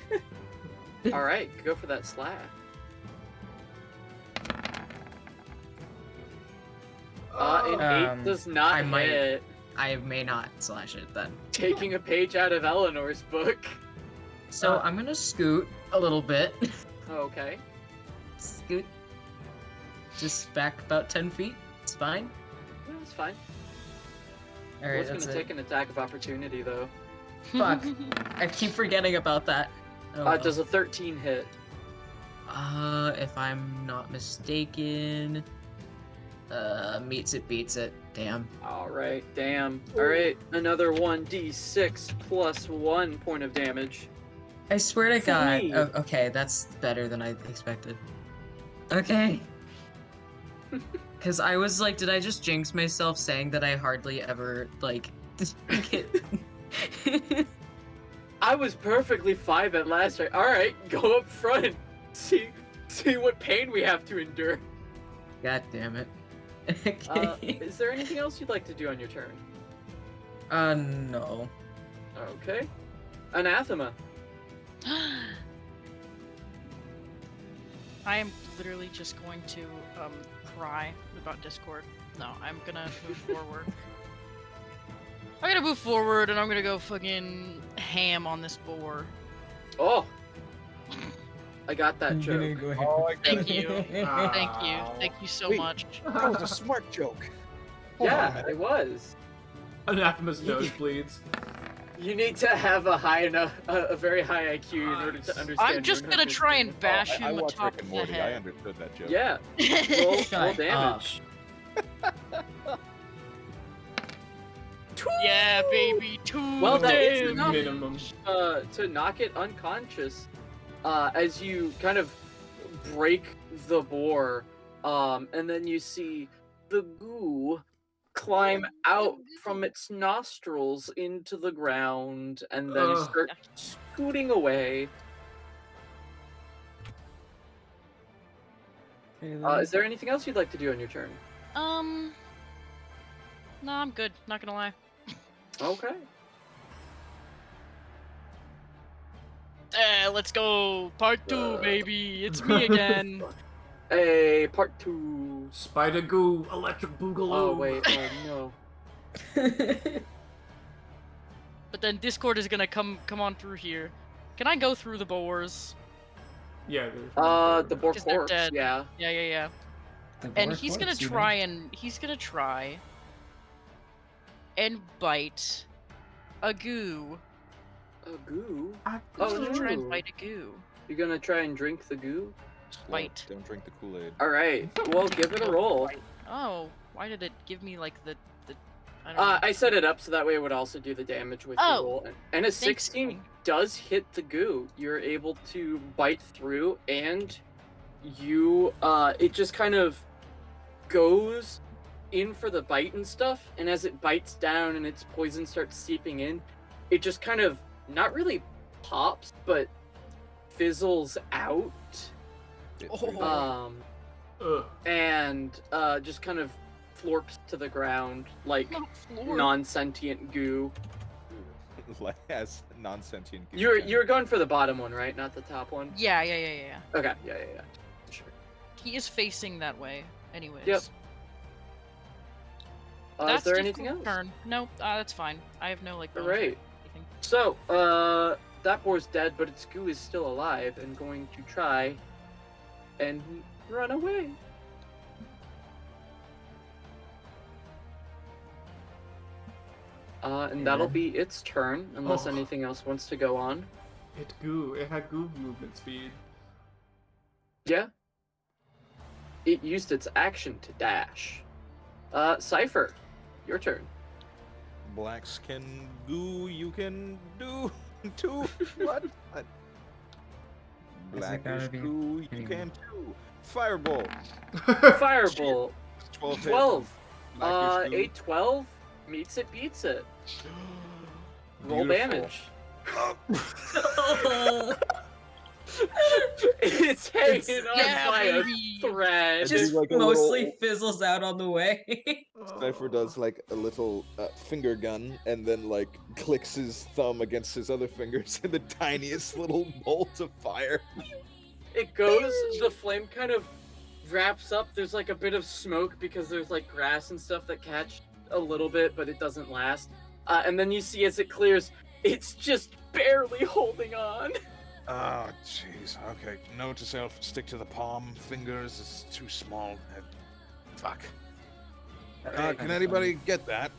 Alright, go for that slash. An 8 does not I might- hit. I may not slash it then. Taking a page out of Eleanor's book. So I'm gonna scoot a little bit. Okay. Scoot. Just back about 10 feet. It's fine. That's fine. I Alright, was that's gonna it. take an attack of opportunity though. Fuck. I keep forgetting about that. Oh, well. Does a 13 hit? If I'm not mistaken, meets it, beats it. Damn. Alright, damn. Alright, another 1d6 plus 1 point of damage. I swear to God. Three. Oh, okay, that's better than I expected. Okay. Because I was like, did I just jinx myself saying that I hardly ever, like, get... I was perfectly fine at last. Alright, go up front. See what pain we have to endure. God damn it. Okay. Is there anything else you'd like to do on your turn? No. Okay. Anathema. I am literally just going to cry about Discord. No, I'm gonna move forward. I'm gonna move forward and I'm gonna go fucking ham on this boar. Oh. I got that joke. Oh, I Thank you. Ah. Thank you so Wait. much. That was a smart joke. Hold on a Yeah, minute. it was. Anathema's nose bleeds. You need to have a very high IQ in order to understand. I'm just gonna try and bash I him on watched top Rick and of the Morty. I head. understood that joke. Yeah. Roll Shut damage. Yeah, baby, 2 Well, that is damage. enough. Minimum. To knock it unconscious, as you kind of break the boar, and then you see the goo climb out from its nostrils into the ground, and then Ugh. start scooting away. Is there anything else you'd like to do on your turn? No, I'm good. Not gonna lie. Okay. Let's go. Part 2, baby. It's me again. Hey, part 2. Spider goo, electric boogaloo. Oh wait, no. But then Discord is gonna come on through here. Can I go through the boars? Yeah, there's The boar Because they're corpse, dead. yeah. Yeah. And he's gonna try and bite a goo. A goo? I- Oh, He's gonna try and no. bite a goo. You're gonna try and drink the goo? Slow. Bite. Don't drink the Kool-Aid. Alright, well, give it a roll. Oh, why did it give me like the I don't know. I set it up so that way it would also do the damage with Oh. the roll. And a 16 Thanks. does hit the goo. You're able to bite through, and you, it just kind of goes in for the bite and stuff, and as it bites down and its poison starts seeping in, it just kind of, not really pops, but fizzles out. Oh. Ugh. And just kind of florps to the ground like Not floor. non-sentient goo. Like, as non-sentient. goo You're can. going for the bottom one, right? Not the top one. Yeah. Okay, yeah. Sure. He is facing that way, anyways. Yep. Is That's there just anything cool else? Turn. No, that's fine. I have no like. All bone right. check or anything. So, that boar's dead, but its goo is still alive and going to try and run away. And that'll Yeah. be its turn, unless Oh. anything else wants to go on. It had goo movement speed. Yeah. It used its action to dash. Cypher, your turn. Blacks can goo, you can do too. What? it gotta Blackish be goo, you anyway. can too. Firebolt. Firebolt. 12 hit. 12. Blackish goo. A 12 meets it, beats it. Roll Beautiful. damage. It's hanging on Yeah, by baby. a thread. Just like a mostly little- fizzles out on the way. Cypher does like a little finger gun and then like clicks his thumb against his other fingers and the tiniest little bolt of fire. It goes, the flame kind of wraps up. There's like a bit of smoke because there's like grass and stuff that catch a little bit, but it doesn't last. And then you see as it clears, it's just barely holding on. Oh, jeez. Okay. Note to self: stick to the palm. Fingers is too small. Fuck. Can anybody get that?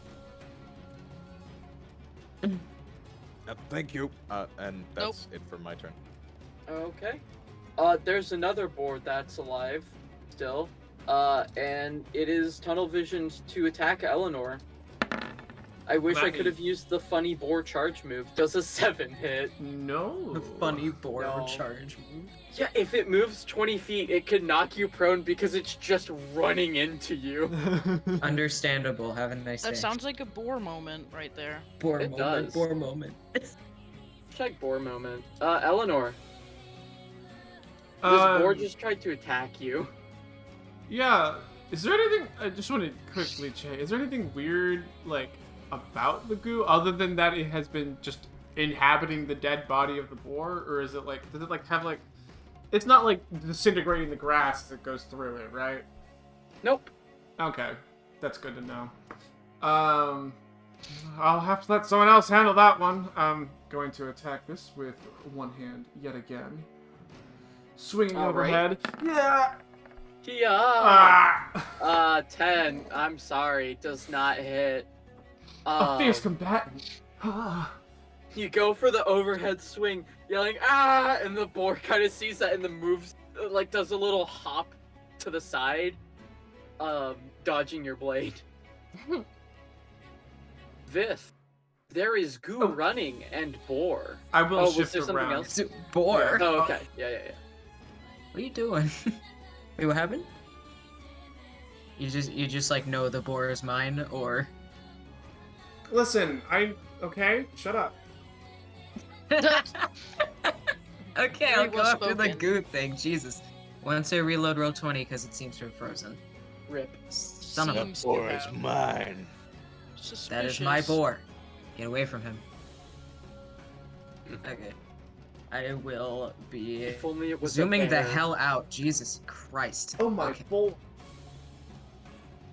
Thank you. And that's it for my turn. Okay. There's another board that's alive still. And it is tunnel visioned to attack Eleanor. I wish I could have used the funny boar charge move. Does a 7 hit? No. The funny boar No. charge move. Yeah, if it moves 20 feet, it could knock you prone because it's just running into you. Understandable. Have a nice day. That sounds like a boar moment right there. boar It moment. does. Boar moment. Check boar moment. Eleanor. This boar just tried to attack you. Yeah. Is there anything? I just want to quickly check. Is there anything weird like about the goo other than that it has been just inhabiting the dead body of the boar, or is it like? Does it like have like? It's not like disintegrating the grass as it goes through it, right? Nope. Okay, that's good to know. I'll have to let someone else handle that one. I'm going to attack this with one hand yet again. Swinging All right. overhead. Yeah. Yeah. Ah. 10. I'm sorry. Does not hit. A fierce combatant. Ah. You go for the overhead swing, yelling, ah! And the boar kind of sees that and then moves, like, does a little hop to the side, dodging your blade. Vith, there is goo running and boar. I will was shift there something around. else? Boar. Oh, okay. Yeah. What are you doing? Wait, what happened? You just like know the boar is mine, or? Listen, okay, shut up. Okay, Very I'll go well after the spoken. goo thing. Jesus. Once I reload roll 20 because it seems to have frozen. Rip. Son of a. Seems to Boar is have. mine. That is my Suspicious. boar. Get away from him. Okay. I will be If only it was a zooming the bear. hell out. Jesus Christ. Oh my Okay. boy.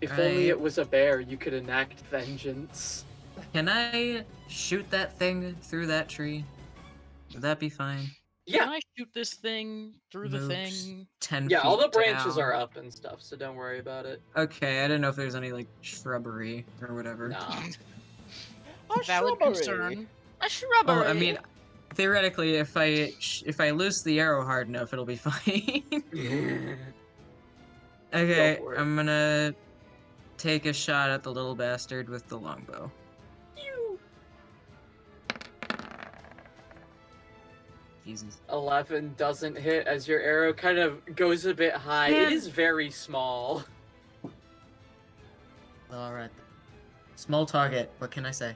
If only I- it was a bear, you could enact vengeance. Can I shoot that thing through that tree? Would that be fine? Yeah. Can I shoot this thing through the Moves thing? 10 Yeah, all the feet branches down. are up and stuff, so don't worry about it. Okay, I didn't know if there's any like shrubbery or whatever. Nah. Valid concern. A shrubbery. Oh, I mean, theoretically, if I loose the arrow hard enough, it'll be fine. Okay, for it. I'm gonna take a shot at the little bastard with the longbow. Jesus. 11 doesn't hit as your arrow kind of goes a bit high. It Yeah. is very small. Alright. Small target, what can I say?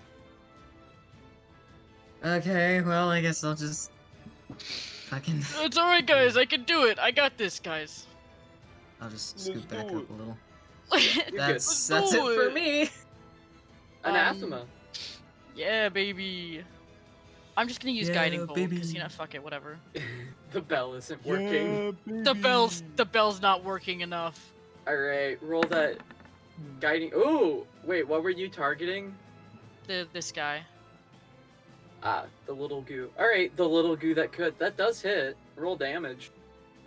Okay, well, I guess I'll just fucking. It's alright, guys. I can do it. I got this, guys. I'll just Let's scoot back do up it. a little. You're That's Let's it do for it. me. Anathema. Yeah, baby. I'm just gonna use guiding Yeah, bolt baby. because fuck it, whatever. The bell isn't working. The bell's not working enough. Alright, roll that guiding. Ooh! Wait, what were you targeting? This guy. Ah, the little goo. Alright, the little goo that could. That does hit. Roll damage.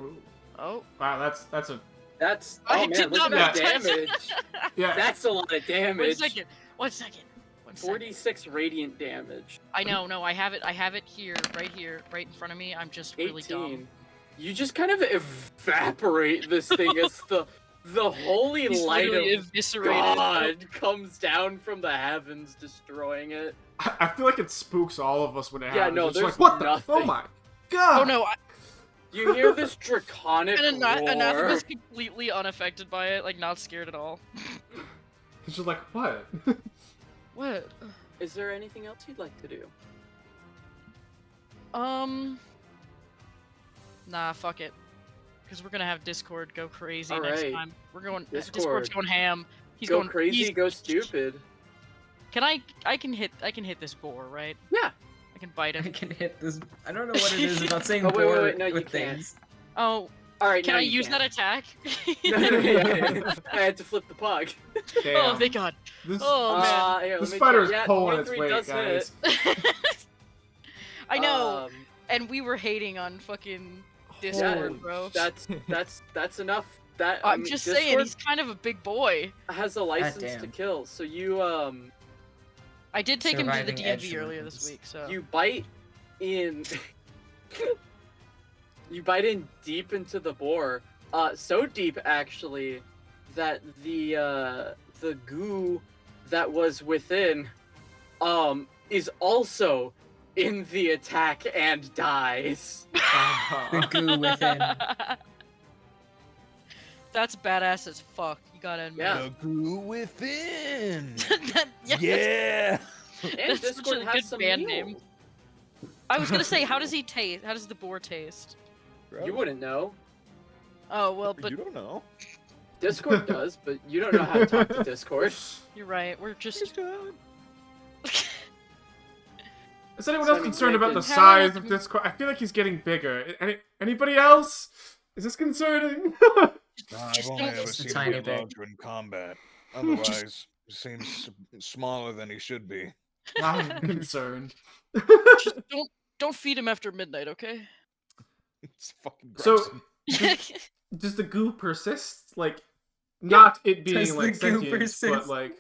Ooh. Oh. Wow, that's a That's. I Oh man, did look not at that pay attention. damage. yeah. That's a lot of damage. One second. 46 radiant damage. I know, no, I have it here, right in front of me. I'm just really 18. dumb. You just kind of evaporate this thing as the holy He's light literally of eviscerated. God comes down from the heavens, destroying it. I feel like it spooks all of us when it Yeah, happens. no, It's there's like, what the? nothing. Oh my god! Oh no, You hear this draconic and roar. Anathema's completely unaffected by it, like not scared at all. It's just like, what? What? Is there anything else you'd like to do? Nah, fuck it. Because we're gonna have Discord go crazy All next right. time. We're going. Discord. Discord's going ham. He's go going crazy, he's- go stupid. Can I can hit this boar, right? Yeah. I can bite I him. can hit this. I don't know what it is about saying Oh, wait, board wait, no, you with can't. things. Oh, All right, can now I you use can. that attack? Yeah. I had to flip the pug. Damn. Oh, thank God. This, Oh, man. Here, the let me spider's check. Yeah, pulling its 23 weight, does guys. hit. I know. Um, And we were hating on fucking yeah, Discord, bro. that's enough. That I'm just saying, Discord he's kind of a big boy. has a license to damn. kill. So you I did take him to the Surviving edge DMV earlier this wounds. week, so. you bite in. You bite in deep into the boar. So deep actually that the goo that was within is also in the attack and dies. The goo within. That's badass as fuck. You gotta admit. Yeah. The goo within. Yes. Yeah. And That's such Discord a has good some band heal. name. I was gonna say, how does he taste? How does the boar taste? You wouldn't know. Oh well, but You don't know. Discord does, but you don't know how to talk to Discord. you're right. We're just. Is anyone So, else I mean, concerned about the How size else of can- Discord? I feel like he's getting bigger. Anybody else? Is this concerning? I've Just only don't- ever Just a seen tiny him bit. larger in combat. Otherwise, seems smaller than he should be. I'm concerned. Just don't feed him after midnight, okay? It's fucking So, gross. does the goo persist? Like, not it being Does the like goo sentient, but persist? like,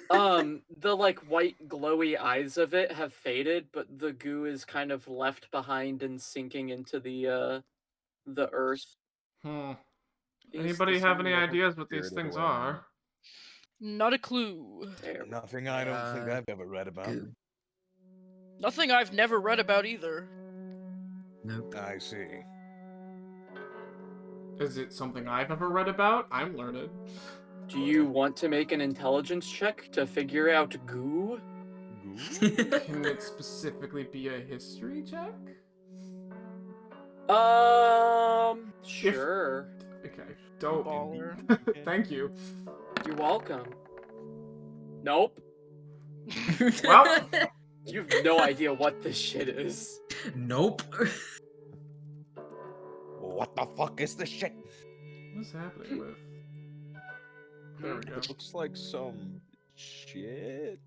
The like white glowy eyes of it have faded, but the goo is kind of left behind and sinking into the earth. hmm. Is Anybody this have one any the- ideas what these Spirited things away. are? Not a clue. There. Nothing I don't think Uh, I've ever read about. Goo. Nothing I've never read about either. Nope. I see. Is it something I've ever read about? I'm learned. Do you want to make an intelligence check to figure out goo? Can it specifically be a history check? Sure. Okay, don't. Baller. Thank you. You're welcome. Nope. Well- You have no idea what this shit is. Nope. What the fuck is this shit? What's happening with? There we go. It looks like some shit.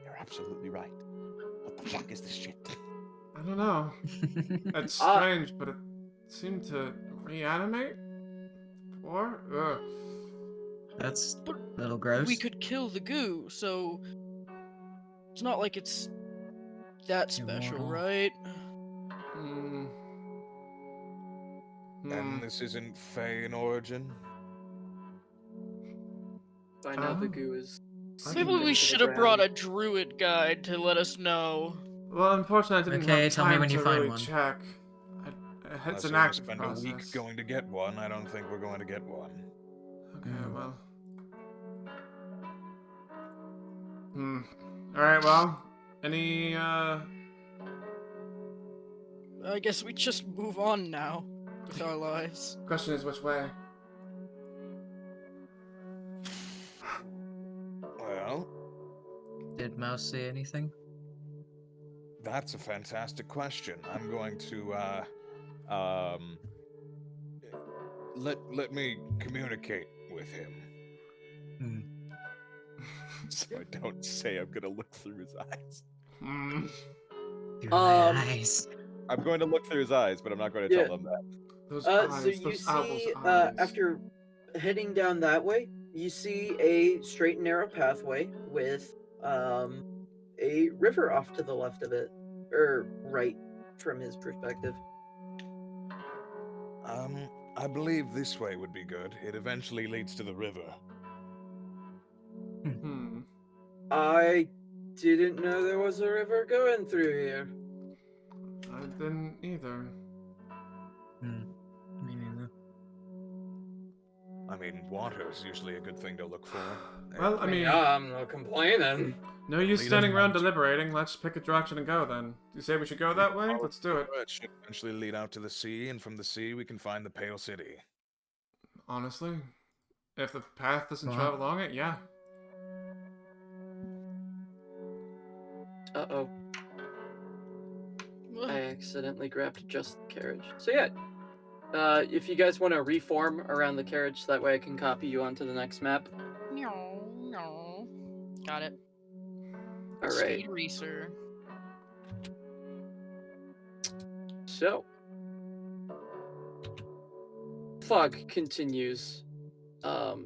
You're absolutely right. What the fuck is this shit? I don't know. It's Ah. strange, but it seemed to reanimate. Or That's But a little gross. we could kill the goo, so it's not like it's that special, Immortal. right? hmm. And this isn't Fey in origin? By now the Oh. goo is. Maybe we should have brought a druid guide to let us know. Well, unfortunately, I didn't Okay, have tell me time when you to find really one. check. It's Unless an we're gonna active spend process. a week going to get one. I don't think we're going to get one. Okay, Mm. well. Alright, well. Any, I guess we just move on now with our lives. question is which way? Well, Did Mouse say anything? that's a fantastic question. I'm going to let me communicate with him. Hmm. So I don't say I'm gonna look through his eyes. Through my Um, eyes. I'm going to look through his eyes, but I'm not going to Yeah. tell them that. Those So eyes, you those see, owl's eyes. after heading down that way, you see a straight and narrow pathway with a river off to the left of it, or right from his perspective. I believe this way would be good. It eventually leads to the river. Hmm. I didn't know there was a river going through here. I didn't either. Me neither. I mean, water is usually a good thing to look for. Well, I mean, Yeah, I'm not complaining. no use Lead standing us around on. deliberating. Let's pick a direction and go then. Do you say we should go that way? Let's do it. It should eventually lead out to the sea, and from the sea we can find the Pale City. Honestly, if the path doesn't Well, travel along it, yeah. Uh-oh. I accidentally grabbed just the carriage. So yeah, if you guys want to reform around the carriage, that way I can copy you onto the next map. No. Got it. All right. Speed racer. So, fog continues. That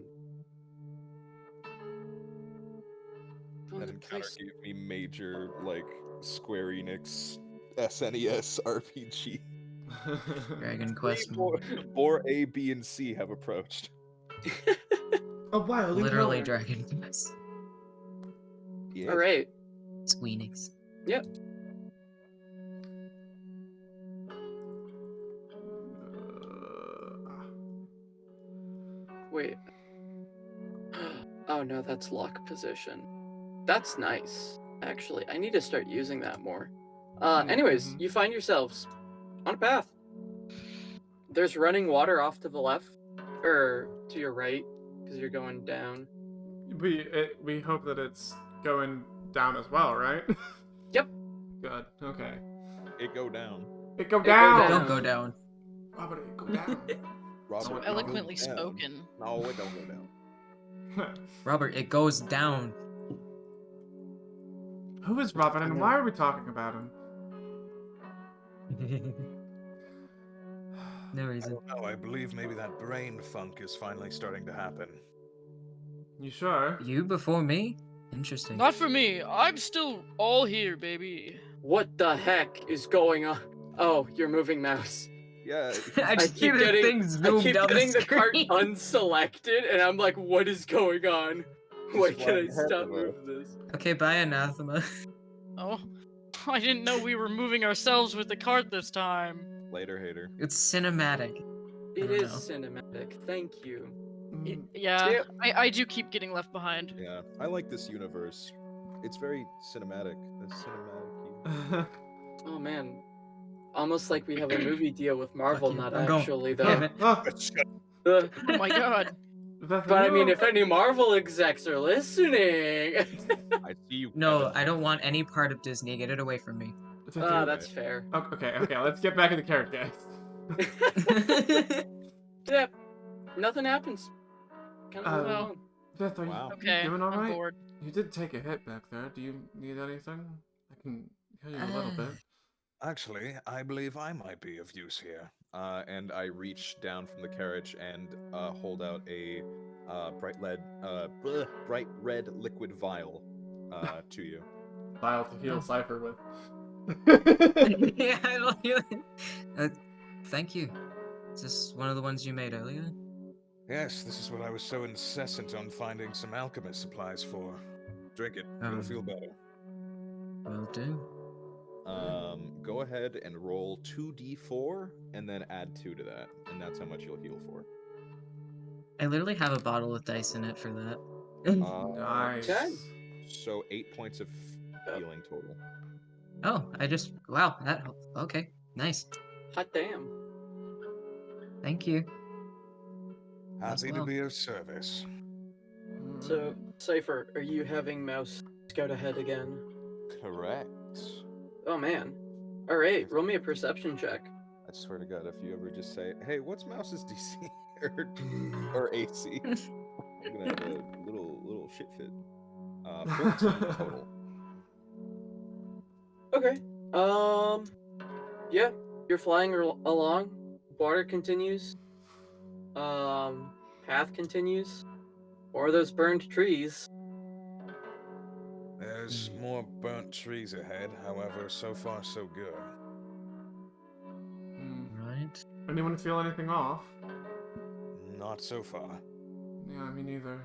the encounter place- gave me major, like, Square Enix SNES RPG. Dragon Quest. Boar A, B, and C have approached. A wild Literally encounter. Dragon Quest. Yeah. All right. Squeenix. Yep. Wait. Oh no, that's lock position. That's nice. Actually, I need to start using that more. Anyways, you find yourselves on a path. There's running water off to the left, or to your right, because you're going down. We hope that it's going down as well, right? Yep. Good. Okay. It go down. It go go down. Don't go down. Robert, it go down. Robert, So it Eloquently goes down. spoken. No, it don't go down. Robert, it goes down. Who is Robert, and I know. why are we talking about him? No I reason. don't know, I believe maybe that brain funk is finally starting to happen. You sure? You before me? Interesting. Not for me. I'm still all here, baby. What the heck is going on? Oh, you're moving mouse. Yeah. I just see keep the getting- thing I zoom keep down getting the cart screen. unselected, and I'm like, what is going on? Why can't I flying ahead stop of moving this? Okay, bye, Anathema. Oh, I didn't know we were moving ourselves with the cart this time. Later, hater. It's cinematic. It don't is cinematic. Thank you. Yeah, Yep. I do keep getting left behind. Yeah, I like this universe. It's very cinematic. It's cinematic. Oh man. Almost like we have a movie deal with Marvel, Fuck you. not I'm going. actually, Damn though. it. Oh, Uh, Oh my god. but I mean, if any Marvel execs are listening. I see you. No, Kevin. I don't want any part of Disney. Get it away from me. That's fair. Okay, let's get back into character, guys. Yep. Nothing happens. Kind of Well, alone. Beth, are Wow. you Okay, doing all I'm right? bored. You did take a hit back there. Do you need anything? I can heal you a little bit. Actually, I believe I might be of use here. And I reach down from the carriage and hold out a bright red liquid vial to you. Vial to heal Cypher with. Yeah, I don't even. Thank you. Is this one of the ones you made earlier? Yes, this is what I was so incessant on finding some alchemist supplies for. Drink it. You'll feel better. Will do. Go ahead and roll 2d4 and then add 2 to that, and that's how much you'll heal for. I literally have a bottle with dice in it for that. Nice. Okay. So 8 points of healing total. Oh, wow, that okay. Nice. Hot damn. Thank you. Happy to well. be of service. So, Cypher, are you having Mouse scout ahead again? Correct. Oh man. Alright, roll me a perception check. I swear to God, if you ever just say, "Hey, what's Mouse's DC or AC?" I'm gonna have a little shit fit. 14 total. Okay. Yeah, you're flying along. Water continues. Path continues. Or those burned trees. There's more burnt trees ahead, however, so far so good. Right. Anyone feel anything off? Not so far. Yeah, me neither.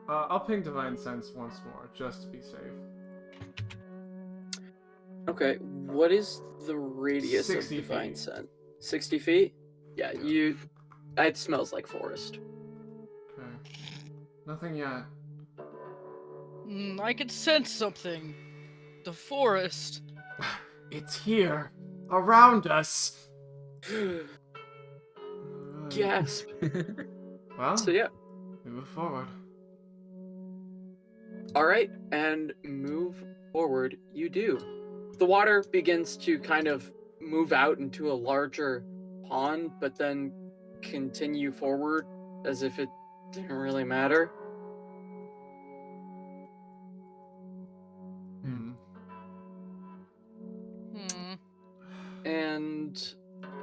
I'll ping Divine Sense once more, just to be safe. Okay, what is the radius of 60 divine feet. scent? 60 feet? Yeah, Yeah. it smells like forest. Okay. Nothing yet. I can sense something. The forest. It's here. Around us. Alright. Gasp. Well, So yeah, move forward. alright, and move forward you do. The water begins to kind of move out into a larger pond, but then continue forward as if it didn't really matter. Hmm. And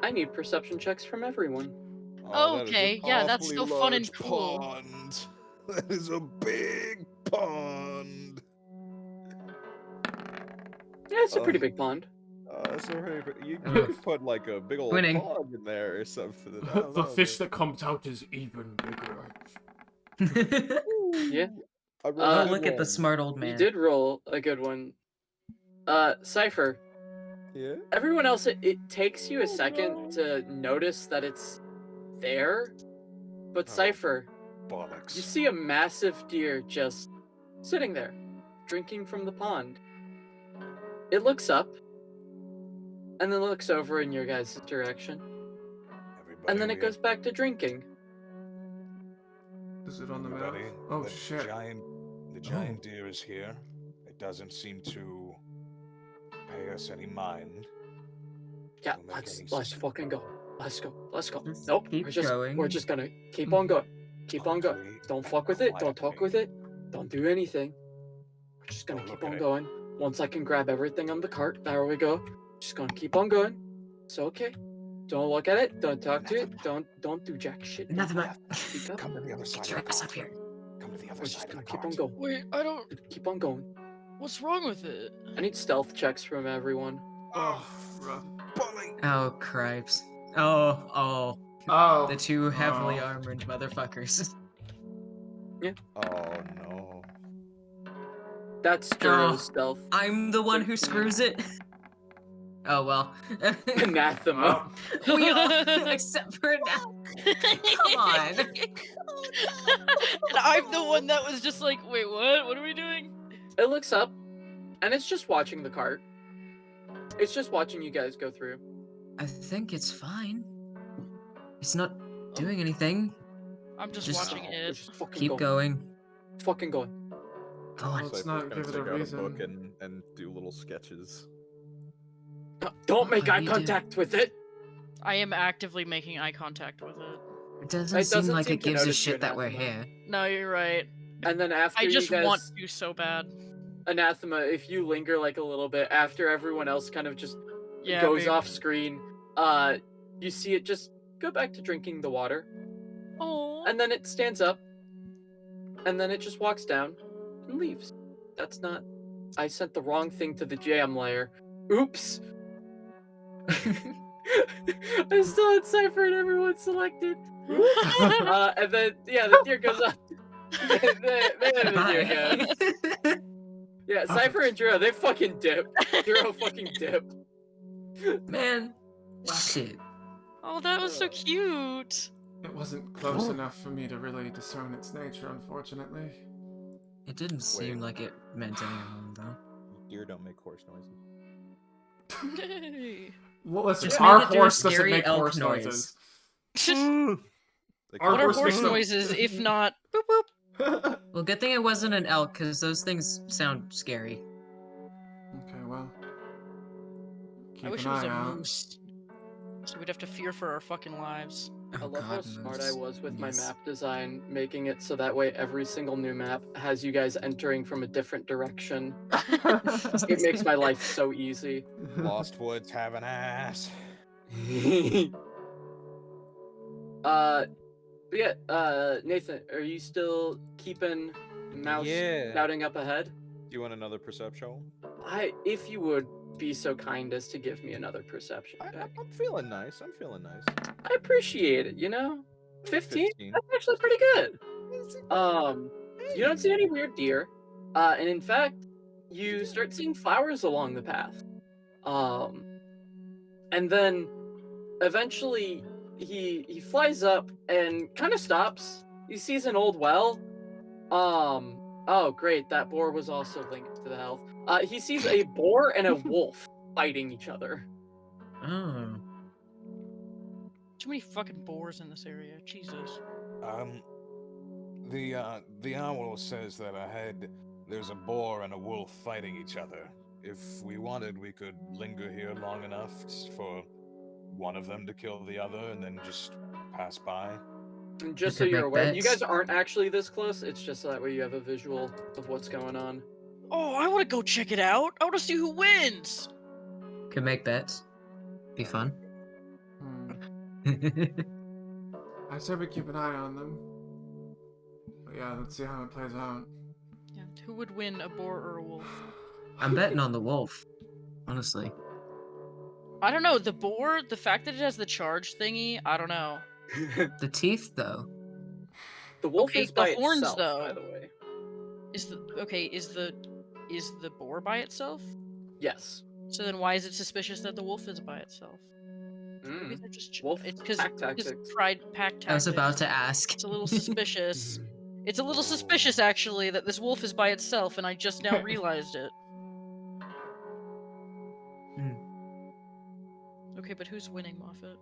I need perception checks from everyone. Oh, that is okay, an yeah, that's awfully still fun and large cool. Pond. That is a big pond. Yeah, it's a pretty big pond. So you Ugh. could put like a big old Winning. pond in there or something. I don't The know, fish man. that comes out is even bigger. Yeah. I rolled Oh, a good look at the one. smart old You man. did roll a good one. Cypher, Yeah. everyone else, it takes you a Oh, second no. to notice that it's there, but Oh. Cypher, Bollocks. you see a massive deer just sitting there, drinking from the pond. It looks up, and then looks over in your guys' direction, Everybody, and then it we goes back to drinking. Is it on the map? Everybody, Oh the shit. The giant deer is here. It doesn't seem to pay us any mind. Yeah, Don't make any let's sense. fucking go. Let's go. Just Nope, keep we're going. just gonna keep on going. Keep on going. Quietly, Don't fuck with it. Don't talk with quietly. it. Don't do anything. We're just gonna Don't keep look on at it. going. Once I can grab everything on the cart, there we go. Just gonna keep on going. It's okay. Don't look at it. Don't talk to it. Don't do jack shit. Nothing Don't but. speak up. Come to the other side Get your of the ass cart. up here. Come to the other We're side just of gonna the keep cart. on going. Wait, I don't. Keep on going. What's wrong with it? I need stealth checks from everyone. Oh, rough. Bully! Oh, cripes. Oh. Oh. The two heavily Oh. armored motherfuckers. Oh no. That's Oh. Juro's stealth. I'm the one who 13. screws it. Oh, well. Anathema. Well, We all, except for now. Come on. And I'm the one that was just like, wait, what? What are we doing? It looks up, and it's just watching the cart. It's just watching you guys go through. I think it's fine. It's not doing anything. I'm just Just- watching We're it. just fucking Keep going. going. Fucking going. Go on. Let's Cypher's not gonna give it a take out reason. a book and do little sketches. Don't make What eye are you doing? contact with it. I am actively making eye contact with it. It doesn't It seem doesn't like seem it to gives a notice you, shit that we're Anathema. here. No, you're right. And then after I just you guys, want to so bad. Anathema, if you linger like a little bit after everyone else kind of just Yeah, goes baby. off screen, you see it just go back to drinking the water, Oh. and then it stands up, and then it just walks down and leaves. That's not. I sent the wrong thing to the jam layer. Oops. I still had Cypher and everyone selected. And then the deer goes up. There the deer goes. Yeah, Cypher and Dro, they fucking dip. Dro fucking dip. Man. Shit. Oh, that was so cute. It wasn't close enough for me to really discern its nature, unfortunately. It didn't seem Wait. like it meant any harm, though. Deer don't make horse noises. Well, listen, Just our make it do a horse doesn't scary make elk horse noise. noises. They Our What are horse horse makes no- noises if not boop boop? Well, good thing it wasn't an elk, because those things sound scary. Okay, well. Keep I wish it an was eye a out. moose. So we'd have to fear for our fucking lives. I Oh, love how God, smart moose. I was with my Yes. map design, making it so that way every single new map has you guys entering from a different direction. It makes my life so easy. Lost woods have an ass. But yeah, Nathan, are you still keeping Mouse Yeah. scouting up ahead? Do you want another perception? If you would be so kind as to give me another perception check. I'm feeling nice. I'm feeling nice. I appreciate it, you know? 15? 15. That's actually pretty good. You don't see any weird deer. And in fact, you start seeing flowers along the path. And then eventually he flies up and kind of stops. He sees an old well. Oh great, that boar was also linked to the health. He sees a boar and a wolf fighting each other. Oh. Too many fucking boars in this area. Jesus. The owl says that ahead there's a boar and a wolf fighting each other. If we wanted, we could linger here long enough for one of them to kill the other and then just pass by. And just You so could you're make aware, you bets. guys aren't actually this close. It's just so that way you have a visual of what's going on. Oh, I want to go check it out. I want to see who wins. Could make bets. Be fun. I said we keep an eye on them. But yeah, let's see how it plays out. Yeah, who would win, a boar or a wolf? I'm betting on the wolf. Honestly. I don't know. The boar, the fact that it has the charge thingy, I don't know. The teeth, though. The wolf Okay, is by the horns, itself, though. by the way. Is the boar by itself? Yes. So then why is it suspicious that the wolf is by itself? Maybe Mm. they're just Wolf it's because pack tactics. pride pack tactics. I was about to ask. It's a little suspicious. It's a little suspicious actually that this wolf is by itself and I just now realized it. Okay, but who's winning, Moffat?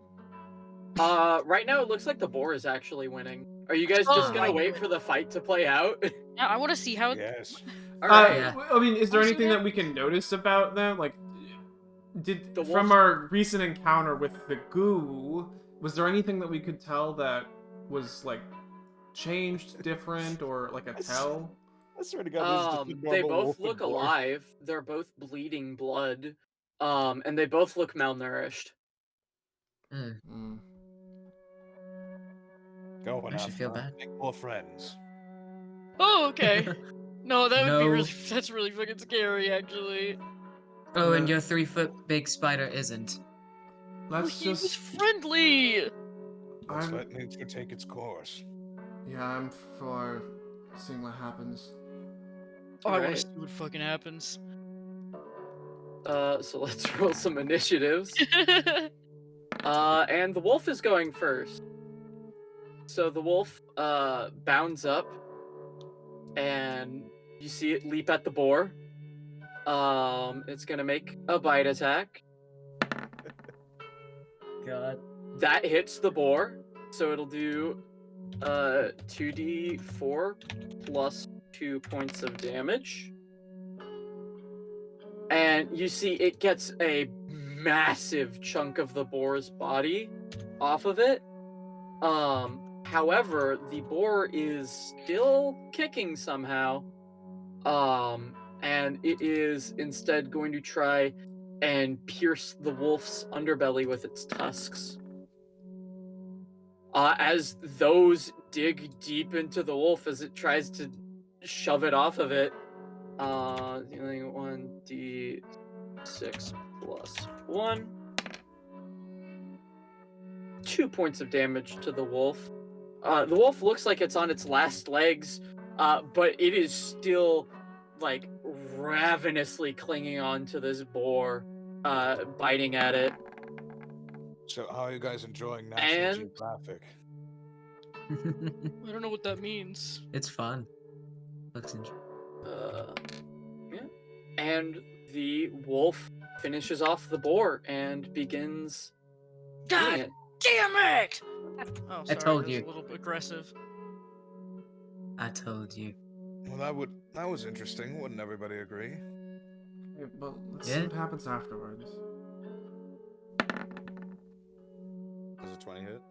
Right now it looks like the boar is actually winning. Are you guys just Oh, gonna I wait knew for the fight to play out? Yeah, I want to see how. Yes. Alright. Yeah. I mean, is there Also, anything yeah. that we can notice about them? Like, did The from wolf- our recent encounter with the goo, was there anything that we could tell that was like changed, different, or like a tell? I swear to God, this is just a normal They wolf both and look boar. alive. They're both bleeding blood. And they both look malnourished. Mm. Go on, I should feel Alpha. bad. Make more friends. Oh, okay. No, that would be No. really. That's really fucking scary, actually. Oh, and Yeah. your 3-foot big spider isn't. Let's He was just. friendly. Let's I'm- let nature take its course. Yeah, I'm for seeing what happens. Oh, I want Alright. to see what fucking happens. So let's roll some initiatives. And the wolf is going first. So the wolf bounds up, and you see it leap at the boar. It's gonna make a bite attack. God. That hits the boar, so it'll do 2d4 plus 2 points of damage. And you see it gets a massive chunk of the boar's body off of it. However, the boar is still kicking somehow. And it is instead going to try and pierce the wolf's underbelly with its tusks. As those dig deep into the wolf as it tries to shove it off of it. Dealing 1d6 plus 1. 2 points of damage to the wolf. The wolf looks like it's on its last legs, but it is still like ravenously clinging on to this boar, biting at it. So, how are you guys enjoying National And- Geographic? I don't know what that means. It's fun. Looks interesting. Yeah. And the wolf finishes off the boar and begins eating God it. damn it! Oh, sorry, told that was you. a little aggressive. I told you. Well, that was interesting. Wouldn't everybody agree? Yeah, well, let's see Yeah. what happens afterwards. Does a 20 hit?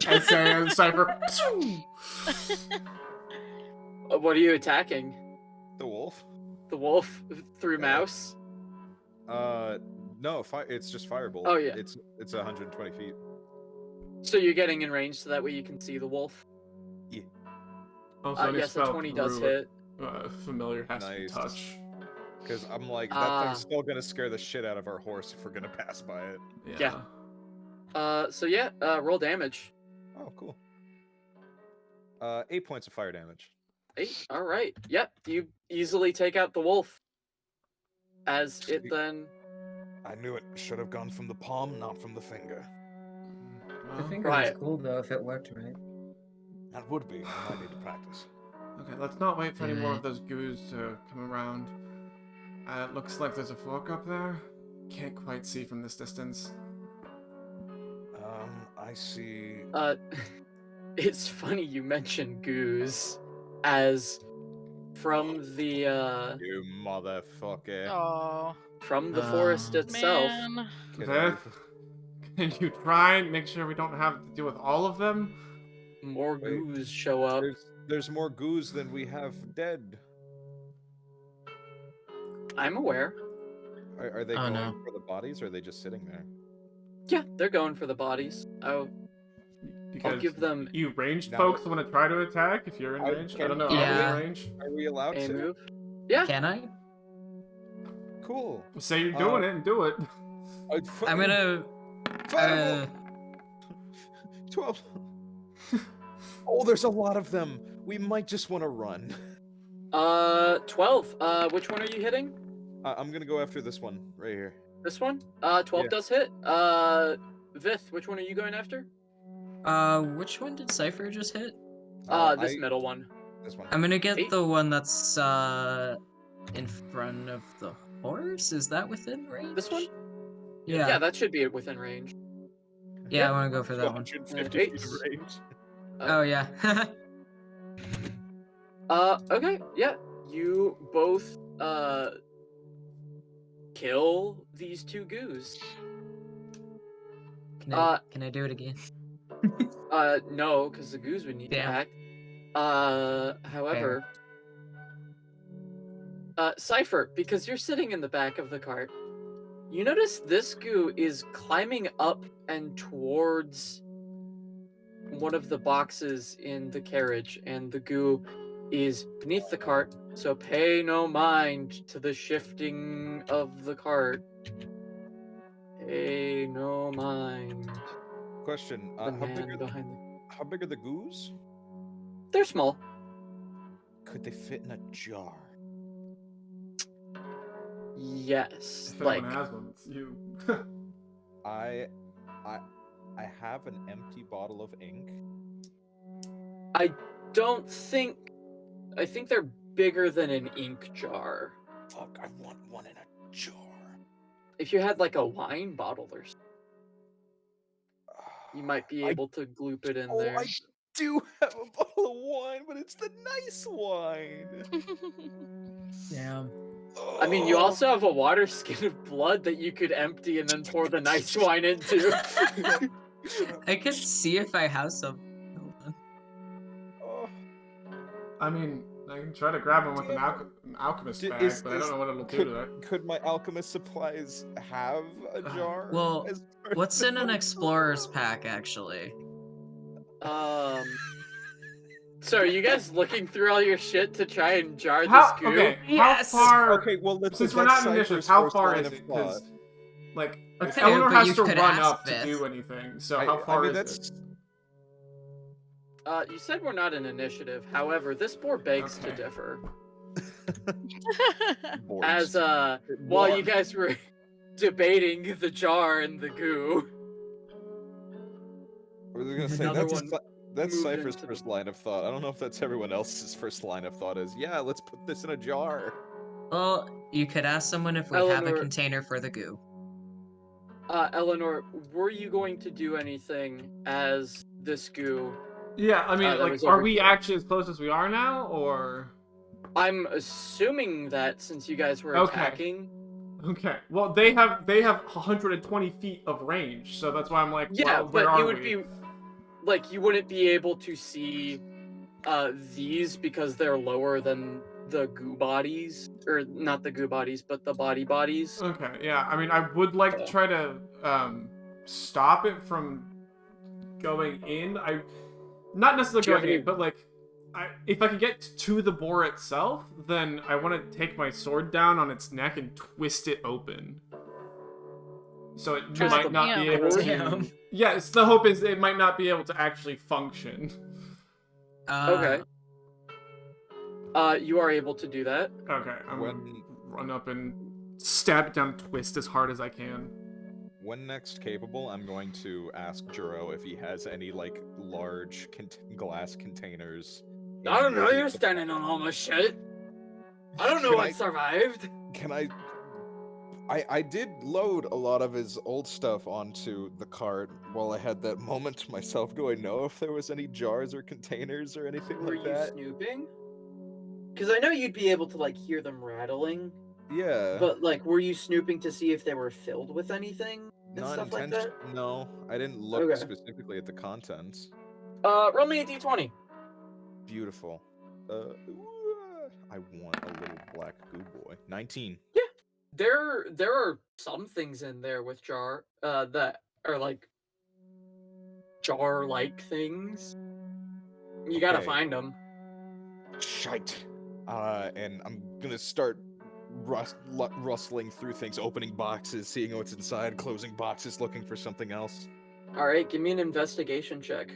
I say, Cypher. What are you attacking? The wolf? The wolf through mouse? No, it's just firebolt. Oh, yeah. It's 120 feet. So you're getting in range so that way you can see the wolf. Also, any Yes, a spell 20 does through hit. familiar has to be Nice. touch. Because I'm like, that Ah. thing's still gonna scare the shit out of our horse if we're gonna pass by it. Yeah. So yeah, roll damage. Oh, cool. 8 points of fire damage. 8. All right. Yep. You easily take out the wolf. As it Sweet. then. I knew it should have gone from the palm, not from the finger. The Well, finger Right. was cool though if it worked right. That would be. I might need to practice. okay, let's not wait for any more of Alright. those goos to come around. It looks like there's a fork up there. Can't quite see from this distance. I see. It's funny you mention goose, as from the You motherfucker. Oh, forest itself. man. Get There. away from- Can you try and make sure we don't have to deal with all of them? More Wait. goose show up. There's more goos than we have dead. I'm aware. Are they Oh, going no. for the bodies, or are they just sitting there? Yeah, they're going for the bodies. I'll Because give them you ranged Now- folks want to try to attack if you're in I range. I can- don't know. Yeah. Are we in range? Are we allowed a to? move. Yeah. Can I? Cool. Say you're doing it and do it. I'm gonna. Fireball! 12. Oh, there's a lot of them. We might just want to run. 12. Which one are you hitting? I'm gonna go after this one right here. This one? 12 Yeah. does hit. Vith, which one are you going after? Which one did Cypher just hit? This middle one. This one. I'm gonna get 8? the one that's in front of the horse. Is that within range? This one? Yeah. Yeah, that should be within range. Yeah, I want to go for that one. 150 feet of range. Oh yeah. Okay, yeah. You both, kill these 2 goos. Can I do it again? No, because the goose would need to Damn. act. However, Cypher, because you're sitting in the back of the cart, you notice this goo is climbing up and towards one of the boxes in the carriage, and the goo is beneath the cart, so pay no mind to the shifting of the cart. Pay no mind. Question: The how man big behind how big are the goos? They're small. Could they fit in a jar? Yes, If like anyone has one, it's you. I have an empty bottle of ink. don't think. I think they're bigger than an ink jar. Fuck, I want one in a jar. If you had like a wine bottle or something, you might be I- able to gloop it in Oh, there. I do have a bottle of wine, but it's the nice wine. Damn. I mean, you Oh. also have a water skin of blood that you could empty and then pour the nice wine into. I could see if I have some. Hold on. Oh. I mean, I can try to grab one with an alchemist D- bag, is- but I don't is- know what it'll do Could, to that. could my alchemist supplies have a jar? Well, as part What's of in an the- explorer's pack, actually? So are you guys looking through all your shit to try and jar How, this goo? okay, Yes! how far? Okay, well, let's Since that's we're not in initiative, Cypher's how first far line is of it? Because, thought. like, Okay, Eleanor but has you to could run ask up to Beth. do anything. So I- how far I mean, is that's it? You said we're not in initiative. However, this board begs to Okay. differ. boards. As while you guys were debating the jar and the goo, I was gonna say Another that's one that's moved Cypher's into the- first line of thought. I don't know if that's everyone else's first line of thought. Is yeah, let's put this in a jar. Well, you could ask someone if we have a Eleanor- container for the goo. Eleanor, were you going to do anything as this goo? Yeah, I mean, that like, was are over we here. actually as close as we are now, or? I'm assuming that since you guys were Okay. attacking. Okay. Well, they have 120 feet of range, so that's why I'm like, Yeah, well, where but are you would we? be like you wouldn't be able to see these because they're lower than the goo bodies, or not the goo bodies, but the bodies. Okay, yeah. I mean, I would like to try to stop it from going in. Not necessarily Do you have going in, any- but like, if I could get to the boar itself, then I want to take my sword down on its neck and twist it open. So it Twist might the not be boar? able to. Damn. Yes, the hope is it might not be able to actually function. Okay. You are able to do that. Okay, I'm gonna When run up and stab it down and twist as hard as I can. when next capable, I'm going to ask Juro if he has any like large glass containers. I don't know. in You're the- standing on all my shit. I don't know Can what I- survived. Can I did load a lot of his old stuff onto the cart while I had that moment to myself. Do I know if there was any jars or containers or anything Were like you that? snooping? Because I know you'd be able to like hear them rattling, Yeah. but like, were you snooping to see if they were filled with anything and Not stuff like that? No, I didn't look Okay. specifically at the contents. Roll me a d20. Beautiful. I want a little black goo boy. 19. There are some things in there with jar that are like jar-like things. You gotta Okay. find them. Shite. And I'm gonna start rustling through things, opening boxes, seeing what's inside, closing boxes, looking for something else. All right, give me an investigation check.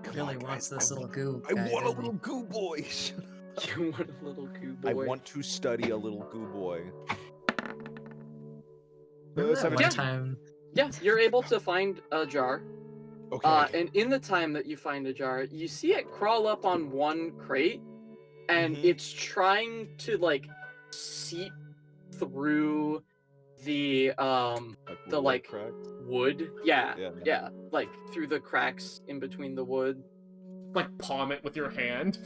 Come Really on, wants guys. this little goo. I guy, want a doesn't he? little goo boy. You want a little goo boy. I want to study a little goo boy. Remember that one 17. time? Yeah, you're able to find a jar. Okay. And in the time that you find a jar, you see it crawl up on one crate, and Mhm. it's trying to like seep through the the wood like cracks? wood. Yeah, Yeah. yeah, like through the cracks in between the wood. Like palm it with your hand.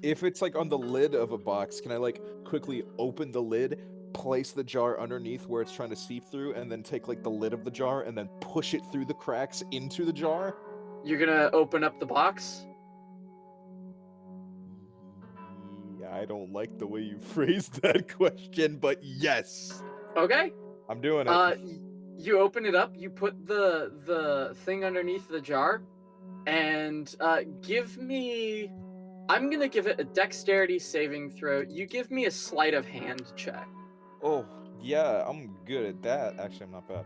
If it's like on the lid of a box, can I like quickly open the lid, place the jar underneath where it's trying to seep through, and then take like the lid of the jar and then push it through the cracks into the jar? You're gonna open up the box. Yeah, I don't like the way you phrased that question, but yes, Okay. I'm doing it. You open it up. You put the thing underneath the jar, and give me. I'm gonna give it a dexterity saving throw. You give me a sleight of hand check. Oh, yeah, I'm good at that. Actually, I'm not bad.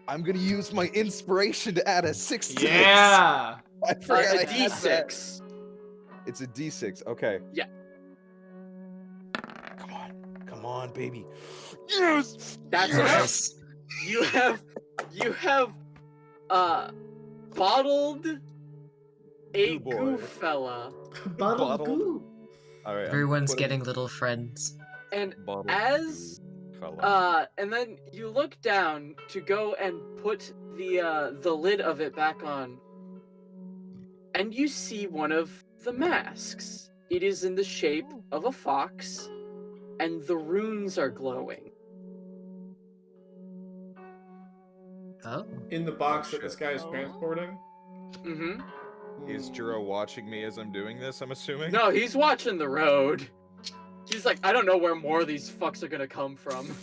I'm gonna use my inspiration to add a 6 to this. Yeah. I forgot A I had that. d6. It's a D6. Okay. Yeah. Come on, baby. Yes. That's yes! enough. You have bottled a Goo boy. goo fella, Bottled Bottled. goo. All right. I'm Everyone's putting getting little friends. and bottled as goo fella. and then you look down to go and put the lid of it back on, and you see one of the masks. It is in the shape of a fox, and the runes are glowing. Oh. In the box Oh, that this shit. guy is transporting. Mm-hmm. Is Juro watching me as I'm doing this? I'm assuming. No, he's watching the road. He's like, I don't know where more of these fucks are gonna come from.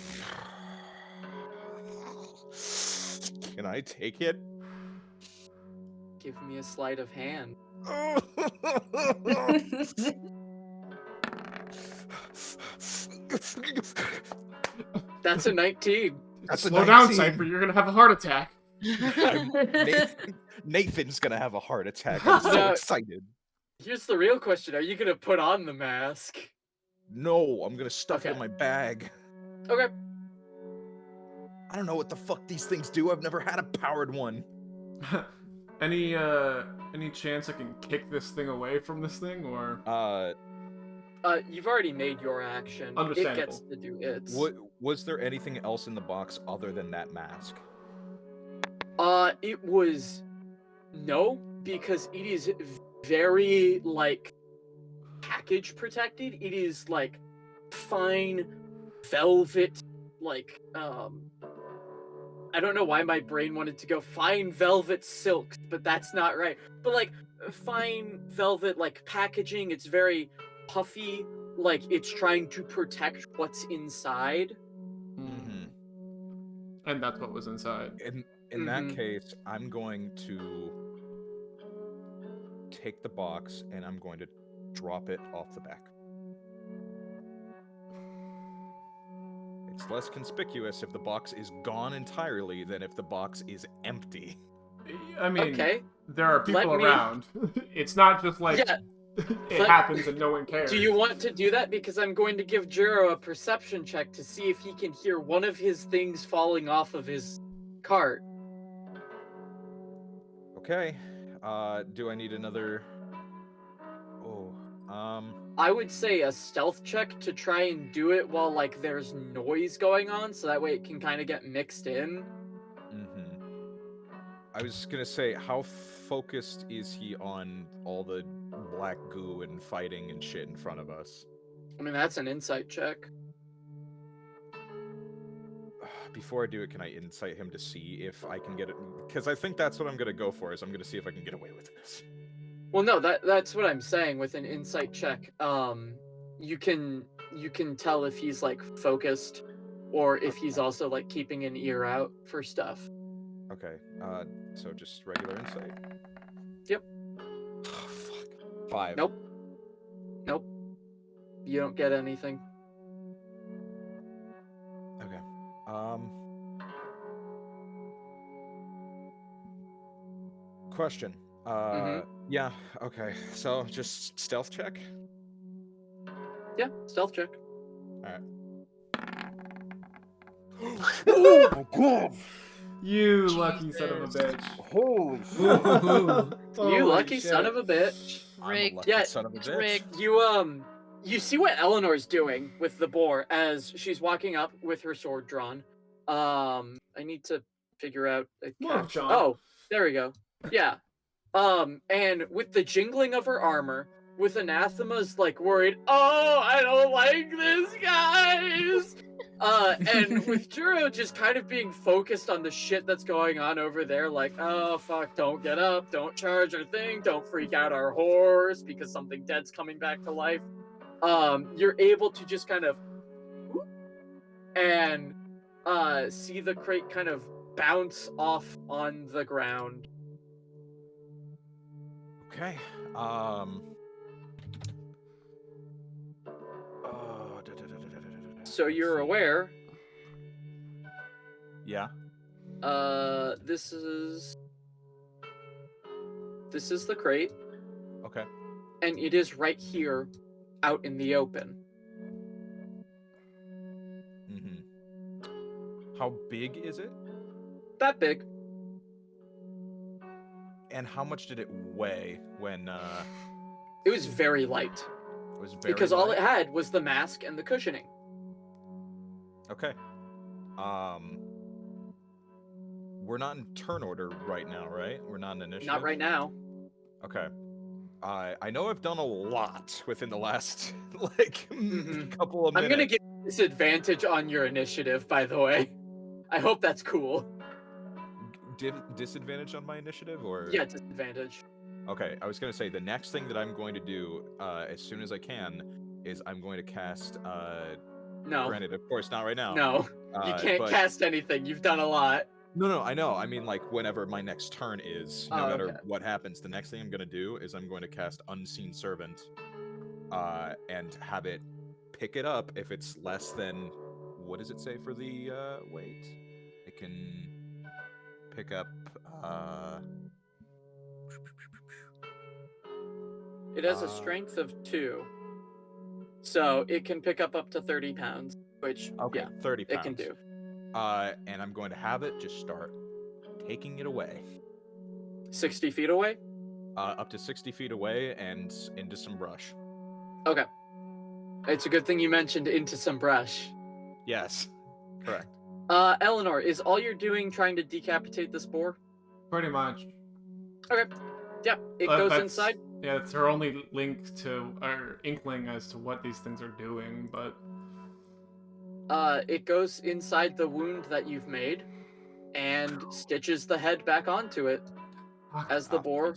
Can I take it? Give me a sleight of hand. That's a 19. That's a Slow down, 19. Cypher. You're gonna have a heart attack. Nathan's gonna have a heart attack. I'm so No. excited. Here's the real question: are you gonna put on the mask? No, I'm gonna stuff it in Okay. my bag. Okay. I don't know what the fuck these things do. I've never had a powered one. Any chance I can kick this thing away from this thing, or You've already made your action. It Understandable. gets to do its. Was there anything else in the box other than that mask? It was no, because it is very like package protected. It is like fine velvet, like I don't know why my brain wanted to go fine velvet silks, but that's not right. But like fine velvet like packaging, it's very puffy, like it's trying to protect what's inside. Mm-hmm. And that's what was inside. In that Mhm. case, I'm going to take the box and I'm going to drop it off the back. It's less conspicuous if the box is gone entirely than if the box is empty. I mean, Okay. there are people Let me- around. It's not just like Yeah, it but- happens and no one cares. Do you want to do that? Because I'm going to give Juro a perception check to see if he can hear one of his things falling off of his cart. Okay. Do I need another? Oh, I would say a stealth check to try and do it while like there's noise going on, so that way it can kind of get mixed in. I was gonna say, how focused is he on all the black goo and fighting and shit in front of us? I mean, that's an insight check. Before I do it, can I insight him to see if I can get it? Because I think that's what I'm gonna go for. Is I'm gonna see if I can get away with this. Well, no, that's what I'm saying with an insight check. You can tell if he's like focused, or if he's also like keeping an ear out for stuff. Okay. So just regular insight. Yep. Fuck. 5. Nope. You don't get anything. Okay. Question. Yeah. Okay. So just stealth check. Yeah, stealth check. Oh my god! You lucky son of a bitch. Holy You lucky son of a bitch. I'm a Rigged. lucky Yeah, son of a it's bitch. rigged. You see what Eleanor's doing with the boar as she's walking up with her sword drawn. I need to figure out a Love catch. John. Oh, there we go. Yeah. And with the jingling of her armor, with Anathema's like worried, oh, I don't like this, guys. And with Juro just kind of being focused on the shit that's going on over there, like, oh fuck, don't get up, don't charge our thing, don't freak out our horse because something dead's coming back to life. You're able to just kind of whoop, and see the crate kind of bounce off on the ground. Okay. So you're aware. Yeah. This is the crate, Okay. and it is right here, out in the open. How big is it? That big. And how much did it weigh when It was very light it was very because all light? it had was the mask and the cushioning. Okay. We're not in turn order right now, right? We're not in initiative. Not right now. Okay. I know I've done a lot within the last like couple of minutes. I'm gonna give you disadvantage on your initiative, by the way. I hope that's cool. Disadvantage on my initiative, or Yeah, disadvantage. Okay, I was gonna say the next thing that I'm going to do as soon as I can is I'm going to cast. No. Granted, of course, not right now. No. You can't but- cast anything. You've done a lot. No, I know. I mean, like, whenever my next turn is, no Oh, matter okay. what happens, the next thing I'm going to do is I'm going to cast Unseen Servant and have it pick it up if it's less than... What does it say for the weight? It can pick up... It has a strength of 2. So it can pick up to 30 pounds, which, Okay, yeah, 30 pounds. it can do. And I'm going to have it just start taking it away. 60 feet away? Up to 60 feet away and into some brush. Okay. It's a good thing you mentioned into some brush. Yes, correct. Eleanor, is all you're doing trying to decapitate this boar? Pretty much. Okay. Yeah, it goes That's- inside. Yeah, it's her only link to, or inkling as to what these things are doing, but... It goes inside the wound that you've made and stitches the head back onto it as the boar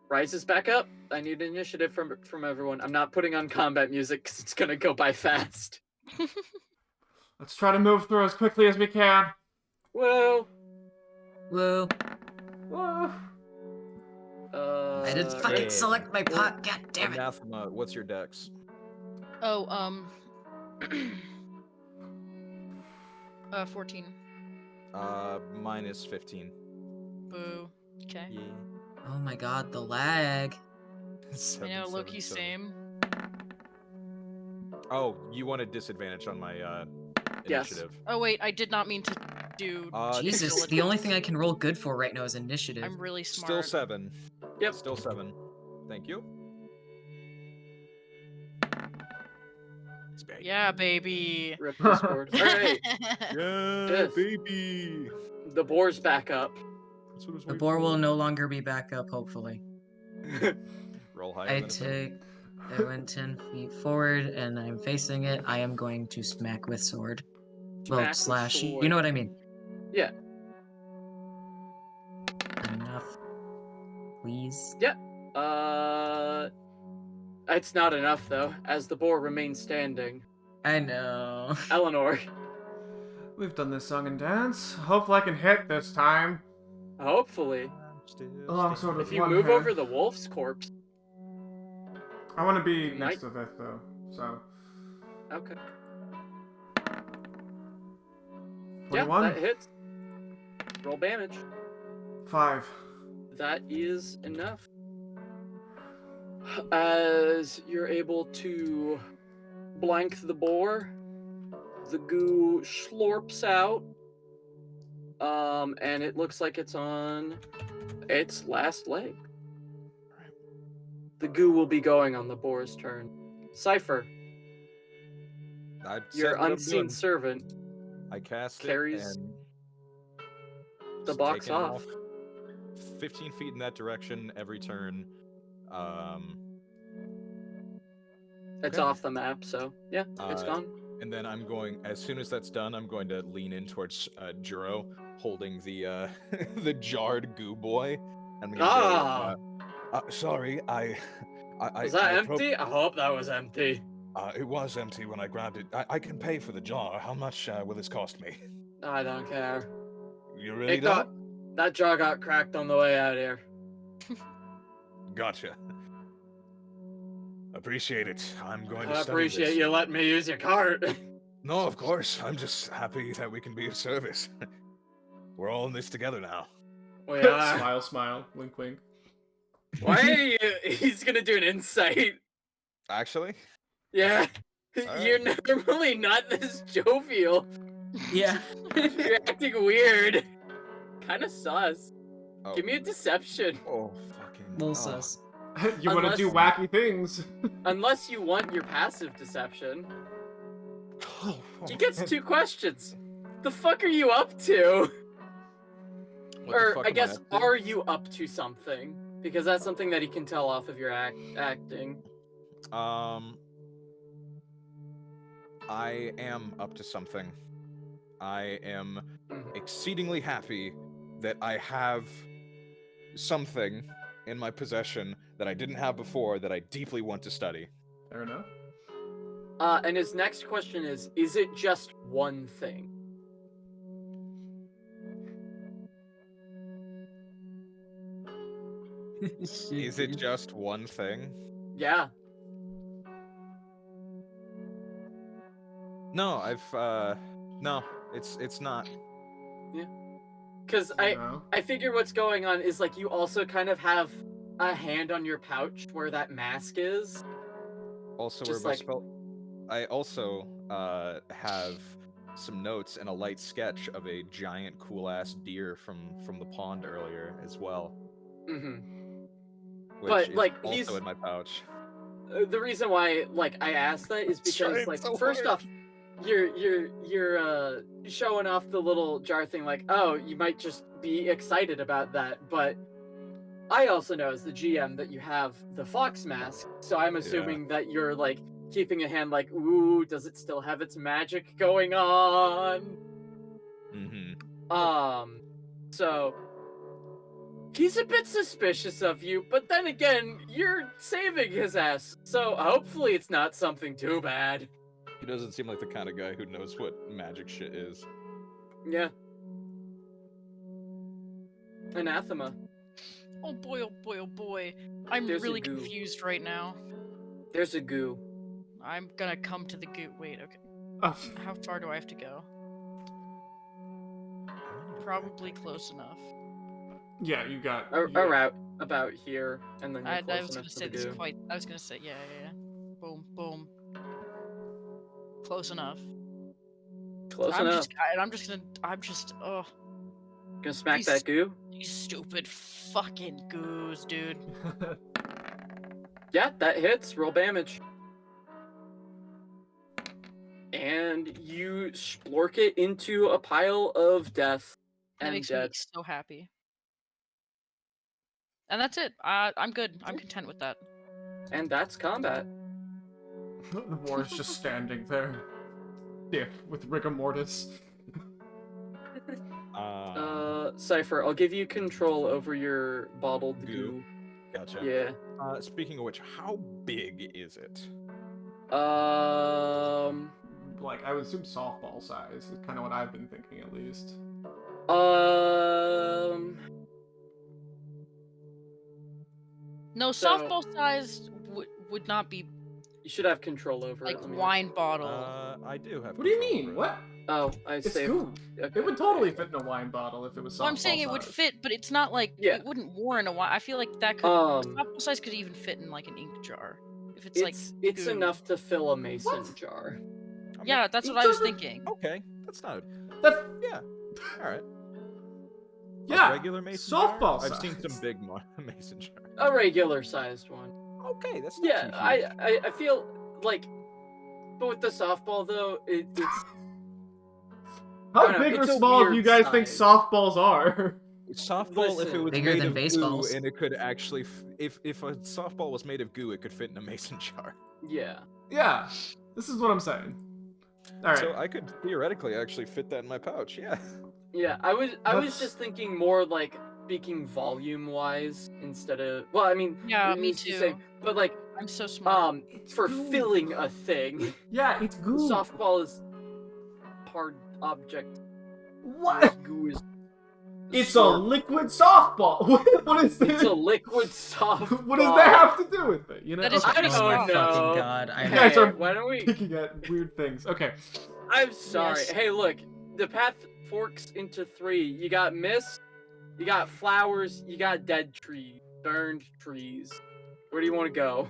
rises back up. I need initiative from everyone. I'm not putting on combat music because it's gonna go by fast. Let's try to move through as quickly as we can. Whoa. Whoa. Whoa. I didn't fucking yeah. select my pot. God damn it. Anathema, what's your dex? Oh, 14. Minus 15. Boo. Okay. Yeah. Oh my god, the lag. I know, Loki, same. Oh, you wanted disadvantage on my Yes. initiative. Oh wait, I did not mean to do. Jesus, agility. the only thing I can roll good for right now is initiative. I'm really Still smart. 7. Yep. Still 7. Thank you. It's bad. Yeah, baby. Rip Discord. All right. Yeah, Yes. baby. The boar's back up. That's what I was The waiting boar for. will no longer be back up, hopefully. Roll higher I than a 7. went 10 feet forward and I'm facing it. I am going to smack with sword. Smack Well, with slash, you sword. know what I mean. Yeah. Enough. Please. It's not enough though, as the boar remains standing. I know. Eleanor, We've done this song and dance. Hopefully I can hit this time. hopefully, Longsword with if you one move hand. over the wolf's corpse. I want to be You next might- to it though. So Okay. 21. Yeah, that hits. Roll damage. 5. That is enough. As you're able to blank the boar, the goo slurps out. And it looks like it's on its last leg. The goo will be going on the boar's turn. Cypher, I your said what I'm unseen doing. servant, I cast carries it and the just box taking it off. 15 feet in that direction every turn. It's okay. off the map, so yeah, it's gone. And then I'm going, as soon as that's done, I'm going to lean in towards Juro, holding the the jarred goo boy. I'm gonna Ah, go, sorry, I was that empty? I hope that was empty. It was empty when I grabbed it. I can pay for the jar. How much will this cost me? I don't care. You really It got don't? that jar got cracked on the way out here. Gotcha. Appreciate it. I'm going to I study appreciate this. you letting me use your cart. No, of course. I'm just happy that we can be of service. We're all in this together now. We are. Smile, smile. Wink, wink. Why are you? He's gonna do an insight. Actually, Yeah. All You're normally not this jovial. Yeah. You're acting weird. Kind of sus. oh, Give me a deception. oh fucking. Little oh. sus. You want to do Unless- wacky things. Unless you want your passive deception. Oh, He gets 2 questions. The fuck are you up to? What the Or fuck I am guess, up to? are you up to something? Because that's something that he can tell off of your acting. I am up to something. I am Mhm. exceedingly happy that I have something in my possession that I didn't have before that I deeply want to study. Fair enough. And his next question is it just one thing? Is it just one thing? Yeah. No, no, it's not. Because No. I figure what's going on is like you also kind of have a hand on your pouch where that mask is. Also, Just where my like- spell. I also have some notes and a light sketch of a giant cool ass deer from the pond earlier as well, Mm-hmm. which But, is like, also he's- in my pouch. The reason why like I asked that is because Trying like so first hard. off, you're showing off the little jar thing like, oh, you might just be excited about that, but I also know as the GM that you have the fox mask, so I'm assuming that you're like keeping a hand like, ooh, does it still have its magic going on? Mm-hmm. So he's a bit suspicious of you, but then again, you're saving his ass, so hopefully it's not something too bad. He doesn't seem like the kind of guy who knows what magic shit is. Yeah. Anathema. Oh boy, oh boy, oh boy. I'm There's a really goo. confused right now. There's a goo. I'm gonna come to the goo. Wait, okay. Oh, How far do I have to go? Probably close enough. yeah, you got. Around about here, and then you're I close was enough gonna to say the this goo. quite. I was gonna say yeah. Boom, boom. Close enough. Close I'm enough. just. Oh, Gonna smack These- that goo. these stupid fucking goos, dude. Yeah, that hits. Roll damage. And you splork it into a pile of death That and makes dead. me so happy. And that's it. I'm good. I'm content with that. And that's combat. The war is just standing there. Yeah, with rigor mortis. Cypher, I'll give you control over your bottled Goo. goo. Gotcha. Yeah. Speaking of which, how big is it? Like, I would assume softball size is kind of what I've been thinking, at least. No, So- softball size would not be You should have control over like it. Let me- wine bottle. I do have. What do you control mean? over it. What? Oh, I It's saved. goo. Okay. It would totally fit in a wine bottle if it was softball Well, I'm saying it would size. fit, but it's not like Yeah. it wouldn't warrant a wine. I feel like that could softball size could even fit in like an ink jar. If it's like It's goo. enough to fill a mason What? jar. I mean, Yeah, that's Ink what I was jars are- thinking. Okay, that's not. That's Yeah. All right. yeah. A regular mason softball jar? size. I've seen some big mason jar. A regular sized one. Okay, that's not Yeah, too huge. I feel like, but with the softball though, it's I How don't know, big or it's a small do weird you guys think size. softballs are? Softball, if it Listen. was Bigger made than of baseballs. goo and it could actually, if a softball was made of goo, it could fit in a mason jar. yeah. Yeah. This is what I'm saying. All right. So I could theoretically actually fit that in my pouch. Yeah. Yeah, I was That's- just thinking more like speaking volume wise instead of well, I mean Yeah, me it's the too. same, but like I'm so smart. It's for goo. filling a thing. Yeah, it's goo. Softball is hard object. What? Goo is It's a sort- liquid softball. What is this? It's a liquid softball. What does that have to do with it? You know. That is I pretty don't soft. know. Fucking god. I You guys Hey, are why don't we? picking at weird things. Okay. I'm sorry. Yes. Hey, look, the path forks into 3. You got mist, you got flowers, you got dead trees, burned trees. Where do you want to go?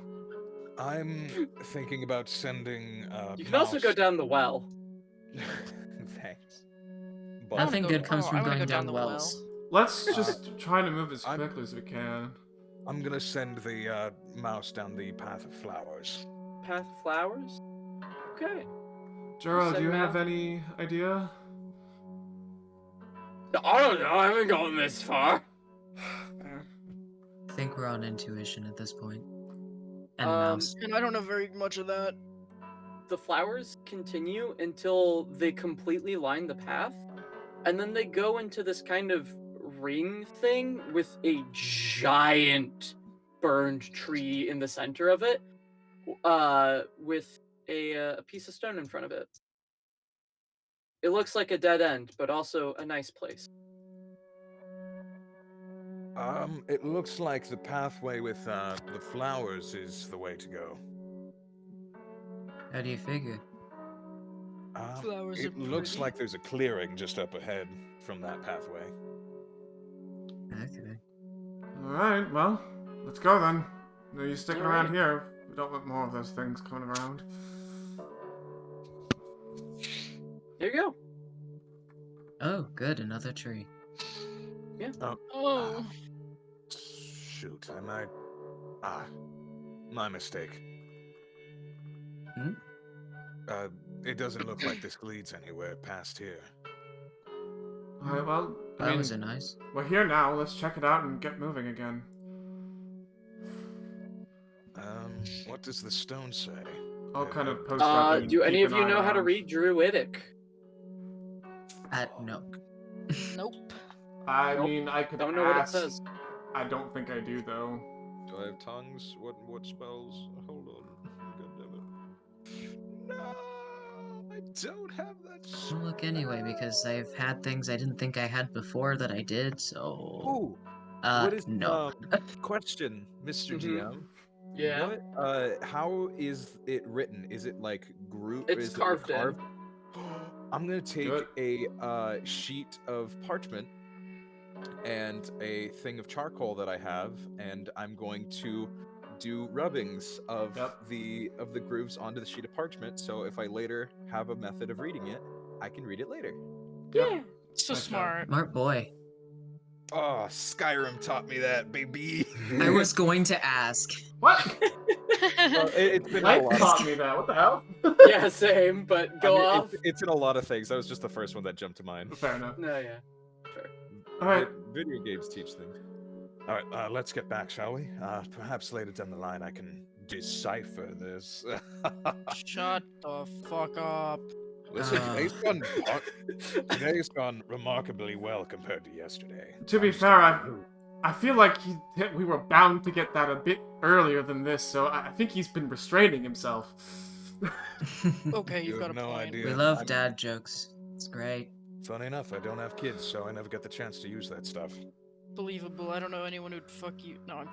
I'm thinking about sending. You can also go mouse- down the well. Thanks. I But wanna Nothing go- good comes I from wanna going go down down the wells. Let's just try to move as I'm- quickly as we can. I'm gonna send the mouse down the path of flowers. Path of flowers? Okay. Juro, do Send you them have out? any idea? I don't know. I haven't gone this far. I think we're on intuition at this point. And Um, mouse. And I don't know very much of that. The flowers continue until they completely line the path, and then they go into this kind of ring thing with a giant burned tree in the center of it, with a piece of stone in front of it. It looks like a dead end, but also a nice place. It looks like the pathway with the flowers is the way to go. How do you figure? Flowers It are looks pretty. like there's a clearing just up ahead from that pathway. Okay. Alright, well, let's go then. No use sticking around Alright. here. We don't want more of those things coming around. There you go. Oh, good, another tree. Oh. Shoot, am I? My mistake. Hmm? It doesn't look like this leads anywhere past here. Alright, well, I That mean, was a nice. we're here now. Let's check it out and get moving again. What does the stone say? I'll kind of post up and Do any keep of an you eye know how to around. read Druidic? No. Nope. I Nope. mean, I could Don't know what it ask. says. I don't think I do, though. do I have tongues? What spells? Hold on. God damn it. No, I I don't have that. I'll look anyway because I've had things I didn't think I had before that I did. So, Ooh, what is no. question, Mr. Mhm. GM? Yeah. What? How is it written? Is it like group? It's Is it carved in. carved? I'm gonna take it. a sheet of parchment and a thing of charcoal that I have, and I'm going to do rubbings of Yep. the grooves onto the sheet of parchment. So if I later have a method of reading it, I can read it later. Yeah. So Nice job. smart. Smart boy. Oh, Skyrim taught me that, baby. I was going to ask. What? Well, it's been in a Life lot of. taught me that. What the hell? Yeah, same, but I go mean, off. it's in a lot of things. That was just the first one that jumped to mind. Fair enough. No, yeah. All right. Video games teach things. All right, let's get back, shall we? Perhaps later down the line I can decipher this. Shut the fuck up. Listen, Uh. today's gone remarkably well compared to yesterday. To be I'm just- fair, I feel like we were bound to get that a bit earlier than this, so I think he's been restraining himself. Okay, you've You got have a no point. idea. We love I'm- dad jokes. It's great. Funny enough, I don't have kids, so I never get the chance to use that stuff. Believable. I don't know anyone who'd fuck you. No,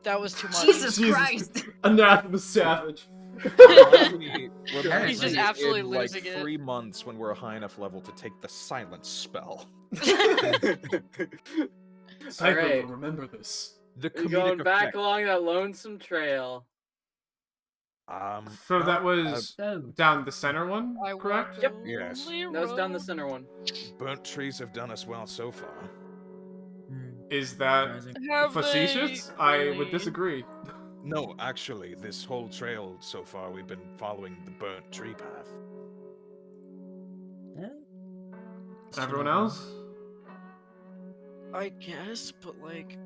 that was too much. Jesus Jesus. Christ! Anathema savage. Remind me He's just absolutely in like losing it. 3 months when we're a high enough level to take the silence spell. Cypher Alright. will remember this. The We're comedic going back effect. along that lonesome trail. So no, that was Oh. down the center one, I correct? walked Yep. a Yes. lonely That was down the road. center one. burnt trees have done us well so far. Is that Surprising. Have facetious? they I really? would disagree. No, actually, this whole trail so far we've been following the burnt tree path. Everyone else? I guess, but like,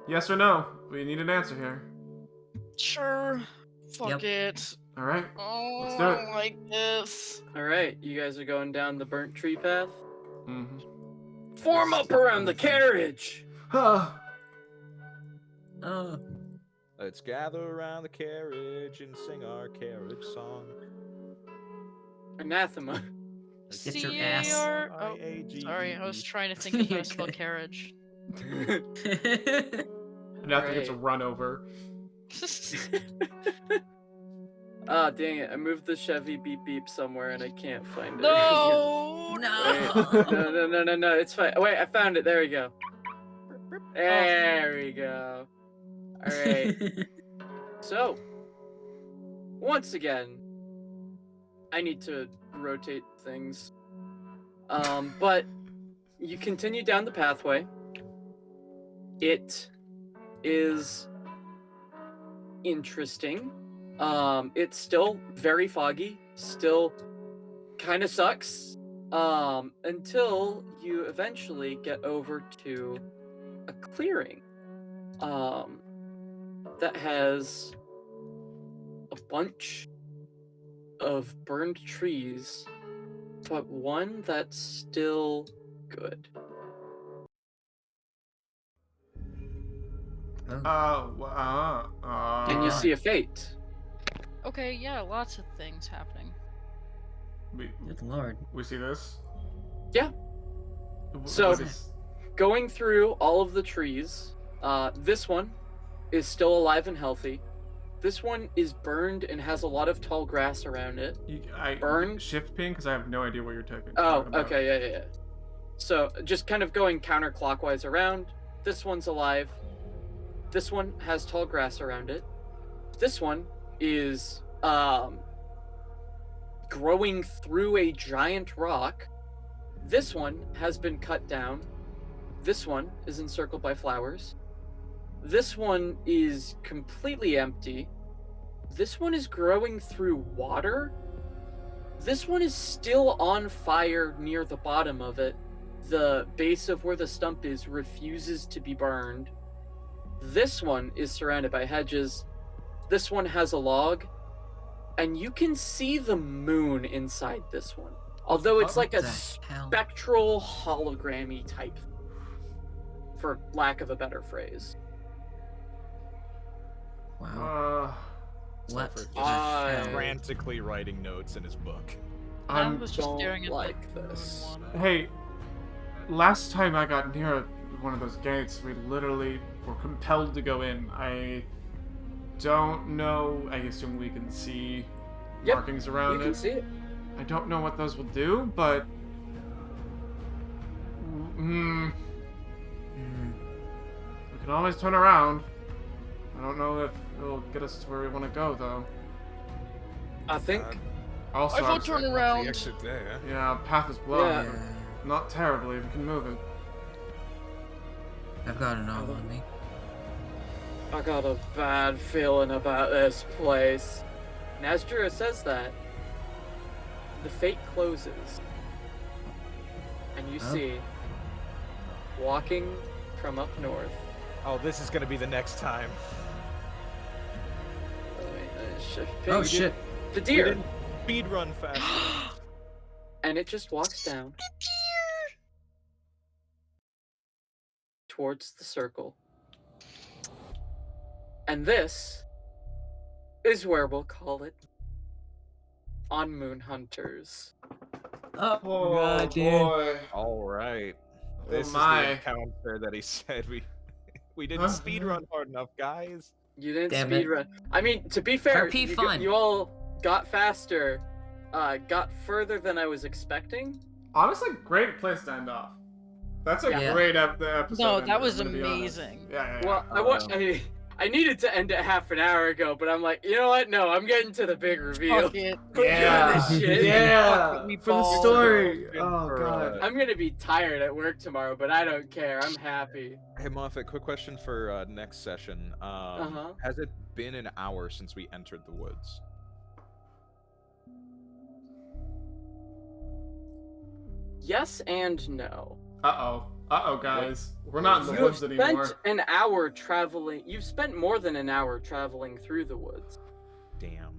Yes or no? We need an answer here. sure. Fuck Yep. it. All right. Oh, Let's do I it. don't like this. Alright, you guys are going down the burnt tree path. Mm-hmm. Form up around the carriage! Huh. Oh. Let's gather around the carriage and sing our carriage song. Anathema. Get your ass. C-A-R- Oh, I-A-G-E-E. sorry. I was trying to think of how You're to spell good. carriage. And I think it's a Right. run over. Ah, dang it. I moved the Chevy beep beep somewhere and I can't find it. No. Wait, no, it's fine. Wait, I found it. There we go. There we go. Alright. So, once again, I need to rotate things. But you continue down the pathway. It is interesting. It's still very foggy, still kind of sucks. Until you eventually get over to a clearing. That has a bunch of burned trees, but one that's still good. And you God. see a fate. Okay, yeah, lots of things happening. Good lord. We see this? Yeah. So- What is- Going through all of the trees, this one is still alive and healthy. This one is burned and has a lot of tall grass around it. Burned? Shift ping? Because I have no idea what you're talking Oh, about. okay, yeah. So just kind of going counterclockwise around. This one's alive. This one has tall grass around it. This one is growing through a giant rock. This one has been cut down. This one is encircled by flowers. This one is completely empty. This one is growing through water. This one is still on fire near the bottom of it. The base of where the stump is refuses to be burned. This one is surrounded by hedges. This one has a log. And you can see the moon inside this one. Although it's like a What the hell? spectral hologrammy type, for lack of a better phrase. Wow. What? Sulfur the I- hell? frantically writing notes in his book. I I'm was just don't staring at like the this. one. Hey, last time I got near one of those gates, we literally were compelled to go in. I don't know. I assume we can see Yep, markings You around can it. see it. I don't know what those will do, but. Hmm. We can always turn around. I don't know if it'll get us to where we want to go, though. I think. Also, I vote I'm- turn Not around. The exit there. yeah, path is blocked. Yeah. but Not terribly. We can move it. I've got an arm on me. I got a bad feeling about this place. And as Jura says that, the fate closes. And you Oh. see, walking from up north. Oh, this is gonna be the next time. Oh shit! The We deer. didn't speed run fast. And it just walks down towards the circle. And this is where we'll call it on Moon Hunters. Oh, Oh God, dude. boy. All right. Oh This is my. the encounter that he said we didn't Huh? speed run hard enough, guys. You didn't Damn speed it. run. I mean, to be fair, RP you, fun. you all got faster, got further than I was expecting. Honestly, great place to end off. That's a Yeah. great episode. No, ender, that was I'm gonna be honest. amazing. Yeah. Well, I needed to end it half an hour ago, but I'm like, you know what? No, I'm getting to the big reveal. Fuck it. I'm doing this shit. Yeah. We For the ball. story. Good Oh for, god. I'm gonna be tired at work tomorrow, but I don't care. I'm happy. Hey Moffat, quick question for next session. Uh-huh. Has it been an hour since we entered the woods? Yes and no. Uh-oh, guys. We're not in the You have woods anymore. spent an hour traveling. You've spent more than an hour traveling through the woods. Damn.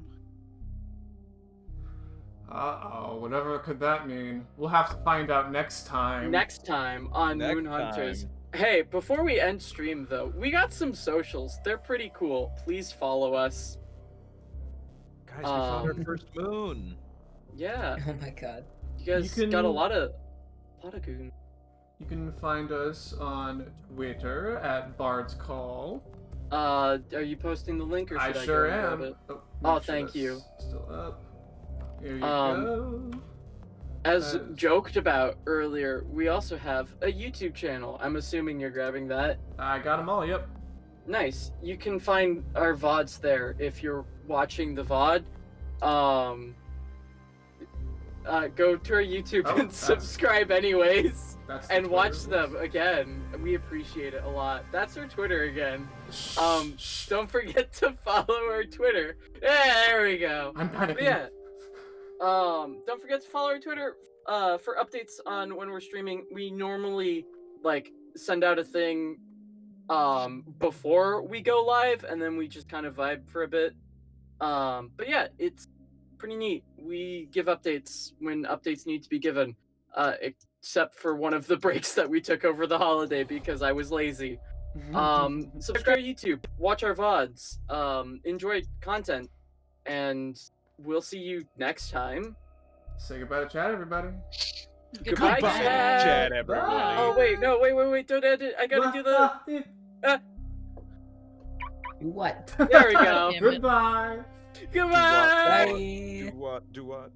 Uh-oh, whatever could that mean? We'll have to find out next time. Next time on Next Moon Hunters. time. Hey, before we end stream though, we got some socials. They're pretty cool. Please follow us. Guys, we found our Um, first moon. Yeah, Oh my god. you guys You got a can- lot of goon. You can find us on Twitter at Bard's Call. Are you posting the link or I should I sure go and grab am. it? Make Oh, sure thank that's you. Still up. Here you Um, go. As That is- joked about earlier, we also have a YouTube channel. I'm assuming you're grabbing that. I got them all. Yep. Nice. You can find our VODs there if you're watching the VOD. Go to our YouTube Oh, and that's- subscribe anyways. That's the And watch Twitter. them again. We appreciate it a lot. That's our Twitter again. Shh. Don't forget to follow our Twitter. Yeah, there we go. I'm But panicking. yeah. Don't forget to follow our Twitter for updates on when we're streaming. We normally like send out a thing before we go live, and then we just kind of vibe for a bit. But yeah, it's pretty neat. We give updates when updates need to be given, except for one of the breaks that we took over the holiday because I was lazy. Subscribe to YouTube, watch our VODs, enjoy content, and we'll see you next time. Say goodbye to chat, everybody. Goodbye, Goodbye, chat. Chad, everybody. Oh wait, no, wait, don't edit it. I gotta do the. What? There we go. Damn it. Goodbye. Goodbye. Bye. Do what? Do what?